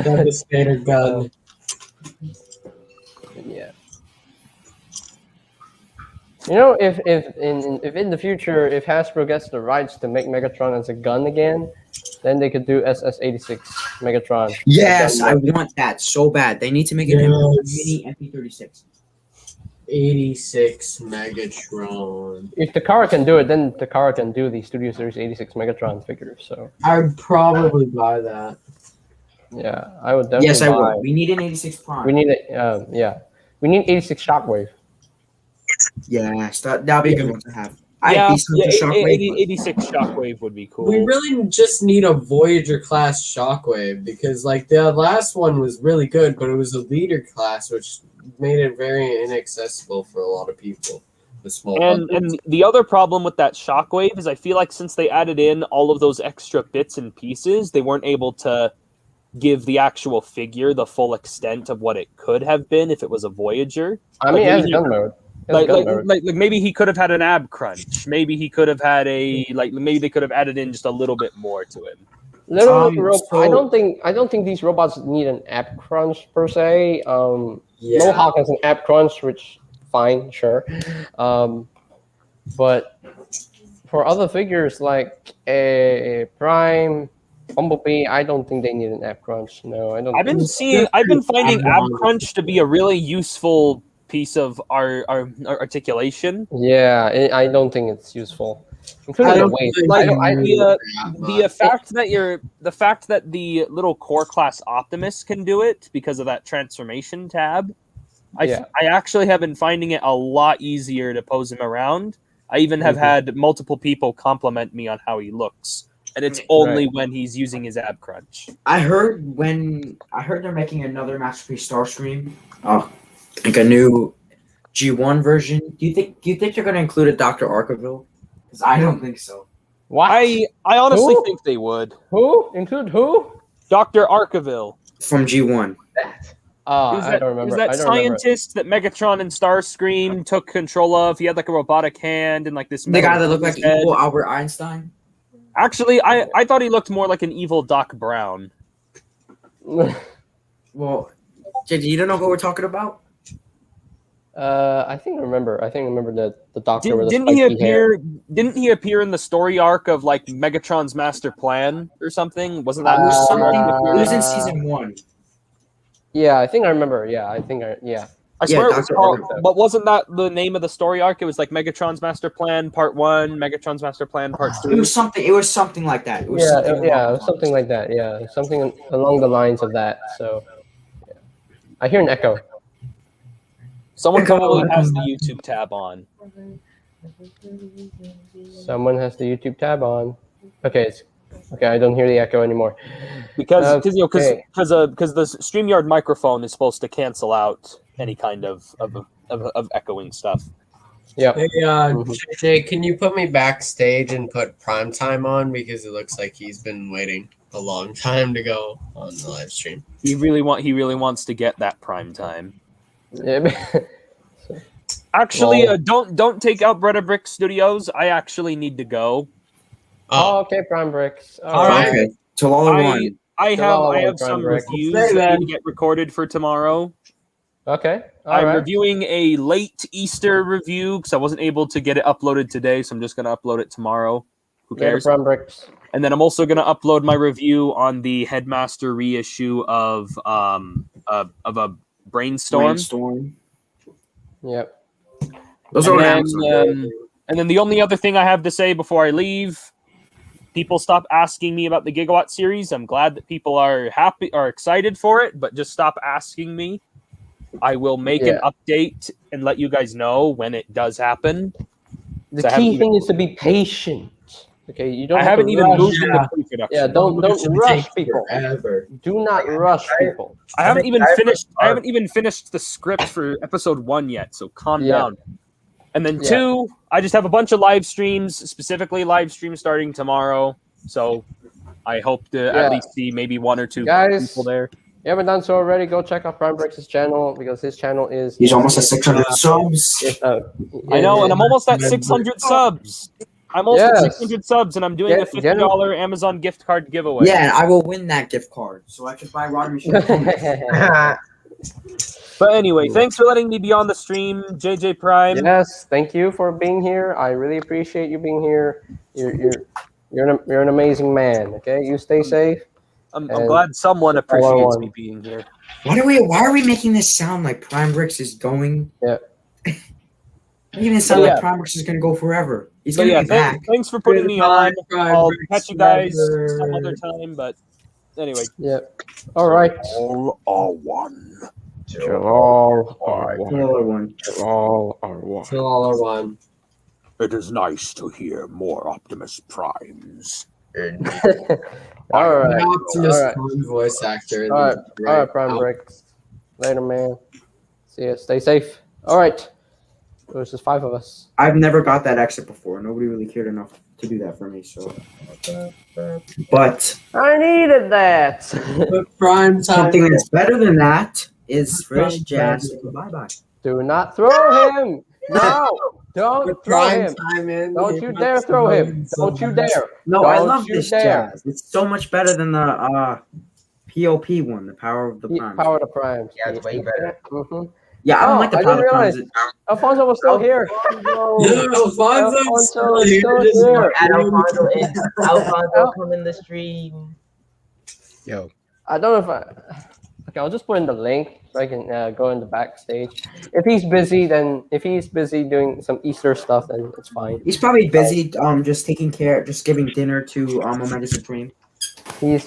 Devastator gun. Yeah. You know, if in the future, if Hasbro gets the rights to make Megatron as a gun again, then they could do SS-86 Megatron. Yes, I Gun mode. want that so bad. They need to make an Yes. mini MP36. 86 Megatron. If Takara can do it, then Takara can do the Studio Series 86 Megatron figures. So I would probably buy that. yeah, I would definitely Yes, I buy. will. We need an 86 Prime. We need a we need 86 Shockwave. Yes, that'll be a good one to have. I Yeah, have Beast Hunter Shockwave. 86 Shockwave would be cool. We really just need a Voyager class Shockwave because, like, the last one was really good, but it was a leader class, which made it very inaccessible for a lot of people with small. And the other problem with that Shockwave is I feel like since they added in all of those extra bits and pieces, they weren't able to give the actual figure the full extent of what it could have been if it was a Voyager. I mean, Like, it has maybe gun mode. It has gun mode. Like maybe he could have had an ab crunch. Maybe he could have had maybe they could have added in just a little bit more to him. Literally, so- I don't think these robots need an app crunch per se. Yeah. Mohawk has an app crunch, which fine, sure. But for other figures like a Prime, Bumblebee, I don't think they need an app crunch. No, I don't. I've been finding ab crunch to be a really useful piece of our articulation. Yeah, I don't think it's useful. I Including the don't weight. think I you don't. I, need The fact that the little core class Optimus can do it because of that transformation tab. Yeah. I actually have been finding it a lot easier to pose him around. I even have had multiple people compliment me on how he looks, and it's only when he's using his ab crunch. I heard they're making another Masterpiece Starscream. Oh, like a new G1 version. Do you think they're gonna include a Dr. Arkaville? Because I don't think so. what? I honestly Who? think they would. Who? Include who? Dr. Arkaville. From G1. I don't remember. Who's that I don't remember. scientist that Megatron and Starscream took control of? He had like a robotic hand and like this. The guy metal that looked like head. evil Albert Einstein. Actually, I thought he looked more like an evil Doc Brown. Well, JJ, you don't know who we're talking about? I think I remember the doctor with the Didn't he spiky hair. appear? Didn't he appear in the story arc of like Megatron's master plan or something? Wasn't that It was something. Uh, It was in season 1. Yeah, I think I remember. Yeah, I think I. Yeah. I swear it was Dr. called, Arkaville. but wasn't that the name of the story arc? It was like Megatron's master plan part 1, Megatron's master plan part 2. It was something like that. It was Yeah, something it along was those something like that. Yeah, something along the lines of that. So, yeah. I hear an echo. Someone Echo, probably echo. has the YouTube tab on. Someone has the YouTube tab on. Okay, I don't hear the echo anymore. Because Okay. the StreamYard microphone is supposed to cancel out any kind of echoing stuff. Yeah. Hey, Mhm. JJ, can you put me backstage and put Primetime on because it looks like he's been waiting a long time to go on the live stream. He really wants to get that prime time. Yeah. Actually, Well- don't take out Bretta Brick Studios. I actually need to go. Oh, okay, Prime Bricks. All right. Okay. Talala one. I Talala have Prime some Brick. reviews Say that that. need to get recorded for tomorrow. Okay. All I'm right. reviewing a late Easter review because I wasn't able to get it uploaded today, so I'm just gonna upload it tomorrow. Who Later, cares? Prime Bricks. And then I'm also gonna upload my review on the Headmaster reissue of a Brainstorm. Yep. Those are on And Amazon. then, and then the only other thing I have to say before I leave, people stop asking me about the Gigawatt series. I'm glad that people are excited for it, but just stop asking me. I will make an update and let you guys know when it does happen. The So I haven't key even- thing is to be patient. Okay, you don't. I have haven't to even rush. moved into Yeah. pre-production. Yeah, don't It should rush take people. Forever. Do not rush people. I haven't even I- finished. I haven't even finished the script for episode 1 yet. So calm Yeah. down. And then Yeah. 2, I just have a bunch of live streams, specifically live streams starting tomorrow. So I hope to Yeah. at least see maybe 1 or 2 Guys, people there. you haven't done so already, go check out Prime Breaks' channel because his channel is. He's almost at 600 subs. I know, and I'm almost at Yeah. 600 subs. I'm almost at Yes. 600 subs, and I'm doing Get- a $50 Amazon gift card giveaway. Yeah, and I will win that gift card, so I can buy Roddy Machine. But anyway, thanks for letting me be on the stream, JJ Prime. Yes, thank you for being here. I really appreciate you being here. You're an amazing man. Okay, you stay safe. I'm And glad someone that's all I appreciates want. me being here. Why are we making this sound like Prime Bricks is going? Yeah. Making it sound Yeah. like Prime Bricks is gonna go forever. He's So gonna yeah, be back. thanks for putting me on. Prime I'll Bricks catch you guys forever. some other time, but anyway. Yeah. All right. All are one. All are Another one. all are one. Till all are one. It is nice to hear more Optimus Primes. All right. The Optimus All right. Prime voice actor. in All right. the All right, Prime Breaks. Later, man. See ya. Stay safe. All right. There's just 5 of us. I've never got that exit before. Nobody really cared enough to do that for me. So, but I needed that. Prime time. something that's better than that is Fresh Jazz. Bye bye. Do not throw him. No. Don't throw Prime him. time in. Don't you dare throw him. Don't you dare. No, I Don't love you this dare. jazz. It's so much better than the POP one, the Power of the Prime. Power of the Primes. Yeah, it's way better. Mhm. Yeah, I don't Oh, like the I Power of didn't the Primes. realize. Alfonso was still here. Alfonso's Alfonso still is here. still Just here. Add Alfonso come in the stream. Yo, I don't know if okay, I'll just put in the link so I can go in the backstage. If he's busy doing some Easter stuff, then it's fine. He's probably busy, just taking care, just giving dinner to Omega Supreme. He's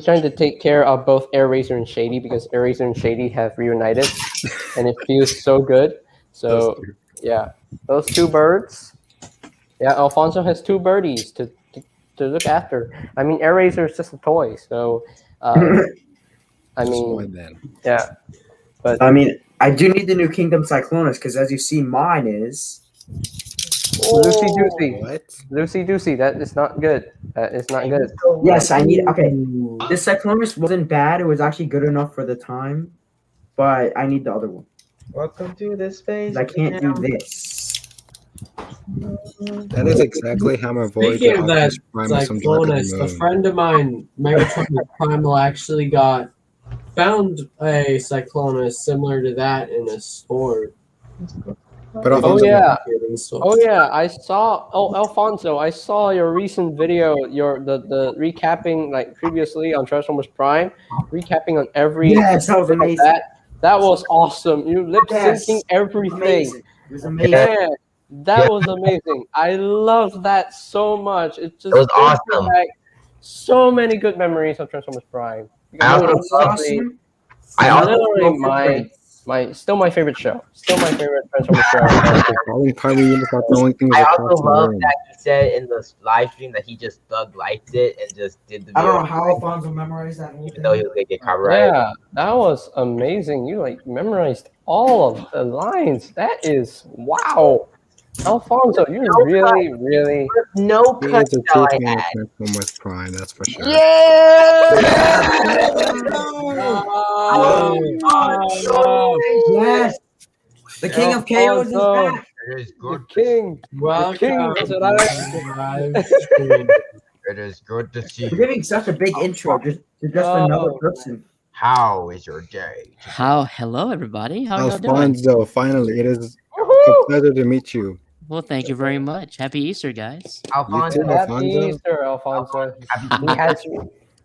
trying to take care of both Air Razor and Shady because Air Razor and Shady have reunited, and it feels so good. So yeah, those 2 birds. Yeah, Alfonso has 2 birdies to look after. I mean, Air Razor is just a toy, so I just mean, one then. yeah. But I mean, I do need the new Kingdom Cyclonus because, as you see, mine is. Lucy Doocy, What? Lucy Doocy, that is not good. That is not good. Yes, I need. Okay, this Cyclonus wasn't bad. It was actually good enough for the time, but I need the other one. Welcome to the space. 'Cause I can't do this. That is exactly how my voice Speaking of that, Prime is some dark of the Cyclonus, a moon. friend of mine, Megatron Primal, actually found a Cyclonus similar to that in a store. But Oh Alfonso, yeah, So, oh yeah. I saw. Oh, Alfonso, I saw your recent video. The recapping like previously on Transformers Prime, recapping on every. Yes, that was bit of amazing. That was awesome. You lip syncing Yes, everything. Amazing. It was amazing. Yeah, that was amazing. I love that so much. It just It was brings me awesome. back so many good memories of Transformers Prime. I Because also it It was was honestly awesome. I also literally still my favorite show. Still my favorite Transformers show. calling Prime units not throwing things I across also the love room. that he said in the live stream that he just thug liked it and just did the I don't know video, how Alfonso memorized that whole even though he thing. was gonna get copyrighted. Yeah, that was amazing. You like memorized all of the lines. That is wow. Alfonso, you really No He cut is a shall true I fan of add. Transformers Prime, that's for sure. Yes, the King of Chaos is Alfonso. back. It is the good. king. welcome. King, that's what I like. Live stream. It is good to see We're you. giving such a big intro just to just Oh. another person. How is your day? Hello everybody. How y'all doing? Alfonso, finally, it is a Woohoo! pleasure to meet you. Well, thank you very much. Happy Easter, guys. Alfonso, too. Happy Alfonso. Easter, Alfonso. He has,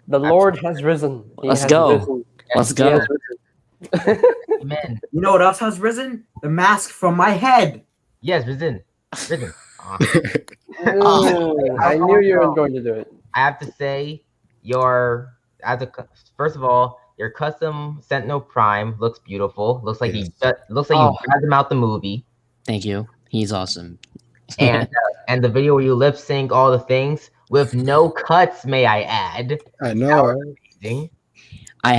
the Lord has risen. He Let's has go. risen. Let's He go. has risen. amen. You know what else has risen? The mask from my head. Yes, Risen. Risen. I knew you were going to do it. I have to say, first of all, your custom Sentinel Prime looks beautiful. Looks like Yes. you Oh. grabbed him out the movie. Thank you. He's awesome. And and the video where you lip sync all the things with no cuts, may I add. I know. Right? Amazing. I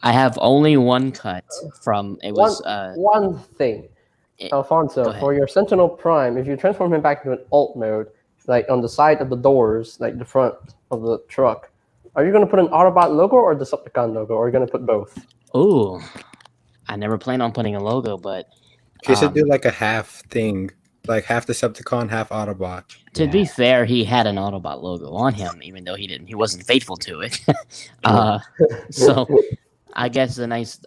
have only one cut from it was one thing. Go Alfonso, ahead. for your Sentinel Prime, if you transform him back into an alt mode, like on the side of the doors, like the front of the truck, are you going to put an Autobot logo or the Decepticon logo, or are you going to put both? Ooh, I never planned on putting a logo, but He should do like a half thing, like half Decepticon, half Autobot. to be fair, he had an Autobot logo on him, even though he wasn't faithful to it. So I guess a nice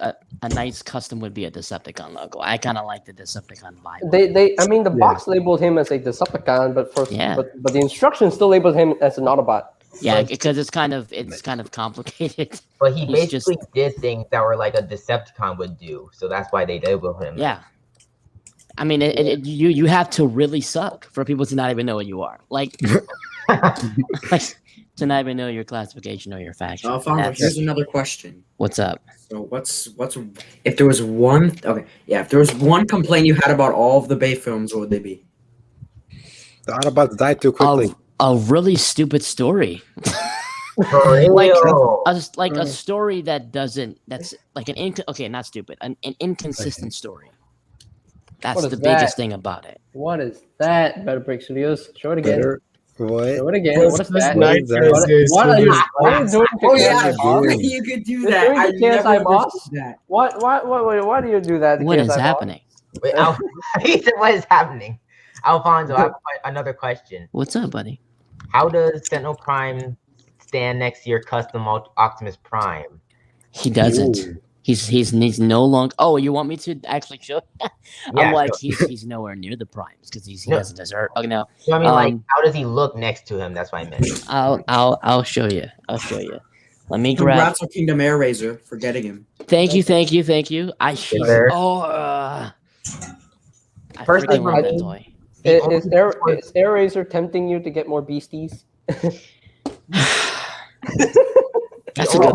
custom would be a Decepticon logo. I kind of like the Decepticon vibe. I mean, the box labeled him as a Decepticon, but but the instructions still labeled him as an Autobot. Yeah, because it's kind of complicated. But he He's basically did things that were like a Decepticon would do, so that's why they labeled him. Yeah. I mean, you have to really suck for people to not even know what you are. Like, to not even know your classification or your faction. Alfonso, here's another question. What's up? So what's if there was one if there was one complaint you had about all of the Bay films, what would they be? The Autobots died too quickly. A really stupid story. like a story that's like not stupid, an inconsistent story. That's What the is biggest that? thing about it. What is that, Better Break Studios? Show it again. What? Show it again. What's What is this that? Nitro What are you Studios doing to Oh yeah, KSI Boss? you could do You're that. doing I the KSI never Boss? understood that. Why do you do that? to What is KSI Boss? happening? Wait, he said, what is happening? Alfonso, I have another question. What's up, buddy? How does Sentinel Prime stand next to your custom Optimus Prime? He doesn't. He's no longer. Oh, you want me to actually show? I'm like he's nowhere near the primes because he doesn't deserve. Oh no. So, I mean, like, how does he look next to him? That's what I meant. I'll show you. I'll show you. Let me grab. Congrats on Kingdom Air Razor for getting him. Thank you. I should. There. I First freaking thing love for that me- toy. Is AirRaiser tempting you to get more beasties? That's a good one.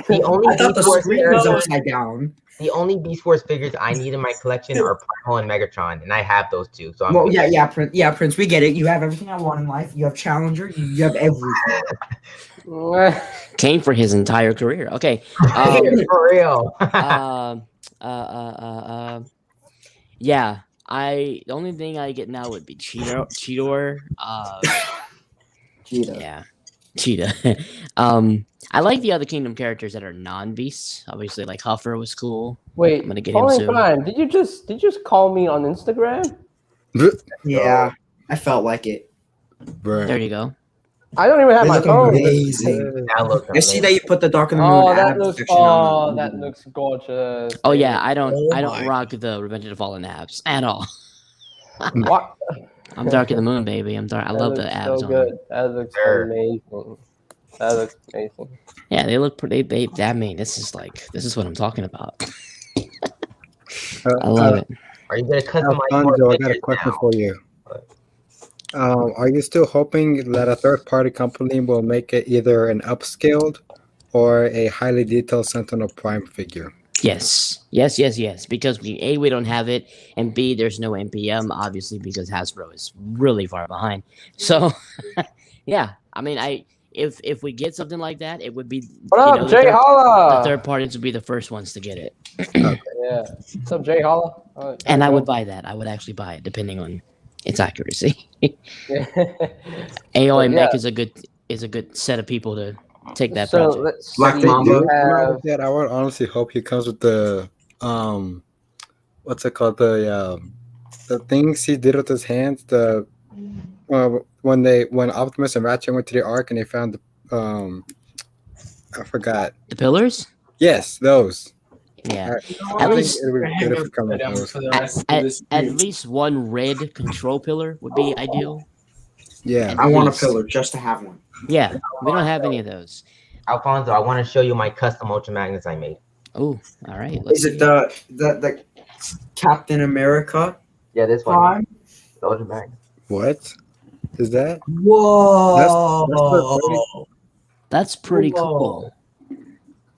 The only I thought the Beast Wars screen was figures- upside down. the only Beast Wars figures I need in my collection are Primal and Megatron, and I have those two. So I'm Well, good. Prince, we get it. You have everything I want in life. You have Challenger. You have everything. Came for his entire career. Okay. For real. Yeah. The only thing I get now would be Cheetor. Cheetah. Yeah. Cheetah. I like the other Kingdom characters that are non-beasts. Obviously, like Huffer was cool. Wait, I'm gonna get him Falling soon. Prime, did you just call me on Instagram? Yeah, I felt like it. There you go. I don't even have They my look phone. amazing. That looks I see amazing. that you put the Dark of the Moon. Oh, that ab looks section on that looks gorgeous. Oh yeah, I don't my rock the Revenge of the Fallen abs at all. What? I'm Dark of the Moon, baby. I'm dark. I That love the looks abs so on good. them. That looks Sure. amazing. That looks amazing. Yeah, they look pretty. I mean, this is what I'm talking about. I love it. Are you gonna customize Alfonso, more I got a figures question now? for you. Are you still hoping that a third-party company will make it either an upscaled or a highly detailed Sentinel Prime figure? Yes. Because we don't have it, and B, there's no NPM, obviously, because Hasbro is really far behind. So, yeah, I mean, if we get something like that, it would be What up, Jay the Holla? third parties would be the first ones to get it, Yeah. What's up, Jay Holla? and I would buy that. I would actually buy it, depending on its accuracy. AOA Yeah. Mech is a good set of people to take that So project. let's Black see, Mamba. we have- Yeah, I would honestly hope he comes with the what's it called, the things he did with his hands, the when Optimus and Ratchet went to the Ark and they found the I forgot. The pillars? Yes, those. Yeah. I At think least- it would be good if it comes with those. At least one red control pillar would be ideal. Yeah. I want a least. pillar just to have one. Yeah, we don't have any of those. Alfonso, I want to show you my custom Ultra Magnets I made. Oh, all right. Is it the Captain America Yeah, this one. Prime? The Ultra Magnet. What is that? Whoa! That's pretty Whoa. cool.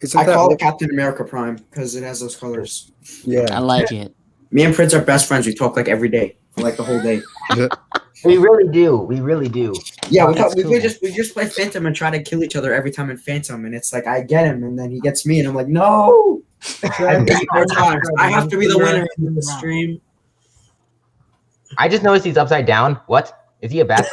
Isn't I that call what- it Captain America Prime because it has those colors. I Yeah. like it. Me and Prince are best friends. We talk like every day, for like the whole day. We really do. We really do. Yeah, That's cool. we just play Phantom and try to kill each other every time in Phantom, and it's like I get him, and then he gets me, and I'm like, no. More times. I have to be the winner in the stream. I just noticed he's upside down. What? Is he a bat?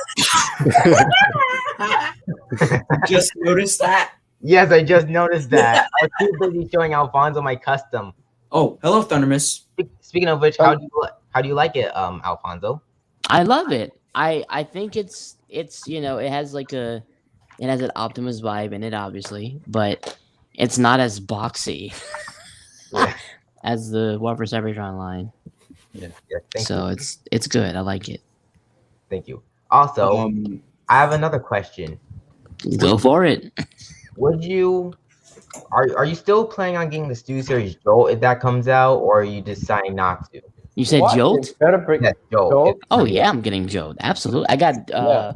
Just noticed that. Yes, I just noticed that. I was too busy showing Alfonso my custom. Oh, hello, Thundermiss. Speaking of which, how do you like it, Alfonso? I love it. I think it's you know, it has an Optimus vibe in it, obviously, but it's not as boxy as the War for Cybertron line. Yeah, thank So you. it's good. I like it. Thank you. Also, I have another question. Go for it. Would you are you still planning on getting the Stu Series Jolt if that comes out, or are you deciding not to? You said What? Jolt? You better bring Yes, Jolt. Jolt? Oh yeah, I'm getting Jolt. Absolutely. I got Yeah.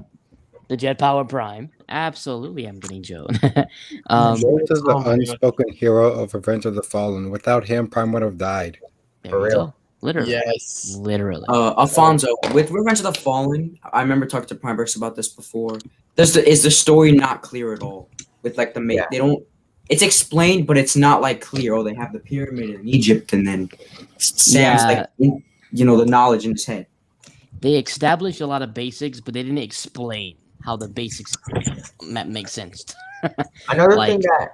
the Jet Power Prime. Absolutely, I'm getting Jolt. Jolt is the unspoken hero of Revenge of the Fallen. Without him, Prime would have died. There For you real. go. Literally. Yes. Literally. Alfonso, with Revenge of the Fallen, I remember talking to Primeburst about this before. Is the story not clear at all? With like Yeah. they don't. It's explained, but it's not like clear. Oh, they have the pyramid in Egypt, and then Sam's Yeah. the knowledge in his head. They established a lot of basics, but they didn't explain how the basics make sense. Another Like- thing that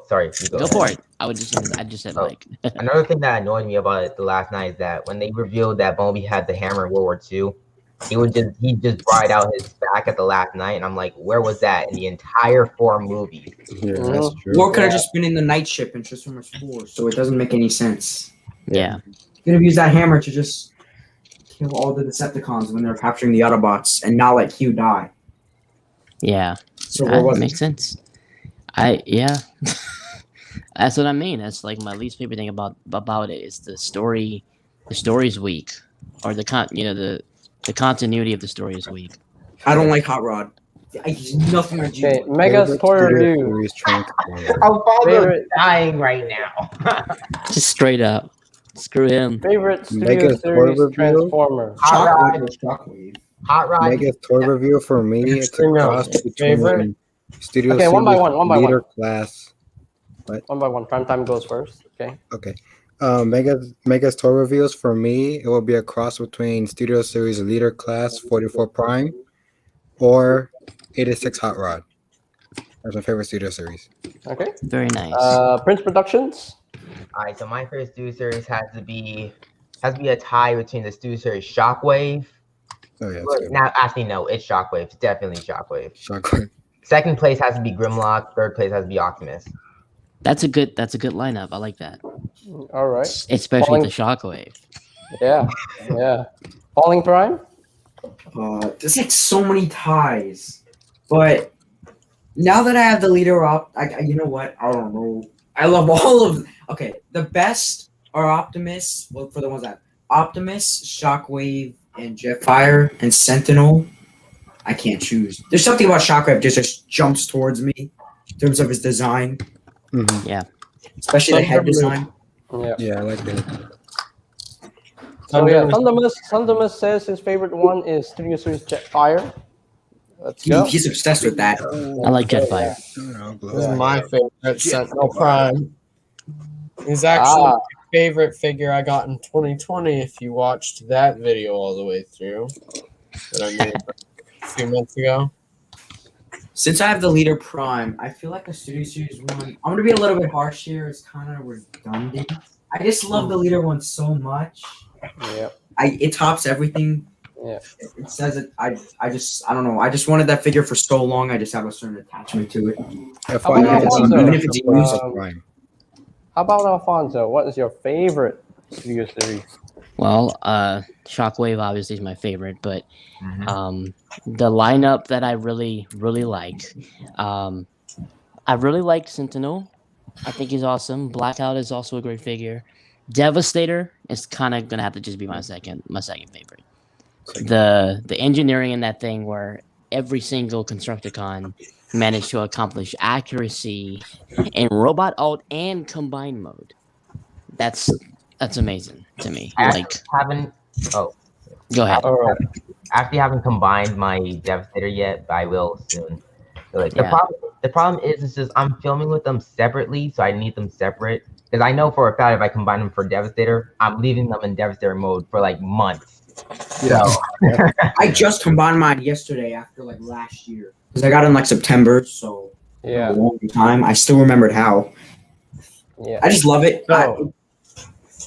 sorry, you Go ahead. for it. I just said Oh. like Another thing that annoyed me about it the last night is that when they revealed that Bumblebee had the hammer in World War II, he just brought out his back at the last night, and I'm like, where was that in the entire 4 movies? Yeah, Mhm. that's true. War could have just been in the night ship in Transformers 4, so it doesn't make any sense. yeah. You could have used that hammer to just kill all the Decepticons when they're capturing the Autobots and not let Q die. Yeah. So That what was makes sense. That's what I mean. That's like my least favorite thing about it is the story. The story's weak, or the continuity of the story is weak. I don't like Hot Rod. He's nothing to do. Okay, Mega's toy review. Series Transporter. Alfonso's Favorite- dying right now. Just straight up, screw him. Favorite Studio Mega's toy Series review? Transformer. Hot Rod. Shockwave. Hot Rod. Mega's toy review for me, it's a Extreme cross favorite? between Studio Okay, one by Series one. Leader Class. One by one. Prime time goes first. Okay. Okay. Mega's toy reviews for me, it will be a cross between Studio Series Leader Class 44 Prime or 86 Hot Rod. That's my favorite Studio Series. Okay. Very nice. Prince Productions. All right, so my first Stu Series has to be a tie between the Stu Series Shockwave. Oh yeah, it's Well, good. now, actually, no, it's Shockwave. It's definitely Shockwave. Shockwave. Second place has to be Grimlock. Third place has to be Optimus. That's a good lineup. I like that, All right. especially Falling- the Shockwave. Yeah. Yeah. Falling Prime. There's like so many ties, but now that I have the leader up, you know what? I don't know. I love all of. Okay, the best are Optimus. Well, for the ones that Optimus, Shockwave, and Jetfire and Sentinel. I can't choose. There's something about Shockwave just jumps towards me in terms of his design, Mhm. especially the head design. Yeah. Yeah, I like that. So yeah, Thundermus says his favorite one is Studio Series Jetfire. Let's go. He's obsessed with that. I like Jetfire. This is my favorite Sentinel Prime. He's actually my favorite figure I got in 2020 if you watched that video all the way through that I made a few months ago. Since I have the leader Prime, I feel like the Studio Series one. I'm gonna be a little bit harsh here. It's kind of redundant. I just love the leader one so much. Yeah. It tops everything. Yeah. It says it. I don't know. I just wanted that figure for so long. I just have a certain attachment to it. If How I about had Alfonso? Even if it's used. Prime. How about Alfonso? What is your favorite Studio Series? Well, Shockwave obviously is my favorite, but Mhm. the lineup that I really like, I really like Sentinel. I think he's awesome. Blackout is also a great figure. Devastator is kind of gonna have to just be my second favorite. The engineering in that thing, where every single Constructicon managed to accomplish accuracy in robot alt and combined mode. That's amazing to me. I Like, haven't. Oh, go ahead. All right. actually haven't combined my Devastator yet, but I will soon. So, like Yeah. the problem is just I'm filming with them separately, so I need them separate. Because I know for a fact if I combine them for Devastator, I'm leaving them in Devastator mode for like months. Yeah. So I just combined mine yesterday after like last year because I got in like September, so a Yeah, long time. I still remembered how. yeah. I just love it. So,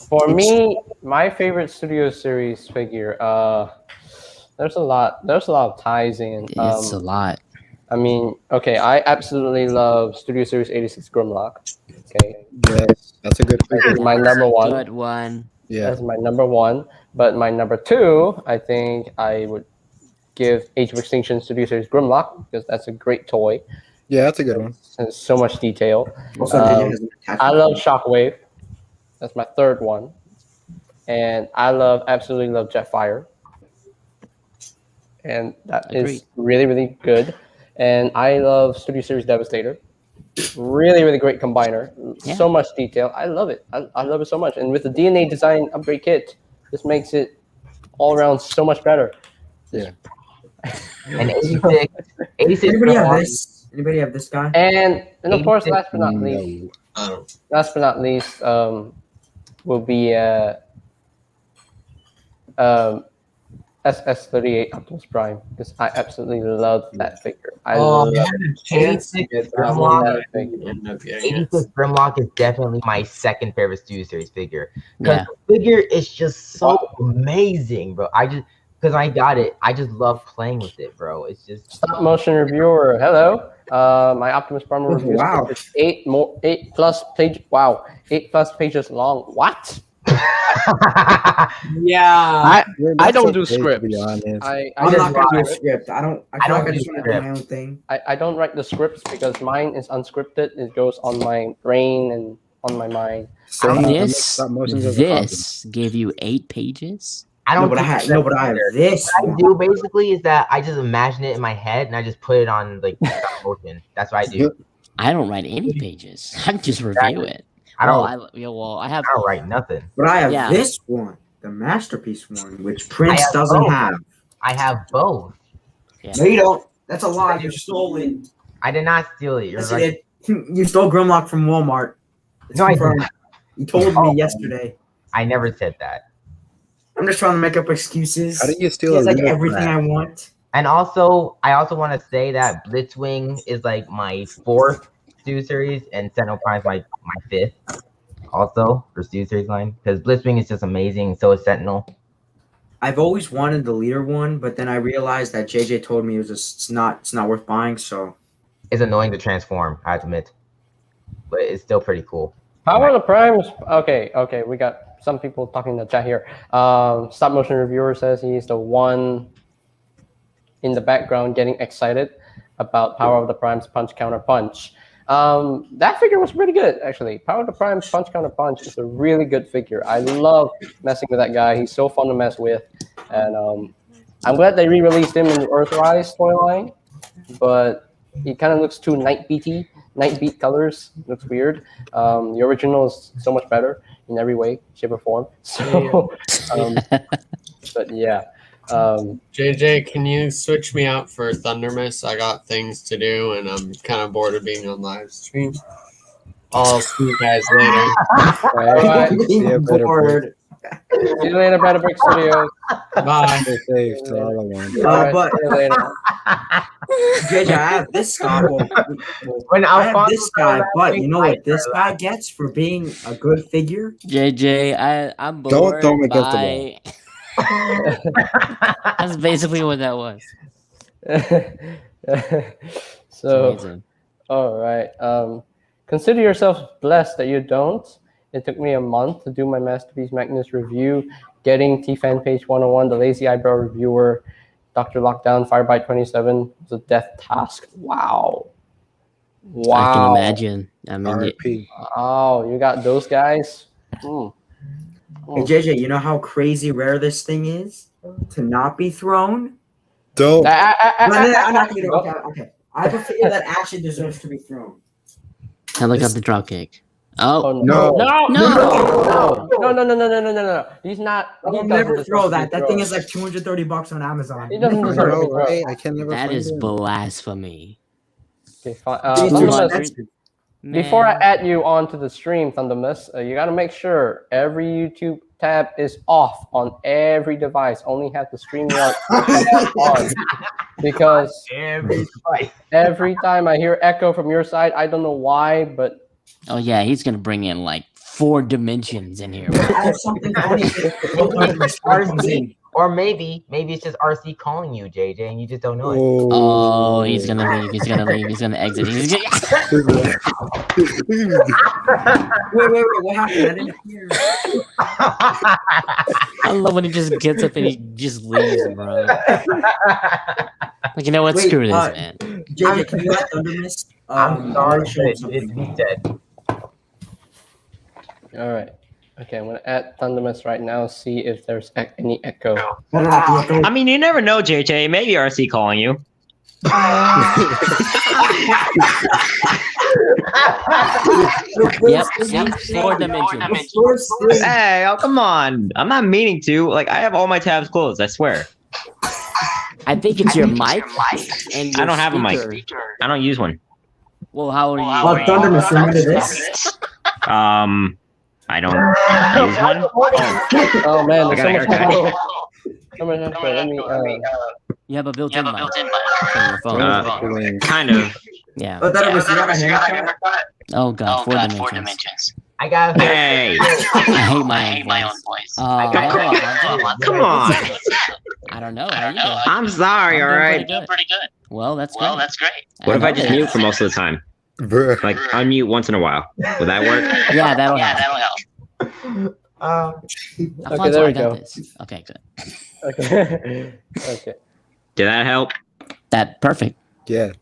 for me, my favorite Studio Series figure, there's a lot of ties in. It's a lot. I mean, okay, I absolutely love Studio Series 86 Grimlock. Okay, Yes, that's a good that figure. is my number one. Good one. Yeah. That's my number one. But my number two, I think I would give Age of Extinction Studio Series Grimlock because that's a great toy. Yeah, that's a good one. Has so much detail. Also, Um, has an attachment. I love Shockwave. That's my third one. And I absolutely love Jetfire. And that is Agreed. really, really good. And I love Studio Series Devastator. Really, really great combiner. Yeah. So much detail. I love it. I love it so much. And with the DNA design upgrade kit, this makes it all around so much better. Yeah. and 86 Anybody have Grimlock- this? Anybody have this guy? And of course, 86 last but not least, No. I don't. will be SS38 Optimus Prime because I absolutely love that figure. I love I had a chance to 86 get that Grimlock. one, that but I figure. didn't end up getting it. 86 Grimlock is definitely my second favorite Studio Series figure. Because Yeah. the figure is just so amazing, bro. Because I got it, I just love playing with it, bro. It's just Stop motion reviewer. Hello. My Optimus Prime Oh, review wow. is 8 plus page. Wow, 8+ pages long. What? Yeah. I don't do okay, to scripts. be honest. I I'm just not gonna do a write- script. I feel I don't like I do just want to do my own thing. I don't write the scripts because mine is unscripted. It goes on my brain and on my mind. Same, This stop motions as a hobby. gave you 8 pages. I No, don't. but I think have that's no, but I have either. this. What I do basically is that I just imagine it in my head and I just put it on like stop motion. That's what I do. I don't write any pages. I just review it. I don't. I have. I don't write nothing. But I have Yeah. this one, the masterpiece one, which Prince have doesn't both. have. I have both. No, you don't. That's a lie. You stole it. I did not steal it. You're Yes, you right. did. You stole Grimlock from Walmart. It's No, I confirmed. didn't. You told Oh. me yesterday. I never said that. I'm just trying to make up excuses. How do you He steal a has like Lego everything set? I want. And also, I also want to say that Blitzwing is like my fourth Studio Series, and Sentinel Prime is my fifth. Also for Studio Series line, because Blitzwing is just amazing. So is Sentinel. I've always wanted the leader one, but then I realized that JJ told me it was just it's not worth buying. So It's annoying to transform, I admit, but it's still pretty cool. Power of the Primes. Okay. We got some people talking in the chat here. Stop motion reviewer says he's the one in the background getting excited about Power of the Primes Punch Counter Punch. That figure was pretty good, actually. Power of the Primes Punch Counter Punch is a really good figure. I love messing with that guy. He's so fun to mess with. And I'm glad they re-released him in the Earthrise toy line, but he kind of looks too Night Beat colors. Looks weird. The original is so much better in every way, shape, or form. So, but yeah. JJ, can you switch me out for Thundermist? I got things to do, and I'm kind of bored of being on live stream. I'll see you guys later. All right. Yeah, better bored. See you later, Better Brick Studios. Bye. Stay safe, that's all I want. All right, but- see you later. JJ, I have this guy. When I have Alfonso this guy, said but that, you know what this guy gets for being a good figure? JJ, I'm bored. Don't throw him against the by... That's basically what that was. So, Amazing. all right. Consider yourself blessed that you don't. It took me a month to do my Masterpiece Magnus review. Getting T-Fan Page 101, the Lazy Eyebrow Reviewer, Dr. Lockdown, Firebite 27 was a death task. Wow. I can imagine. I mean, RP. Oh, you got those guys? Hmm. Hey, JJ, you know how crazy rare this thing is to not be thrown? Don't. No, I'm not gonna do it. Okay. I have a figure that actually deserves to be thrown. I look up the drop kick. Oh, no. no! No, No. He's not. I will he never doesn't throw deserve to that. be That thing thrown. is like $230 on Amazon. He doesn't I deserve to know, be thrown. right? I can never That find is him. blasphemy. Okay, fine. These Come two on, Thundermus, stats- before I Man. add you onto the stream, Thundermus, you got to make sure every YouTube tab is off on every device. Only have the StreamYard on. Because every time I hear echo from your side, I don't know why, but Oh yeah, he's gonna bring in like 4 dimensions in here. I have something funny. RC, or maybe it's just RC calling you, JJ, and you just don't know it. Oh, he's gonna leave. He's gonna leave. He's gonna exit. He's gonna... Wait, what happened? I didn't hear. I love when he just gets up and he just leaves, bro. Like, you know what? Wait, Screw this, man. JJ, can you let Thundermist? I'm I sorry, wanna show him but something. it's dead. all right. Okay, I'm gonna add Thundermus right now. See if there's any echo. I mean, you never know, JJ. Maybe RC calling you. Yep, see? 4 dimensions. Hey, oh come on! I'm not meaning to. Like, I have all my tabs closed. I swear. I think it's your mic. And I your don't have a mic. speaker. I don't use one. Well, how are you? Oh, Thundermist, remember this? I don't use one. Oh, Oh man, I there's got so a much haircut. echo. I'm gonna have to let me. You have a built-in mic from your phone. Kind of. Yeah. Oh, Thundermist, you got a haircut? Oh god, 4 dimensions. I got Hey, I hate my own voice. come on! I don't know. How you doing? I'm sorry. All right. Pretty good. Well, that's great. What if I just mute for most of the time? Bruh. Like unmute once in a while. Would that work? Yeah, that'll help. Alfonso, there we I got go. this. Okay, good. Okay. Okay. Did that help? That perfect. Yeah.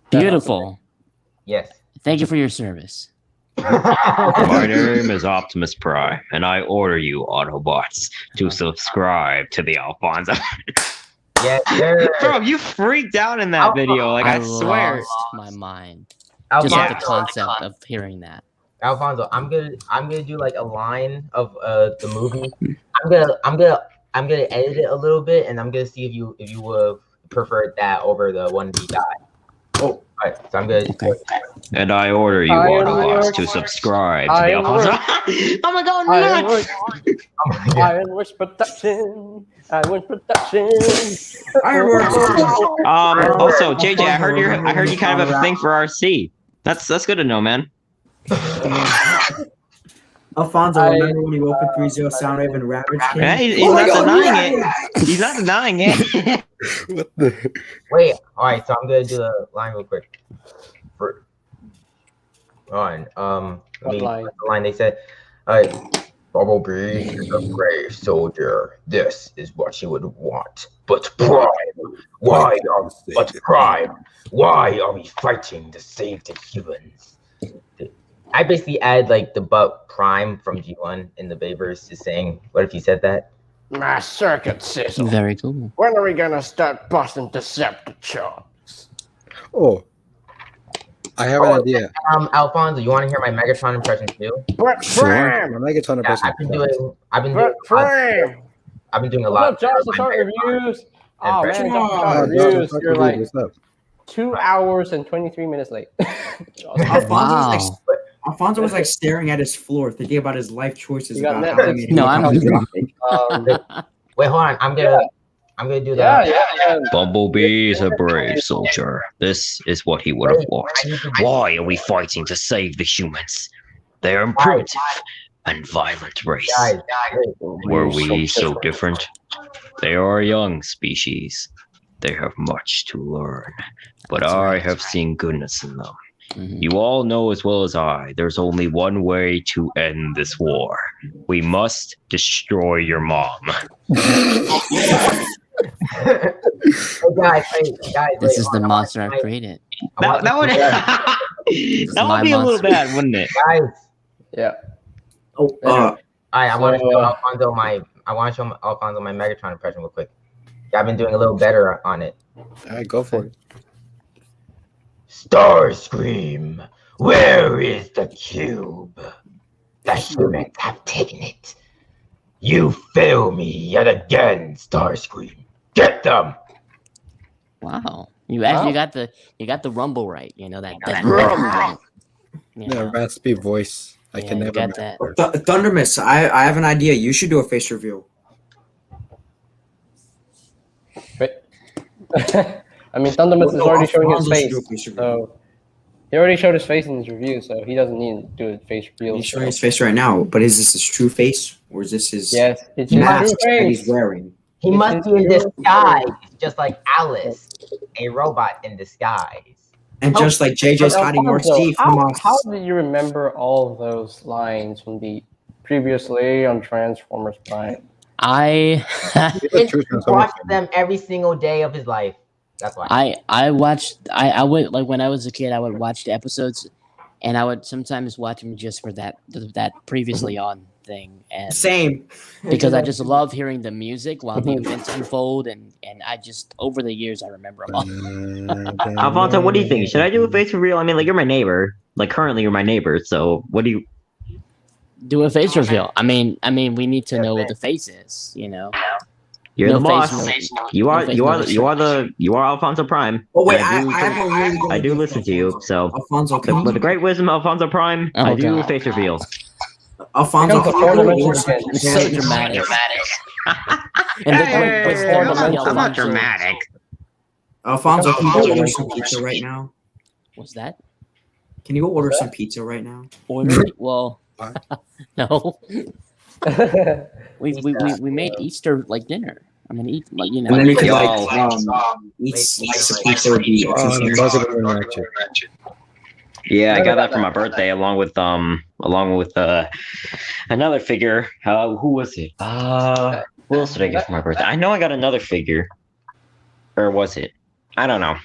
Beautiful. Yes. Thank you for your service. My name is Optimus Prime, and I order you Autobots to subscribe to the Alfonso. Yes, sir. Bro, you freaked out in that video. Like, I swear. lost my mind. Just Alfonso, at the concept of hearing that. Alfonso, I'm gonna do like a line of the movie. I'm gonna edit it a little bit, and I'm gonna see if you would prefer that over the one he got. Oh, all right. So I'm gonna. Okay. And I order you Autobots to subscribe to the Alfonso. Oh my god, nuts! Ironworks production. Ironworks production. Also, JJ, I heard you kind of have a thing for RC. That's good to know, man. Alfonso, remember when you opened 3-0 Soundwave and Ravage came? Hey, he's not denying it. He's not denying it. What the? Wait. All right. So I'm gonna do the line real quick. Let me line? the line they said. All right. Bumblebee is a brave soldier. This is what you would want. But Prime, why are we fighting to save the humans? I basically add like the but Prime from G1 in the Bayverse is saying, what if he said that? My circuit sizzle. Very cool. When are we gonna start busting Decepticons? Oh. I have an idea. Alfonso, you want to hear my Megatron impression too? But Sure. Prime! My Megatron Yeah, impression. I've been doing a What lot. up, Johnson? Start reviews. Oh man, impression. Johnson, Oh, start Johnson, reviews. fuck You're you, like what's up? 2 hours and 23 minutes late. Wow. Alfonso was like staring at his floor, thinking about his life choices. You got About how Netflix? he made No, helicopter I'm- dropping. Wait, hold on. I'm gonna do Yeah, that. yeah. Bumblebee is a brave soldier. This is what he would have wanted. Why are we fighting to save the humans? They are a primitive and violent race. Guys, Were we so different? They are a young species. They have much to learn. But That's I right. have seen goodness in them. Mhm. You all know as well as I, there's only one way to end this war. We must destroy your mom. Hey, guys, This is the monster I've created. That would that my would be a little monster. bad, wouldn't it? Guys, Yeah. Oh, all right. I want to So, show Alfonso my Megatron impression real quick. Yeah, I've been doing a little better on it. All right, go for it. Starscream, where is the cube? The humans have taken it. You fail me yet again, Starscream. Get them. Wow. You actually got the rumble right. You know that rumble. You Yeah, know, raspy voice. I yeah, can you never. got that. Thundermist, I have an idea. You should do a face reveal. I mean, Thundermist is No, already showing his Alfonso should face, do a face reveal. so he already showed his face in his review, so he doesn't need to do a face reveal. He's showing his face right now, but is this his true face or is this his Yes, it's his mask true that he's face. wearing? He It's must his be in true disguise, just like Alice, a robot in disguise. And How- just like JJ's But hiding Mark Alfonso, Steve from us. how do you remember all of those lines from the previously on Transformers Prime? I He's a true He Transformers watched fan. them every single day of his life. That's why. I watched I would like when I was a kid I would watch the episodes and I would sometimes watch them just for that previously on thing and Same. because I just love hearing the music while the events unfold and I just over the years I remember them all. Alfonso, what do you think? Should I do a face reveal? I mean, like, you're my neighbor. Like, currently, you're my neighbor. So, what do you? Do a face reveal. I mean we need to know what the face is, you know. You're No the boss. face, no- You no are. face, You no are. face. You are Alfonso Prime. Oh wait, And I have a really good I do idea listen for to you. Alfonso. So, Alfonso, can with the you, great wisdom of Alfonso Prime, Oh, I do God. face reveal. Alfonso, Becomes a can you four go dimension order some again. It's pizza? so dramatic. And the great wisdom of I'm Alfonso. not dramatic. Alfonso, can you go Alfonso. order some pizza right now? What's that? Can you go order some pizza right now? Order? Well, no. We made Easter like dinner. I mean, eat like you know. And then we could Y'all. like eat slice of pizza would be Oh, the buzzer didn't match it. Yeah, I got that for my birthday, along with another figure. Who was it? Who else did I get for my birthday? I know I got another figure, or was it? I don't know.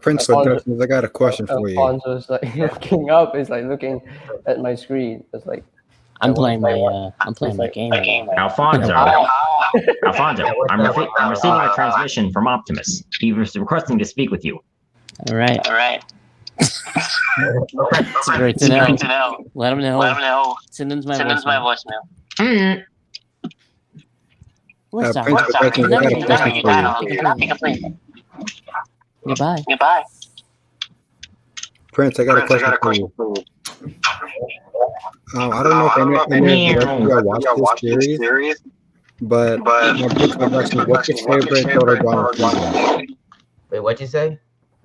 Prince Alfonso- Productions, I got a question for you. Alfonso's like looking up, is like looking at my screen. It's like I'm playing my game. Right now. Alfonso, Alfonso, I'm receiving a transmission from Optimus. He was requesting to speak with you. All right. It's great to know. Let him know. Send him my voicemail. What's up? Prince Productions, I got a question for you. Goodbye. Prince, I got a question for you. I don't know if any of you watched this series, but my big question, what's your favorite Total Drama season? Wait, what'd you say?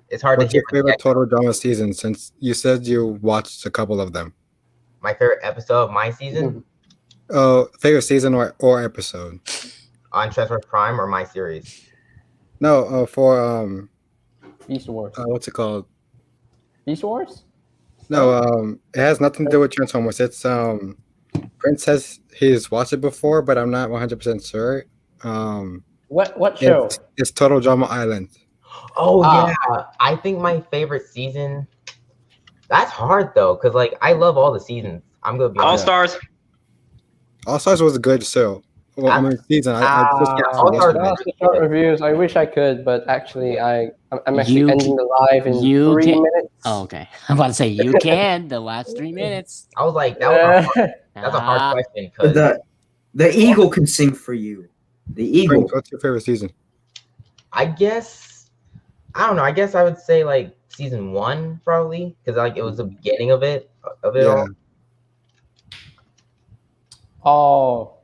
It's hard What's to hear. your favorite Total Drama season, since you said you watched a couple of them? My favorite episode of my season Favorite season or episode? on Transformers Prime or my series? No, for Beast Wars. what's it called? Beast Wars? No, it has nothing to do with Transformers. It's Prince says he's watched it before, but I'm not 100% sure. What show? It's Total Drama Island. Oh yeah, I think my favorite season. That's hard though, cause like I love all the seasons. I'm gonna be All honest. Stars. All Stars was a good show. Well, I mean, season. I just got All to Stars yesterday. was Short reviews. I wish I could, but actually, I'm actually You ending the live in you 3 can- minutes. Oh, okay. I'm about to say you can the last 3 minutes. I was like, that was a hard, that's a hard Ah, question because The eagle can sing for you. The eagle. Prince, what's your favorite season? I guess I don't know. I guess I would say like season 1 probably because like it was the beginning of it Yeah. all.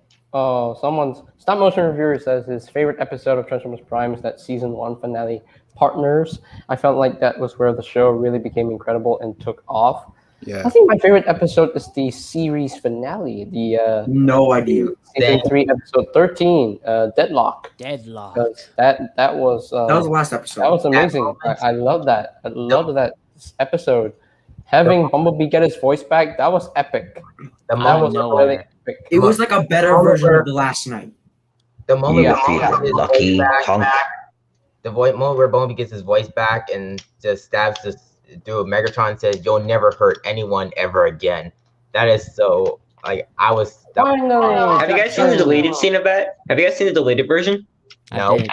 Someone's stop motion reviewer says his favorite episode of Transformers Prime is that season 1 finale, Partners. I felt like that was where the show really became incredible and took off. Yeah. I think my favorite episode is the series finale, the No idea. season 3, episode 13, Deadlock. Deadlock. Because that was That was the last episode. that was amazing. I love that. I love that episode. Having Bumblebee get his voice back, that was epic. The That moment, was nowhere. really epic. It was like a better version of the last night. the moment Yeah. where Bumblebee gets his Lucky voice back, punk. the moment where Bumblebee gets his voice back and just stabs this dude Megatron and says, "You'll never hurt anyone ever again." That is so like I was. That was Have you guys seen the deleted scene of that? Have you guys seen the deleted version? I No. did.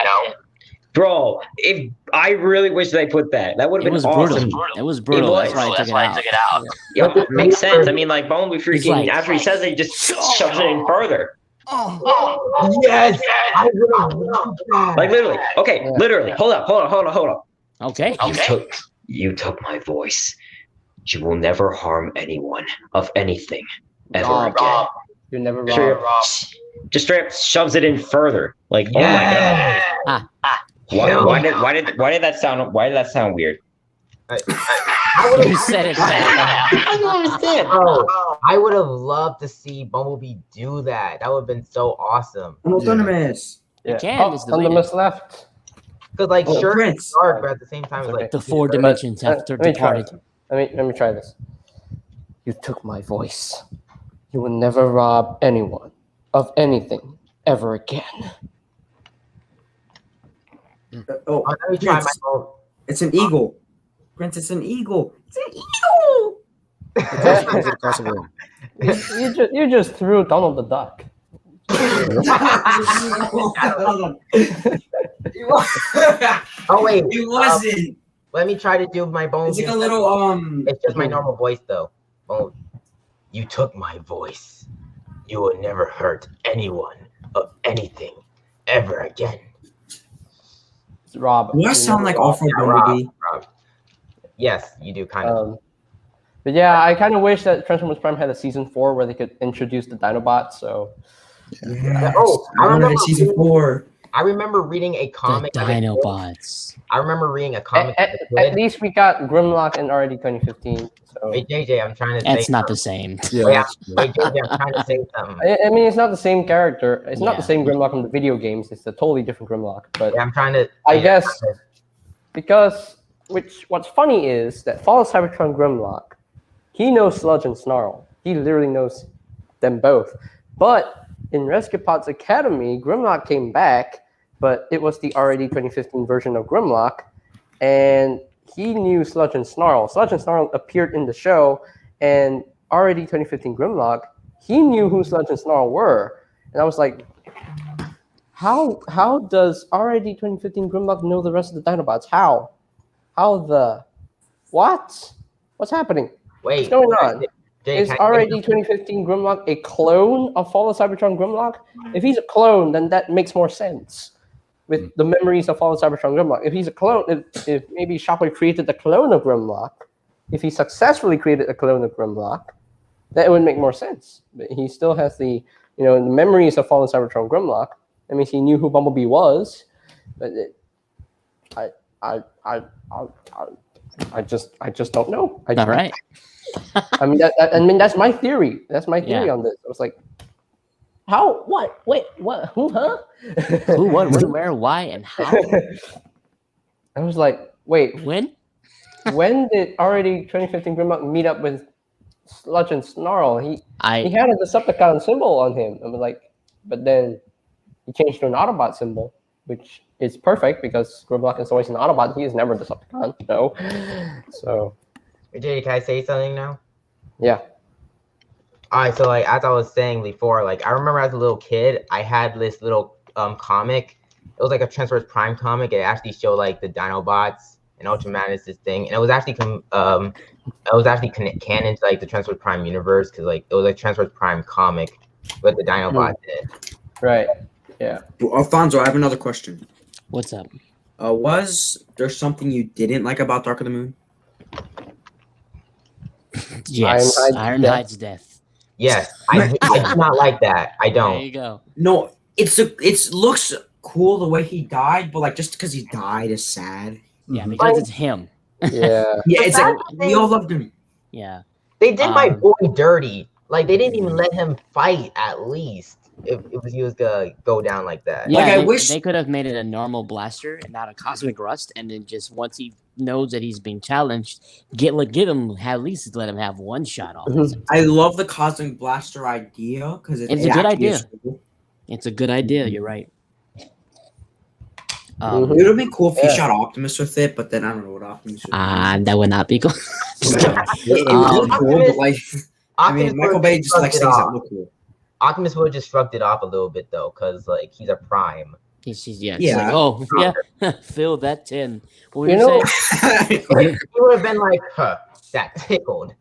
Bro, if I really wish they put that. That would have It been was awesome. brutal. It was brutal. That's why I took it out. Yeah, it makes sense. I mean, like Bumblebee He's freaking like- after he says it, he just shoves it in further. Yes, I would have loved that. Like literally. Okay, literally. Hold up. Okay. You took my voice. You will never harm anyone of anything ever Rob. again. You never Straight rob. up, just straight up shoves it in further. Like, oh my god. Why did that sound weird? You said it. I don't understand, bro. I would have loved to see Bumblebee do that. That would have been so awesome. Autonomous. Yeah. can, it's deleted. Autonomous left. Because like Oh, sure Prince. it's dark, but at the same time it's like The 4 dimensions after let me try departed. it. Let me try this. You took my voice. You will never rob anyone of anything ever again. Oh, let me try my Prince. own. It's an eagle. Prince, it's an eagle. It's an eagle. You just threw Donald the Duck. Oh wait, It wasn't. let me try to do my bones. It's like a little It's just my normal voice though. Oh, you took my voice. You will never hurt anyone of anything ever again. It's Rob. Do I sound like awful Yeah, Rob, Bumblebee? Rob. Yes, you do kind of. But yeah, I kind of wish that Transformers Prime had a season 4 where they could introduce the Dinobots. So Yes. Oh, I wanted remember a season reading- 4. I remember reading a The comic. as a kid. Dinobots. I remember reading a comic as a at kid. least we got Grimlock in already 2015. So Wait, JJ, I'm trying to. That's say not the something. same. Wait, wait, JJ, I'm trying to say something. I mean, it's not the same character. It's not the Yeah. same Grimlock from the video games. It's a totally different Grimlock. But Yeah, I'm trying to. I guess because what's funny is that Fall of Cybertron Grimlock, he knows Sludge and Snarl. He literally knows them both. But in Rescue Pods Academy, Grimlock came back, but it was the already 2015 version of Grimlock, and he knew Sludge and Snarl. Sludge and Snarl appeared in the show, and already 2015 Grimlock, he knew who Sludge and Snarl were. And I was like, how does already 2015 Grimlock know the rest of the Dinobots? How the what? What's happening? Wait, What's going on? Jay, Is can I- already 2015 Grimlock a clone of Fall of Cybertron Grimlock? If he's a clone, then that makes more sense with the memories of Fall of Cybertron Grimlock. If he's a clone, if maybe Shockwave created the clone of Grimlock, if he successfully created a clone of Grimlock, that would make more sense. But he still has the the memories of Fall of Cybertron Grimlock. That means he knew who Bumblebee was. But I just don't know. All right. I mean, that's my theory. That's my theory on this. I was like, how? What? Wait, what? Who? Huh? Who, what, when, where, why, and how? I was like, wait, When? when did already 2015 Grimlock meet up with Sludge and Snarl? He had a Decepticon symbol on him. I was like, but then he changed to an Autobot symbol, which is perfect because Grimlock is always an Autobot. He is never a Decepticon. No. So. Jay, can I say something now? Yeah. All right, so like as I was saying before, like I remember as a little kid, I had this little comic. It was like a Transformers Prime comic. It actually showed like the Dinobots and Ultramanus' thing, and it was actually canon to like the Transformers Prime universe because like it was like Transformers Prime comic with the Dinobots in it. Right. Yeah. Alfonso, I have another question. What's up? Was there something you didn't like about Dark of the Moon? Yes. Ironhide's Ironhide's death. Yes, I do not like that. I There don't. you go. No, it looks cool the way he died, but like just because he died is sad. Yeah, because it's him. Yeah. Yeah, it's like That's the we thing. all loved him. Yeah. They did my boy dirty. Like they didn't even let him fight at least if he was gonna go down like that. Yeah, Like, I they, wish- they could have made it a normal blaster and not a cosmic rust, and then just once he knows that he's being challenged, get him at least let him have one shot off. I love the Cosmic Blaster idea because It's a good actually idea. is cool. It's a good idea. You're right. It would have been cool if he Yeah. shot Optimus with it, but then I don't know what Optimus would do. That would not be cool. It would be cool, but like, I mean, Optimus Michael would've Bay just shrugged likes it things that off. look cool. Optimus would have just shrugged it off a little bit though, because like he's a prime. Yeah. It's Yeah. like, oh yeah, fill that tin. What were You you know- saying? It would have been like, huh, that tickled.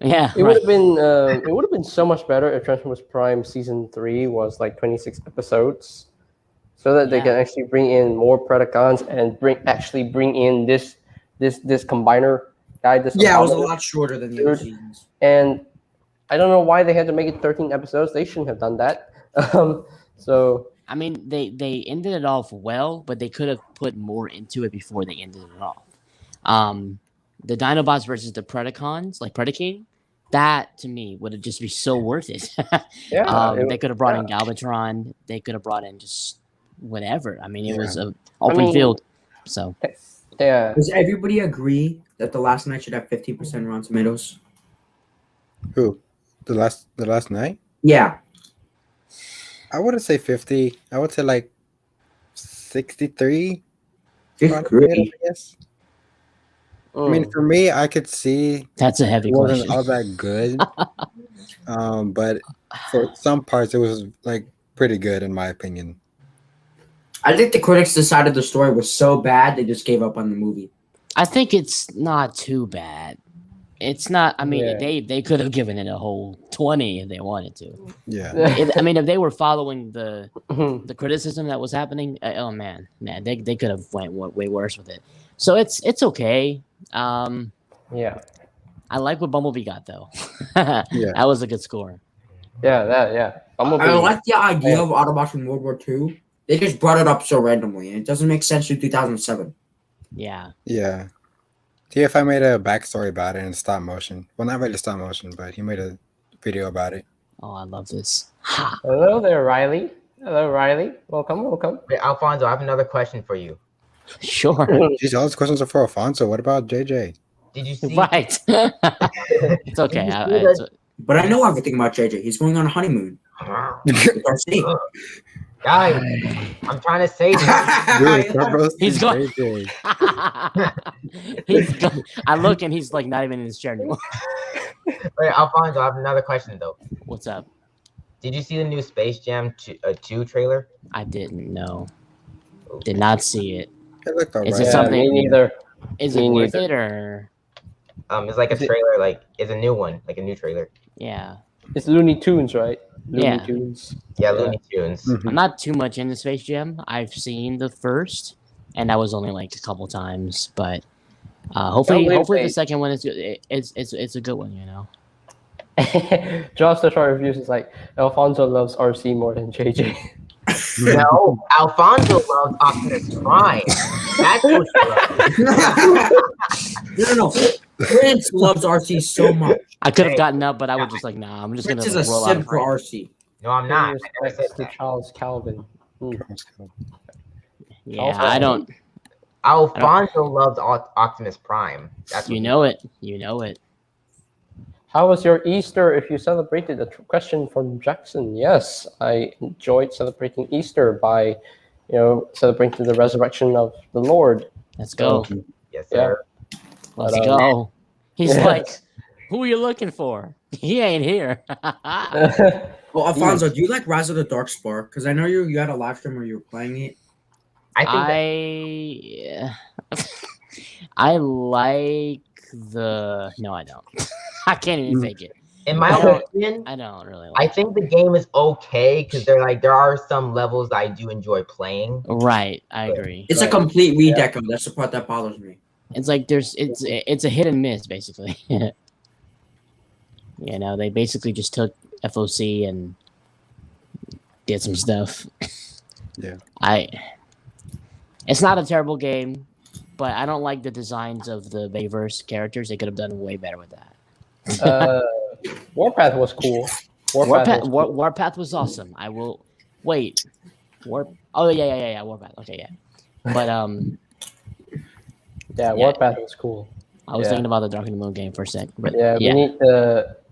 Yeah. It would Right. have been so much better if Transformers Prime season 3 was like 26 episodes, so that they Yeah. can actually bring in more Predacons and bring in this combiner guy. This Yeah, it was a Abominable. lot shorter than the other Dude. seasons. And I don't know why they had to make it 13 episodes. They shouldn't have done that. So I mean, they ended it off well, but they could have put more into it before they ended it off. The Dinobots versus the Predacons, like Predaking, that to me would have just be so worth it. yeah, They could have brought in Galvatron. They could have brought in just whatever. I mean, it Yeah. was a open mean- field. So yeah. Does everybody agree that The Last Night should have 50% Rotten Tomatoes? Who? The last night? Yeah. I wouldn't say 50. I would say like 63. Rotten Agree. Tomatoes, I guess. I mean, for me, I could see that's a heavy it wasn't question. all that good. But for some parts, it was like pretty good in my opinion. I think the critics decided the story was so bad they just gave up on the movie. I think it's not too bad. It's not. I mean, Yeah. they could have given it a whole 20 if they wanted to. Yeah. I mean, if they were following the criticism that was happening, oh man, they could have went way worse with it. So it's okay. Yeah. I like what Bumblebee got though. Yeah. That was a good score. Yeah. Bumblebee. I like the idea of Autobots from World War II. They just brought it up so randomly, and it doesn't make sense in 2007. Yeah. Yeah. TFI made a backstory about it in stop motion. Well, not really stop motion, but he made a video about it. Oh, I love this. Hello there, Riley. Hello, Riley. Welcome. Wait, Alfonso, I have another question for you. Sure. Geez, all these questions are for Alfonso. What about JJ? Did you see? Right. It's okay. But I know everything about JJ. He's going on a honeymoon. Guys, I'm trying to save you. He's going. JJ. I look and he's like not even in his chair anymore. Wait, Alfonso, I have another question though. What's up? Did you see the new Space Jam 2 trailer? I didn't know. Did not see it. It looked alright. Is it Yeah, something? me neither. Is it Me worth neither. it or? It's like a trailer, like it's a new one, like a new trailer. Yeah. It's Looney Tunes, right? Looney Yeah. Tunes. Yeah, Looney Tunes. Mhm. I'm not too much into Space Jam. I've seen the first, and that was only like a couple times. But hopefully Don't the wait. second one is good. It's a good one, you know. Josh the short reviews is like Alfonso loves RC more than JJ. No, Alfonso loves Optimus Prime. That's what she loves. No. Prince loves RC so much. I could have gotten up, but I was just like, nah. I'm just Prince gonna is a roll out. simp of for frame. RC. No, I'm not. I never Respects said to that. Charles Calvin. Yeah, Also- I don't. Alfonso loves Optimus Prime. That's what You he know it. You know it. How was your Easter if you celebrated? A question from Jackson. Yes, I enjoyed celebrating Easter by, celebrating the resurrection of the Lord. Let's go. Yes, Yeah. sir. Let's But, go. He's yes. like, who are you looking for? He ain't here. Well, Alfonso, do you like Rise of the Dark Spark? Because I know you had a live stream where you were playing it. I like the. No, I don't. I can't even fake it. In my opinion, I don't really I like. think the game is okay because there are some levels I do enjoy playing. Right, I agree. It's a complete redeco. That's the part that bothers me. It's like it's a hit and miss basically. They basically just took FOC and did some stuff. Yeah. It's not a terrible game, but I don't like the designs of the Bayverse characters. They could have done way better with that. Warpath was cool. Warpath was awesome. I will wait. Oh yeah. Warpath. Okay, yeah. But Warpath was cool. I was thinking about the Dark of the Moon game for a sec. But Yeah,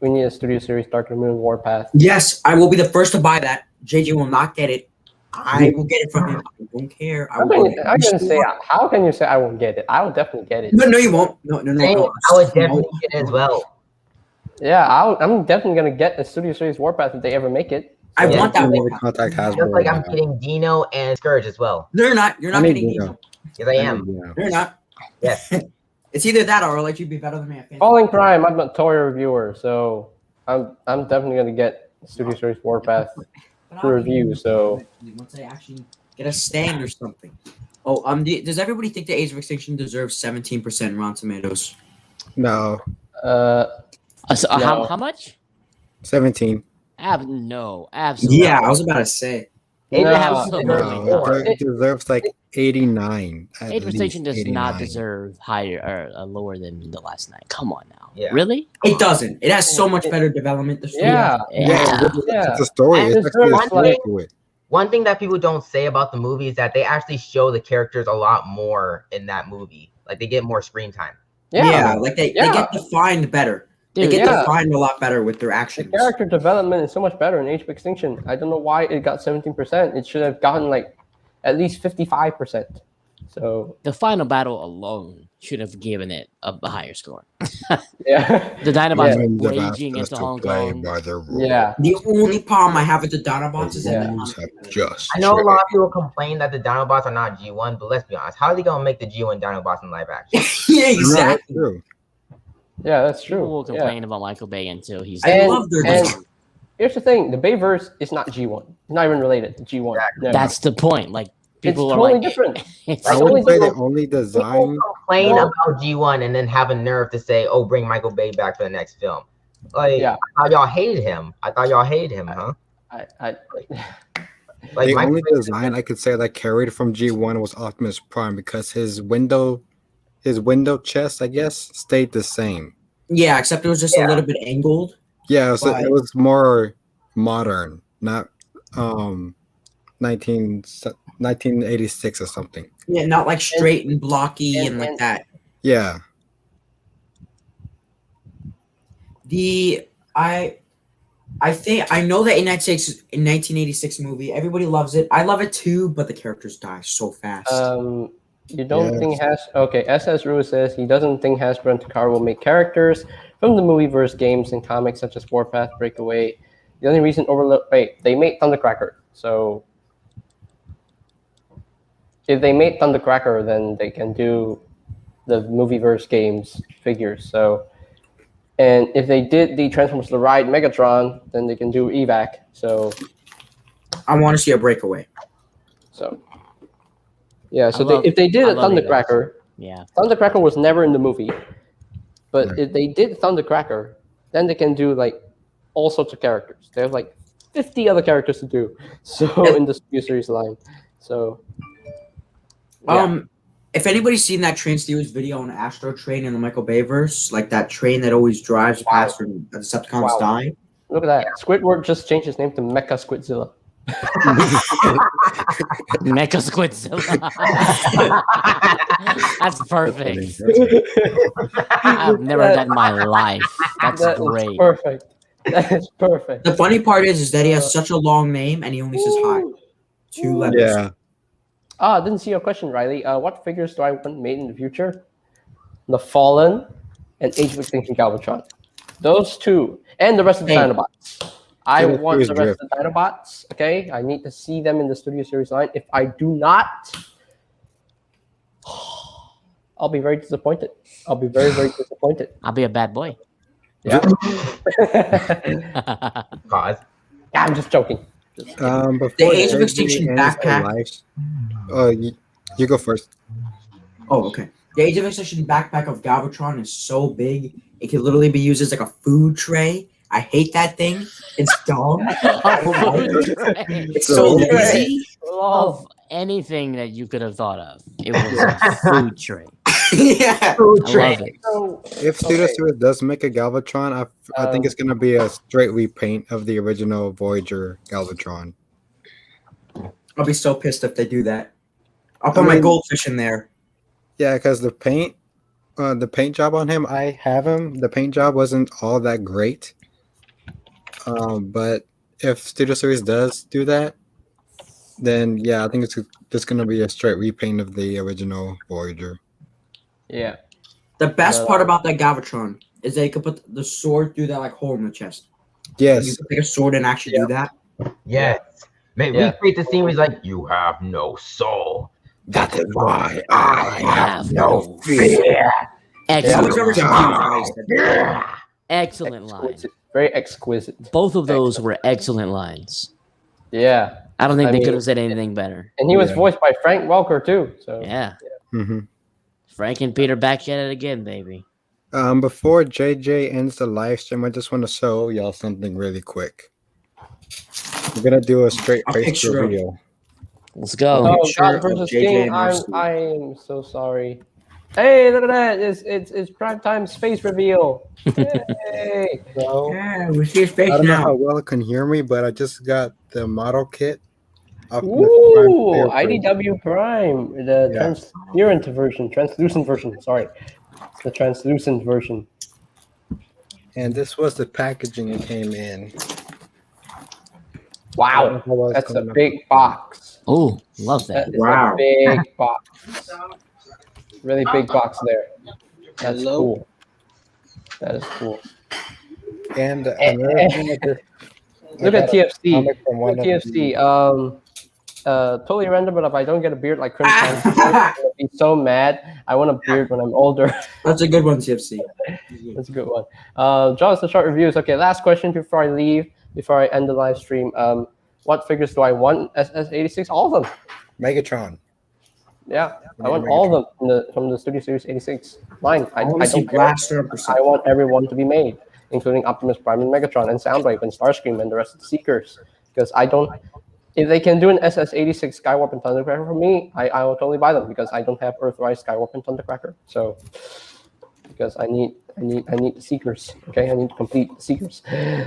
we need a Studio Series Dark of the Moon Warpath. Yes, I will be the first to buy that. JJ will not get it. I will get it from him. I don't care. How can you say I won't get it? I will definitely get it. No, you won't. No. I would definitely get it as well. Yeah, I'm definitely gonna get a Studio Series Warpath if they ever make it. I Yeah. want that Never Warpath. contact Hasbro. Just like I'm now. getting Dino and Scourge as well. They're not. You're I not need getting Dino. Dino. Yes, I am. Dino. You're not. Yes. It's either that or I'll let you be better than me at fantasy. Falling Prime, I'm a toy reviewer, so I'm definitely gonna get Studio Series Warpath But to I'll review. be- So once I actually get a stand or something. Oh, does everybody think the Age of Extinction deserves 17% Rotten Tomatoes? No, So, No. how much? 17. No, absolutely. Yeah, I was about to say. Age of Absolutely Extinction No, not. it deserves like 89. at Age of Extinction least does not 89. deserve higher or lower than The Last Night. Come on now. Yeah. Really? It doesn't. It has so much better development. The story yeah, Yeah, Yeah. it's a story. And It's actually a there's story like- to it. One thing that people don't say about the movie is that they actually show the characters a lot more in that movie. Like they get more screen time. Yeah, like they Yeah. get defined better. They Dude, get yeah. defined a lot better with their The actions. character development is so much better in Age of Extinction. I don't know why it got 17%. It should have gotten like at least 55%. So the final battle alone should have given it a higher score. yeah, The Dinobots Women raging developed into to Hong play Kong. by their rules. yeah. The only problem I have with the Dinobots is The that rules have just I know a lot of changed. people complain that the Dinobots are not G1, but let's be honest. How are they gonna make the G1 Dinobots in live action? yeah, No, that's exactly. true. Yeah, that's People true. will Yeah. complain about Michael Bay until he's. I And- love their and- design. Here's the thing: the Bayverse is not G1. It's not even related to G1. Exactly. No. That's the point. Like it's people are totally like, different. it's I Like, would only say the different- only design. People complain No. about G1 and then have a nerve to say, "Oh, bring Michael Bay back for the next film." Like, Yeah. I thought y'all hated him. I thought y'all hated him, huh? I Like, The Michael only Bay- design I could say that carried from G1 was Optimus Prime because his window chest, I guess, stayed the same. Yeah, except it was just a Yeah. little bit angled. Yeah, it was, Why? it was more modern, not 1986 or something. Yeah, not like straight and blocky and, like and- that. Yeah, I think I know that in 1986 movie, everybody loves it. I love it too, but the characters die so fast. You don't Yes. think okay? SS Rue says he doesn't think Hasbro and Takara will make characters from the movieverse games and comics such as Warpath, Breakaway. The only reason they made Thundercracker. So if they made Thundercracker, then they can do the movieverse games figures. So, and if they did the Transformers The Ride Megatron, then they can do Evac. So I want to see a breakaway. yeah. So love- if they did I a love Evacs. Thundercracker. yeah. Thundercracker was never in the movie, but Right. if they did Thundercracker, then they can do like all sorts of characters. They have like 50 other characters to do. So in the Studio Series line, so yeah. If anybody's seen that Train Stewards video on Astro Train in the Michael Bay verse, like that train that always drives past when the Decepticons Wow. die. Look at that. Squidward just changed his name to Mecha Squidzilla. Mecha Squidzilla. That's perfect. I've never heard that in my life. That's That is great. perfect. That is perfect. The funny part is that he has such a long name and he only says hi. 2 letters. yeah. I didn't see your question, Riley. What figures do I want made in the future? The Fallen and Age of Extinction Galvatron. Those two. And the rest of the Hey. Dinobots. I Studio want Series the rest of the Dinobots. Okay? I need to see them in the Studio Series line. If I do not, I'll be very disappointed. I'll be very, very disappointed. I'll be a bad boy. Yeah. Pause. I'm just joking. Before The Age of Jay-Z Extinction ends their backpack. lives- you go first. Oh, okay. The Age of Extinction backpack of Galvatron is so big, it could literally be used as like a food tray. I hate that thing. It's dumb. It's so So- lazy. Of anything that you could have thought of, it was a food tray. yeah. I love it. So, If Studio Okay. Series does make a Galvatron, I think Um, it's gonna be a straight repaint of the original Voyager Galvatron. I'll be so pissed if they do that. I'll put my mean- goldfish in there. Yeah, because the paint job on him, I have him. The paint job wasn't all that great. But if Studio Series does do that, then yeah, I think it's just gonna be a straight repaint of the original Voyager. yeah. The best Uh, part about that Galvatron is that you could put the sword through that like hole in the chest. You Yes, could take a sword and actually do that. Yes. Man, Yeah. recreate the scene where he's like, "You have no soul. That is why I have no fear." Excellent. I was never confused why he said that. Excellent line. Exquisite. Very exquisite. Both of those were excellent lines. Yeah. I don't think I they mean- could have said anything better. And he was Yeah. voiced by Frank Welker too. So Yeah. hmm Frank and Peter back at it again, baby. Before JJ ends the live stream, I just want to show y'all something really quick. We're gonna do a straight A face picture of- reveal. Let's go. Oh, Picture God of versus JJ King. and I RC. am so sorry. Hey, look at that! It's primetime space reveal. Hey. So Yeah, we see his face I don't know how now. well it can hear me, but I just got the model kit. Of Ooh, IDW Prime, the Yeah. translucent version. Sorry, the translucent version. And this was the packaging it came in. Wow, that's a big box. Oh, love that. That is Wow. a big box. Really big box there. That's cool. That is cool. And another thing I just- I Look at got a TFC. comic from Look one at of TFC. the- Totally random, but if I don't get a beard like Crimson, I'm gonna be so mad. I want a beard when I'm older. That's a good one, TFC. That's a good one. Jonathan, short reviews. Okay, last question before I leave, before I end the live stream. What figures do I want? SS86, all of them. Megatron. Yeah, I want all of them from the Studio Series 86 line. I wanna see don't care. Blaster and Persona. I want everyone to be made, including Optimus Prime and Megatron and Soundwave and Starscream and the rest of the Seekers. Because I don't. If they can do an SS86 Skywarp and Thundercracker for me, I will totally buy them because I don't have Earthrise Skywarp and Thundercracker. So because I need the Seekers. Okay, I need to complete the Seekers.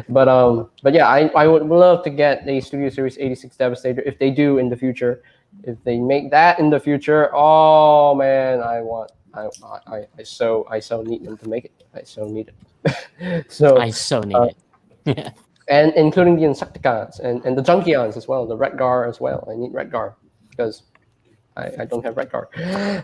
But yeah, I would love to get the Studio Series 86 Devastator if they do in the future. If they make that in the future, oh man, I so need them to make it. I so need it. So I so need it. and including the Insecticons and the Junkions as well, the Redgar as well. I need Redgar because I don't have Redgar.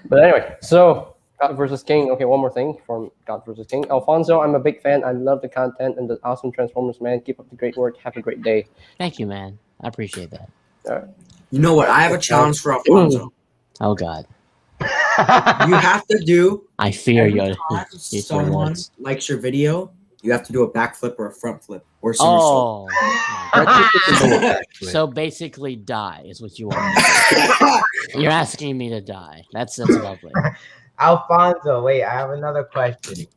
But anyway, so God vs. King. Okay, one more thing from God vs. King. Alfonso, I'm a big fan. I love the content and the awesome Transformers, man. Keep up the great work. Have a great day. Thank you, man. I appreciate that. All right. You know what? I have a challenge for Alfonso. Oh God. You have to do. I fear every your time your someone words. likes your video, you have to do a backflip or a front flip or somersault. Oh. So basically, die is what you want. You're asking me to die. That's lovely. Alfonso, wait, I have another question.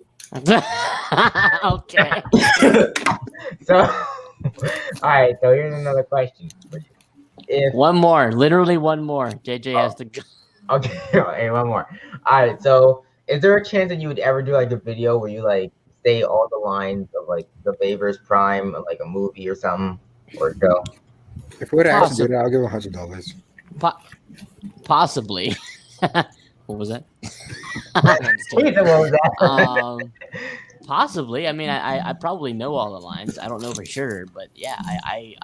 Okay. So, all right. So here's another question. If One more, literally one more. JJ has to go. okay, hey, one more. All right. So, is there a chance that you would ever do like a video where you like say all the lines of like the Babers Prime, like a movie or something, or show? If we would have asked to do that, I'll give $100. Possibly. What was that? Ethan, what was that? Possibly. I mean, I probably know all the lines. I don't know for sure, but yeah, I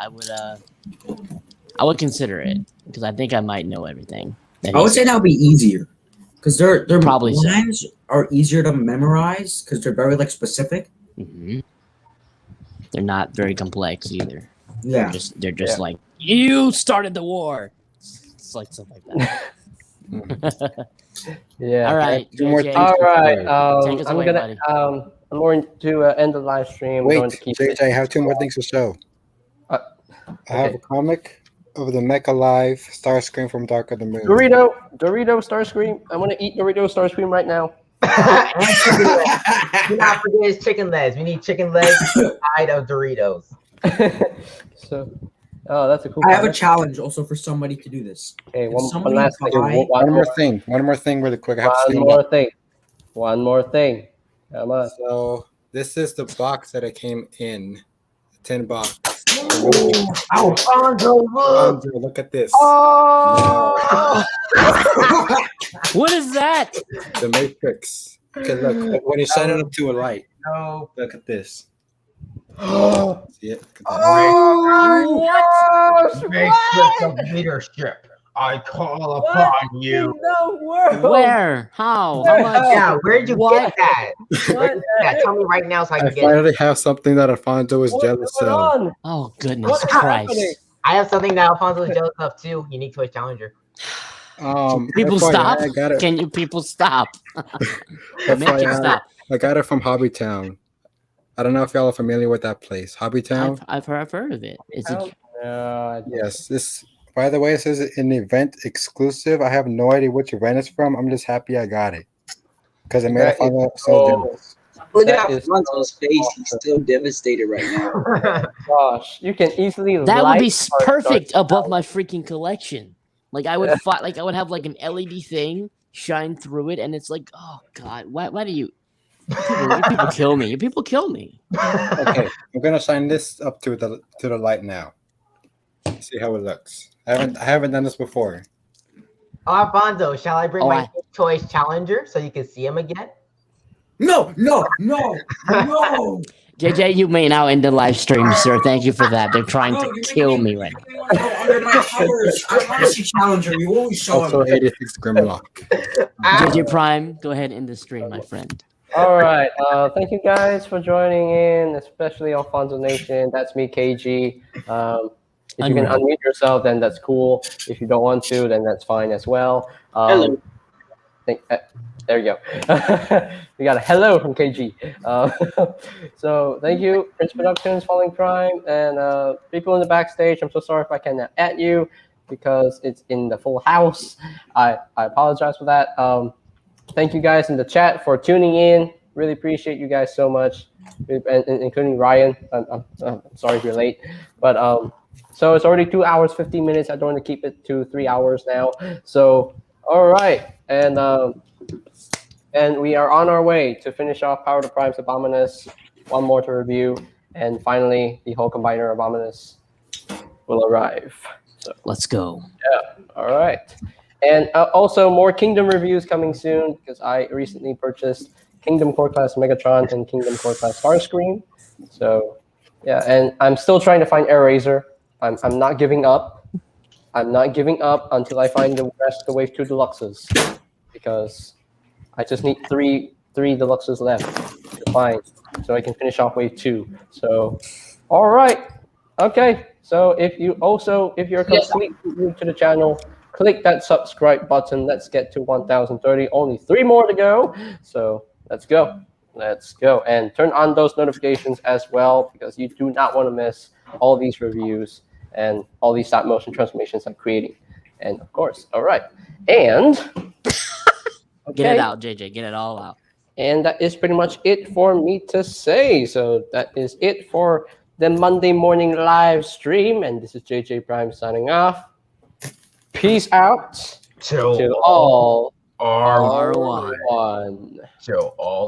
would consider it because I think I might know everything. I would say that would be easier because their Probably so. lines are easier to memorize because they're very like specific. Mhm. They're not very complex either. Yeah. They're just like, you started the war. It's like stuff like that. Yeah. All right. Two more JJ. things All to right. say. Take us I'm away, gonna. buddy. I'm going to end the live stream. I'm Wait, going to keep JJ, I have two more things to show. I have a comic of the Mecha Live Starscream from Dark of the Moon. Dorito Starscream. I want to eat Dorito Starscream right now. And chicken legs. Do not forget his chicken legs. We need chicken legs side of Doritos. So, oh, that's a cool. I have a comic. challenge also for somebody to do this. Okay, If one somebody last thing. buy- One more thing. One more thing really quick. I have to One say more thing. One more thing. Come on. So this is the box that it came in. The tin box. Alfonso, look. Alfonso, look at this. Oh! What is that? The Matrix. Okay, look, when you shine it up to a light, No. look at this. Oh! See it? Look at that. Oh, what? Matrix of leadership. I call upon you. No world. Where? How? How much? Yeah, where'd you What? get that? Where'd you get that? Tell me right now so I I can get it. finally have something that Alfonso was What's jealous going of. on? Oh, goodness What's Christ. happening? I have something that Alfonso's jealous of too. Unique Toys Challenger. People FYI, stop. I got it. Can you people stop? Make it FYI, stop. I got it from Hobbytown. I don't know if y'all are familiar with that place, Hobbytown. I've heard of it. Is it? Yes. This, by the way, it says an event exclusive. I have no idea which event it's from. I'm just happy I got it because it made That it fun is so so- jealous. Look That at is Alfonso's face. He's still devastated right now. Gosh, you can easily That would be light our perfect dark above my freaking collection. Like I would Yeah. like I would have like an LED thing shine through it, and it's like, oh god, why do you people kill me? You people kill me. Okay, I'm gonna shine this up to the light now. See how it looks. I haven't done this before. Alfonso, shall I bring Oh, my I- Unique Toys Challenger so you can see him again? No. JJ, you may now end the live stream, sir. Thank you for that. They're trying No, to you're kill making me right now. Under my covers. I want to see Challenger. You always show Also, him. 86 Grimlock. JJ Prime, go ahead and end the stream, my friend. All right. Thank you guys for joining in, especially Alfonso Nation. That's me, KG. If you can Unreal. unmute yourself, then that's cool. If you don't want to, then that's fine as well. Hello. There you go. We got a hello from KG. So thank you, Prince Productions, Falling Prime, and people in the backstage. I'm so sorry if I cannot at you because it's in the full house. I apologize for that. Thank you guys in the chat for tuning in. Really appreciate you guys so much, and including Ryan. I'm sorry if you're late, but so it's already 2 hours 15 minutes. I don't want to keep it to 3 hours now. So all right, and we are on our way to finish off Power to Prime's Abominus. One more to review, and finally the whole combiner Abominus will arrive. So Let's go. yeah, all right. And also more Kingdom reviews coming soon because I recently purchased Kingdom Core Class Megatron and Kingdom Core Class Starscream. So yeah, and I'm still trying to find Air I'm not giving up. I'm not giving up until I find the rest of the Wave 2 Deluxes because I just need three Deluxes left to find so I can finish off Wave 2. So all right. Okay. So if you're completely new to the channel, click that subscribe button. Let's get to 1030. Only 3 more to go. So let's go. And turn on those notifications as well because you do not want to miss all these reviews and all these stop motion transformations I'm creating. And of course, all right. And Get it out, JJ. Get it all out. and that is pretty much it for me to say. So that is it for the Monday morning live stream. And this is JJ Prime signing off. Peace out to all are one. one. to all